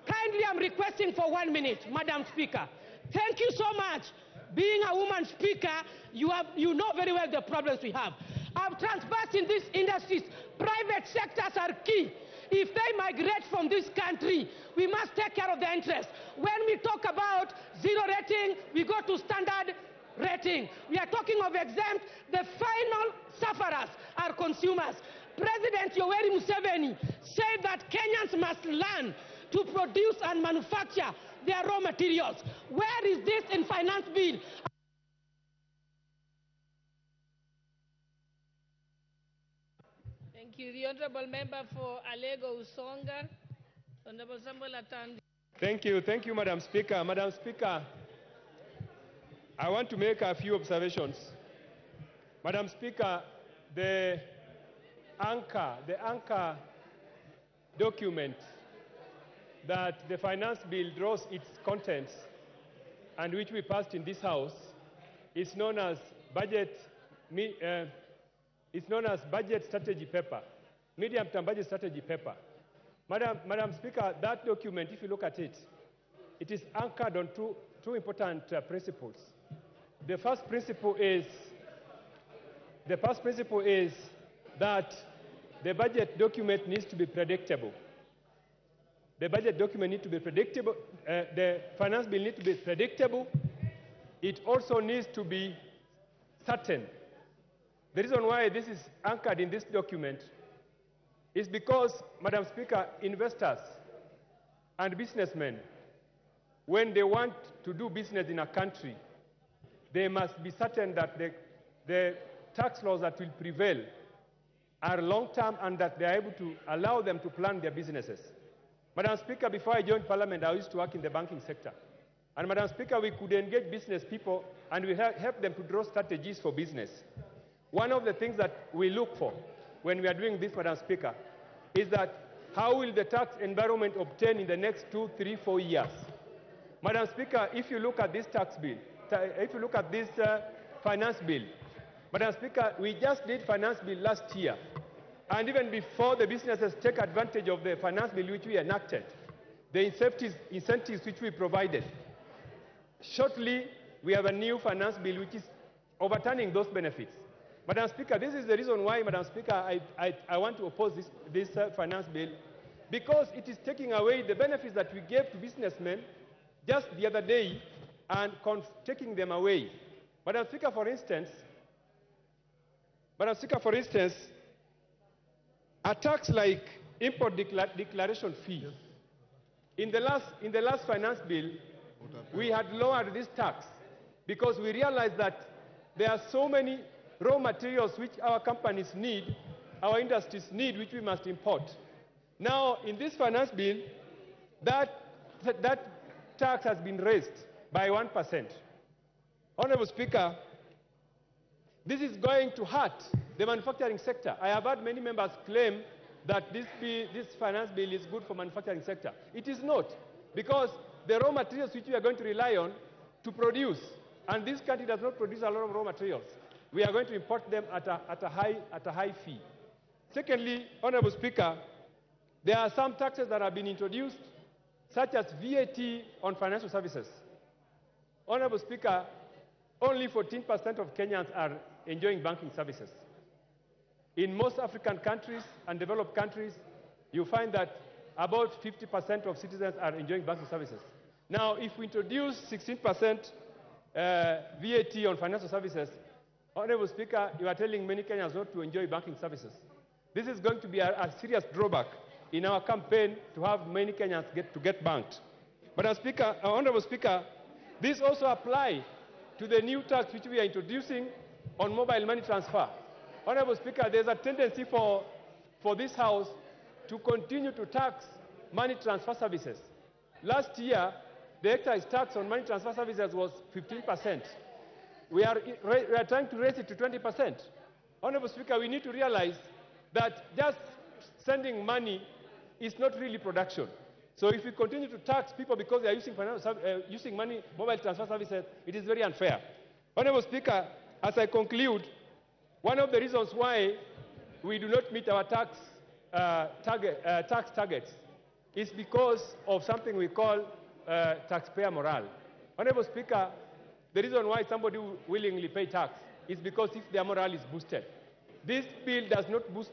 Kindly, I'm requesting for 1 minute, Madam Speaker. Thank you so much. Being a woman speaker, you know very well the problems we have. I've transversed in these industries. Private sectors are key. If they migrate from this country, we must take care of their interests. When we talk about zero rating, we go to standard rating. We are talking of exempt. The final sufferers are consumers. President Yoweri Museveni said that Kenyans must learn to produce and manufacture their raw materials. Where is this in finance bill? Thank you. The Honorable Member for Alego Usonga, Honorable Samuel Atandi. Thank you, Madam Speaker. Madam Speaker, I want to make a few observations. Madam Speaker, the anchor document that the finance bill draws its contents and which we passed in this House is known as budget strategy paper, medium-term budget strategy paper. Madam Speaker, that document, if you look at it, it is anchored on two important principles. The first principle is that the budget document needs to be predictable. The budget document needs to be predictable. The finance bill needs to be predictable. It also needs to be certain. The reason why this is anchored in this document is because, Madam Speaker, investors and businessmen, when they want to do business in a country, they must be certain that the tax laws that will prevail are long-term and that they are able to allow them to plan their businesses. Madam Speaker, before I joined Parliament, I used to work in the banking sector. And Madam Speaker, we could engage business people and we help them to draw strategies for business. One of the things that we look for when we are doing this, Madam Speaker, is that how will the tax environment obtain in the next 2, 3, 4 years? Madam Speaker, if you look at this tax bill, if you look at this finance bill, Madam Speaker, we just did finance bill last year. And even before the businesses take advantage of the finance bill which we enacted, the incentives which we provided, shortly we have a new finance bill which is overturning those benefits. Madam Speaker, this is the reason why, Madam Speaker, I want to oppose this finance bill, because it is taking away the benefits that we gave to businessmen just the other day and taking them away. Madam Speaker, for instance, a tax like import declaration fee. In the last finance bill, we had lowered this tax because we realized that there are so many raw materials which our companies need, our industries need, which we must import. Now, in this finance bill, that tax has been raised by 1%. Honorable Speaker, this is going to hurt the manufacturing sector. I have heard many members claim that this finance bill is good for manufacturing sector. It is not, because the raw materials which we are going to rely on to produce, and this country does not produce a lot of raw materials, we are going to import them at a high fee. Secondly, Honorable Speaker, there are some taxes that have been introduced, such as VAT on financial services. Honorable Speaker, only 14% of Kenyans are enjoying banking services. In most African countries and developed countries, you find that about 50% of citizens are enjoying banking services. Now, if we introduce 16% VAT on financial services, Honorable Speaker, you are telling many Kenyans not to enjoy banking services. This is going to be a serious drawback in our campaign to have many Kenyans get banked. But Honorable Speaker, this also applies to the new tax which we are introducing on mobile money transfer. Honorable Speaker, there's a tendency for this House to continue to tax money transfer services. Last year, the excise tax on money transfer services was 15%. We are trying to raise it to 20%. Honorable Speaker, we need to realize that just sending money is not really production. So if we continue to tax people because they are using money, mobile transfer services, it is very unfair. Honorable Speaker, as I conclude, one of the reasons why we do not meet our tax targets is because of something we call taxpayer morale. Honorable Speaker, the reason why somebody will willingly pay tax is because if their morale is boosted. This bill does not boost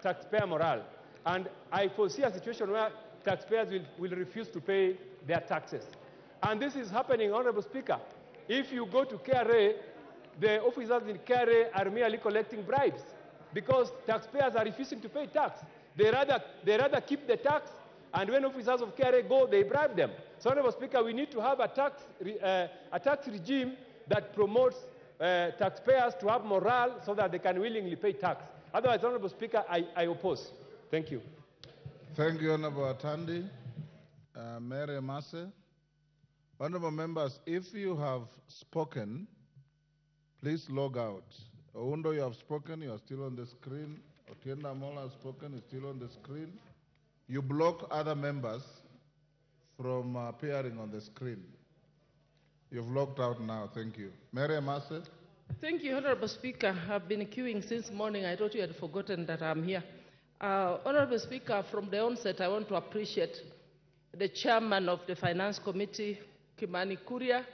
taxpayer morale, and I foresee a situation where taxpayers will refuse to pay their taxes. And this is happening, Honorable Speaker. If you go to KRA, the officers in KRA are merely collecting bribes because taxpayers are refusing to pay tax. They rather keep the tax and when officers of KRA go, they bribe them. So, Honorable Speaker, we need to have a tax regime that promotes taxpayers to have morale so that they can willingly pay tax. Otherwise, Honorable Speaker, I oppose. Thank you. Thank you, Honorable Atandi. Mary Masse. Honorable members, if you have spoken, please log out. Oundo, you have spoken, you are still on the screen. Otienda Mola has spoken, is still on the screen. You block other members from appearing on the screen. You've logged out now. Thank you. Mary Masse. Thank you, Honorable Speaker. I've been queuing since morning. I thought you had forgotten that I'm here. Honorable Speaker, from the onset, I want to appreciate the chairman of the Finance Committee, Kimani Kuria,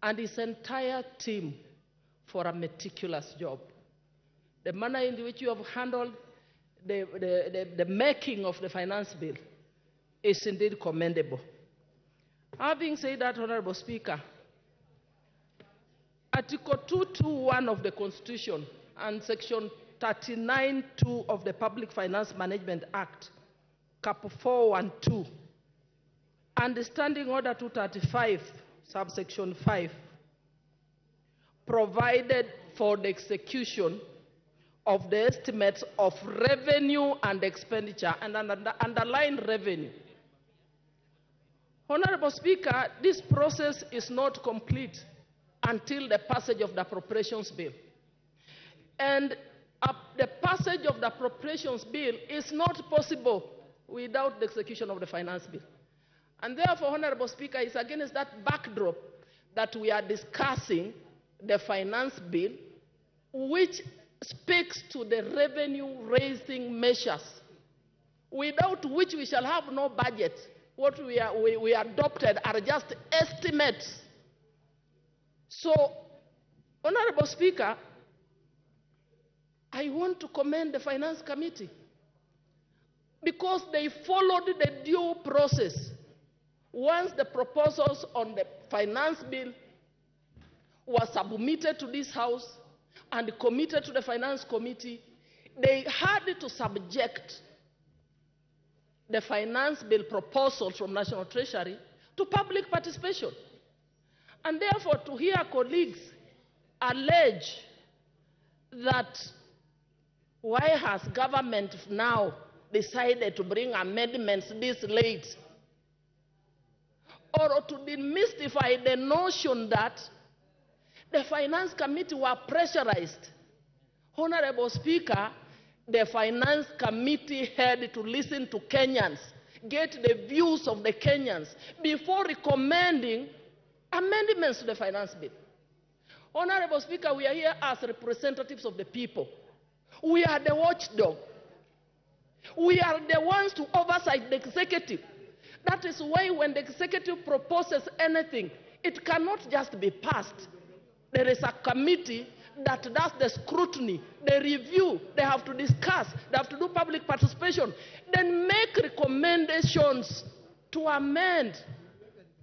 and his entire team for a meticulous job. The manner in which you have handled the making of the finance bill is indeed commendable. Having said that, Honorable Speaker, Article 221 of the Constitution and Section 39(2) of the Public Finance Management Act, Cap 4 and 2, and the Standing Order 235, subsection 5, provided for the execution of the estimates of revenue and expenditure, and underline revenue. Honorable Speaker, this process is not complete until the passage of the appropriations bill. And the passage of the appropriations bill is not possible without the execution of the finance bill. And therefore, Honorable Speaker, it's against that backdrop that we are discussing the finance bill, which speaks to the revenue-raising measures, without which we shall have no budget. What we adopted are just estimates. So, Honorable Speaker, I want to commend the Finance Committee because they followed the due process. Once the proposals on the finance bill were submitted to this House and committed to the Finance Committee, they had to subject the finance bill proposals from National Treasury to public participation. And therefore, to hear colleagues allege that why has government now decided to bring amendments this late, or to demystify the notion that the Finance Committee were pressurized. Honorable Speaker, the Finance Committee had to listen to Kenyans, get the views of the Kenyans before recommending amendments to the finance bill. Honorable Speaker, we are here as representatives of the people. We are the watchdog. We are the ones to oversight the executive. That is why when the executive proposes anything, it cannot just be passed. There is a committee that does the scrutiny, the review, they have to discuss, they have to do public participation, then make recommendations to amend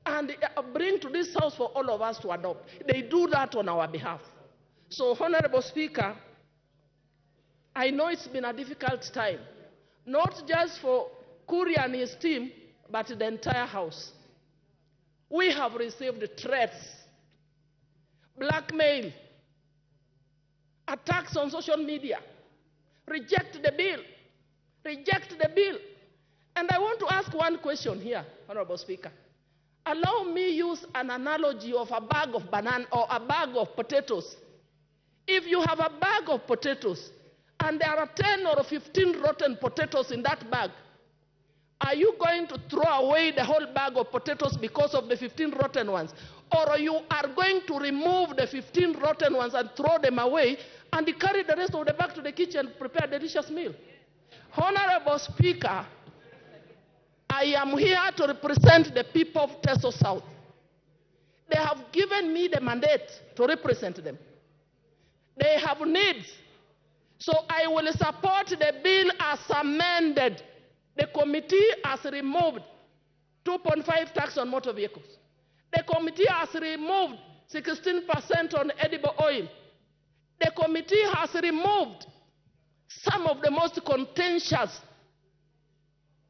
and bring to this House for all of us to adopt. They do that on our behalf. So, Honorable Speaker, I know it's been a difficult time, not just for Kuria and his team, but the entire House. We have received threats, blackmail, attacks on social media. Reject the bill. Reject the bill. And I want to ask one question here, Honorable Speaker. Allow me use an analogy of a bag of banana or a bag of potatoes. If you have a bag of potatoes and there are 10 or 15 rotten potatoes in that bag, are you going to throw away the whole bag of potatoes because of the 15 rotten ones? Or you are going to remove the 15 rotten ones and throw them away and carry the rest of the bag to the kitchen and prepare a delicious meal? Honorable Speaker, I am here to represent the people of Teso South. They have given me the mandate to represent them. They have needs. So I will support the bill as amended. The committee has removed 2.5 tax on motor vehicles. The committee has removed 16% on edible oil. The committee has removed some of the most contentious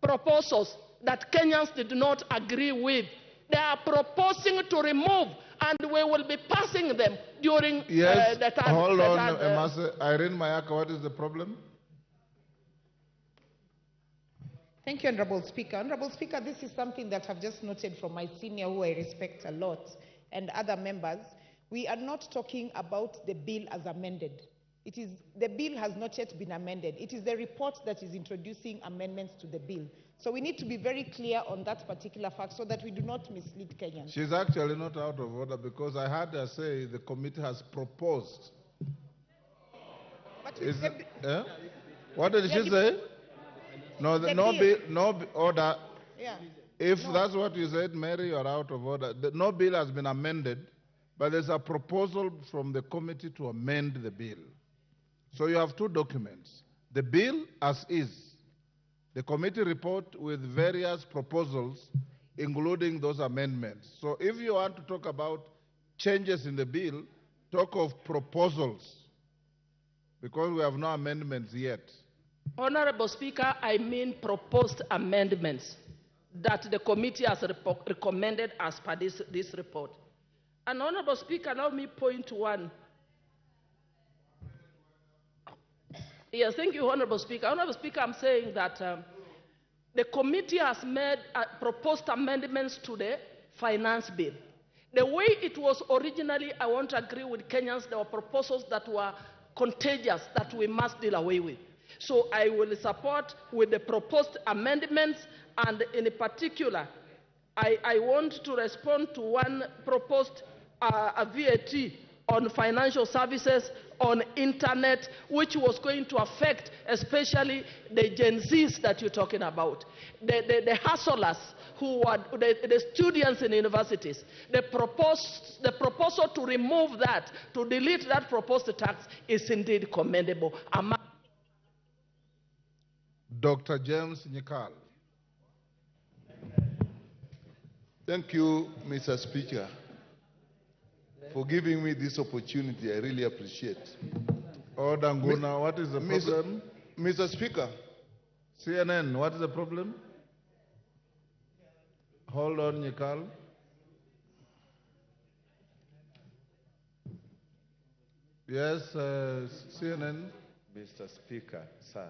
proposals that Kenyans did not agree with. They are proposing to remove, and we will be passing them during Yes, the time. hold on, Irene Mayaka, what is the problem? Thank you, Honorable Speaker. Honorable Speaker, this is something that I've just noted from my senior, who I respect a lot, and other members. We are not talking about the bill as amended. The bill has not yet been amended. It is the report that is introducing amendments to the bill. So we need to be very clear on that particular fact so that we do not mislead Kenyans. She's actually not out of order because I heard her say the committee has proposed. What did she say? No, order. Yeah. If that's what you said, Mary, you're out of order. No bill has been amended, but there's a proposal from the committee to amend the bill. So you have two documents. The bill as is, the committee report with various proposals, including those amendments. So if you want to talk about changes in the bill, talk of proposals, because we have no amendments yet. Honorable Speaker, I mean proposed amendments that the committee has recommended as per this report. And Honorable Speaker, allow me point one. Yes, thank you, Honorable Speaker. Honorable Speaker, I'm saying that the committee has made proposed amendments to the finance bill. The way it was originally, I want to agree with Kenyans, there were proposals that were contagious that we must deal away with. So I will support with the proposed amendments, and in particular, I want to respond to one proposed a VAT on financial services, on internet, which was going to affect especially the Gen Zs that you're talking about, the hustlers who are the students in universities. The proposal to remove that, to delete that proposed tax is indeed commendable. Dr. James Nyikal. Thank you, Mr. Speaker, for giving me this opportunity. I really appreciate. Order, Nguna, what is the problem? Mr. Speaker. CNN, what is the problem? Hold on, Nyikal. Yes, CNN. Mr. Speaker, sir.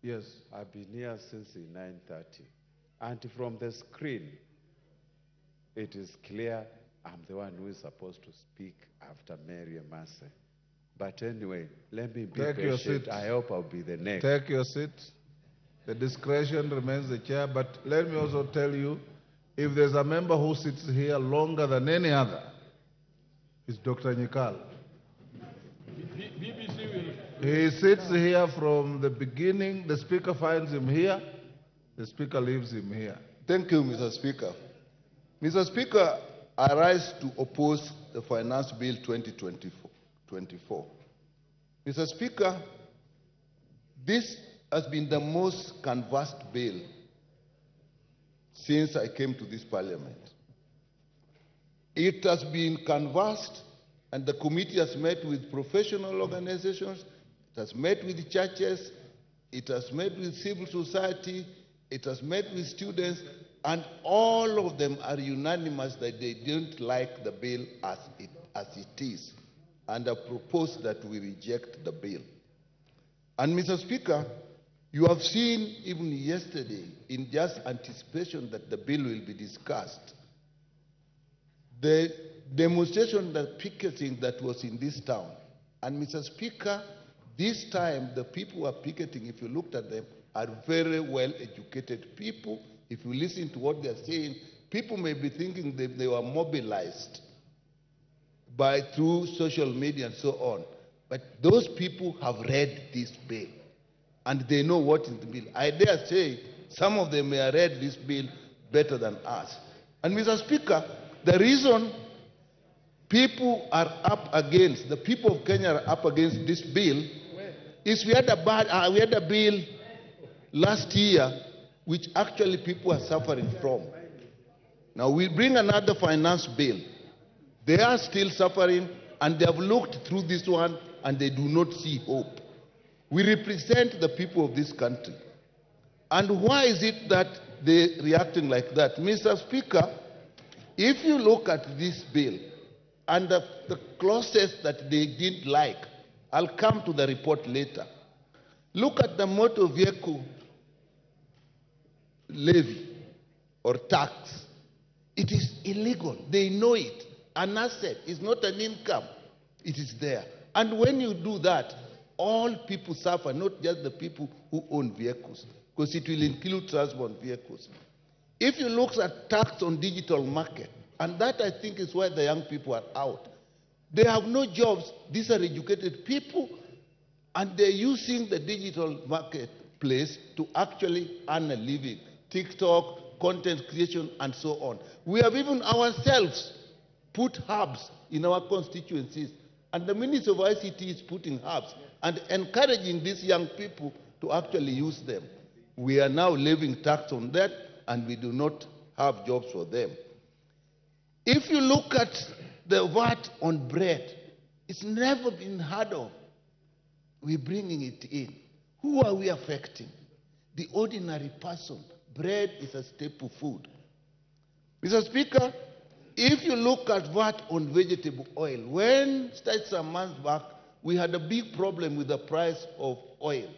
Yes. I've been here since 9:30. And from the screen, it is clear I'm the one who is supposed to speak after Mary Emase. But anyway, let me be Take your patient. seat. I hope I'll be the next. Take your seat. The discretion remains the chair, but let me also tell you, if there's a member who sits here longer than any other, it's Dr. Nyikal. BBC will... He sits here from the beginning. The speaker finds him here. The speaker leaves him here. Thank you, Mr. Speaker. Mr. Speaker, I rise to oppose the Finance Bill 2024. Mr. Speaker, this has been the most canvassed bill since I came to this parliament. It has been canvassed, and the committee has met with professional organizations, it has met with churches, it has met with civil society, it has met with students, and all of them are unanimous that they don't like the bill as it is, and have proposed that we reject the bill. And Mr. Speaker, you have seen even yesterday, in just anticipation that the bill will be discussed, the demonstration, the picketing that was in this town. And Mr. Speaker, this time the people who are picketing, if you looked at them, are very well educated people. If you listen to what they're saying, people may be thinking that they were mobilized through social media and so on. But those people have read this bill, and they know what is the bill. I dare say some of them may have read this bill better than us. And Mr. Speaker, the reason people are up against, the people of Kenya are up against this bill is we had a bill last year which actually people are suffering from. Now we bring another finance bill. They are still suffering, and they have looked through this one and they do not see hope. We represent the people of this country. And why is it that they're reacting like that. Mr. Speaker, if you look at this bill and the clauses that they didn't like, I'll come to the report later. Look at the motor vehicle levy or tax. It is illegal. They know it. An asset is not an income. It is there. And when you do that, all people suffer, not just the people who own vehicles, because it will include transport vehicles. If you look at tax on digital market, and that I think is why the young people are out. They have no jobs. These are educated people, and they're using the digital marketplace to actually earn a living. TikTok, content creation, and so on. We have even ourselves put hubs in our constituencies, and the Ministry of ICT is putting hubs and encouraging these young people to actually use them. We are now levying tax on that, and we do not have jobs for them. If you look at the VAT on bread, it's never been heard of. We're bringing it in. Who are we affecting? The ordinary person. Bread is a staple food. Mr. Speaker, if you look at VAT on vegetable oil, when some months back, we had a big problem with the price of oil.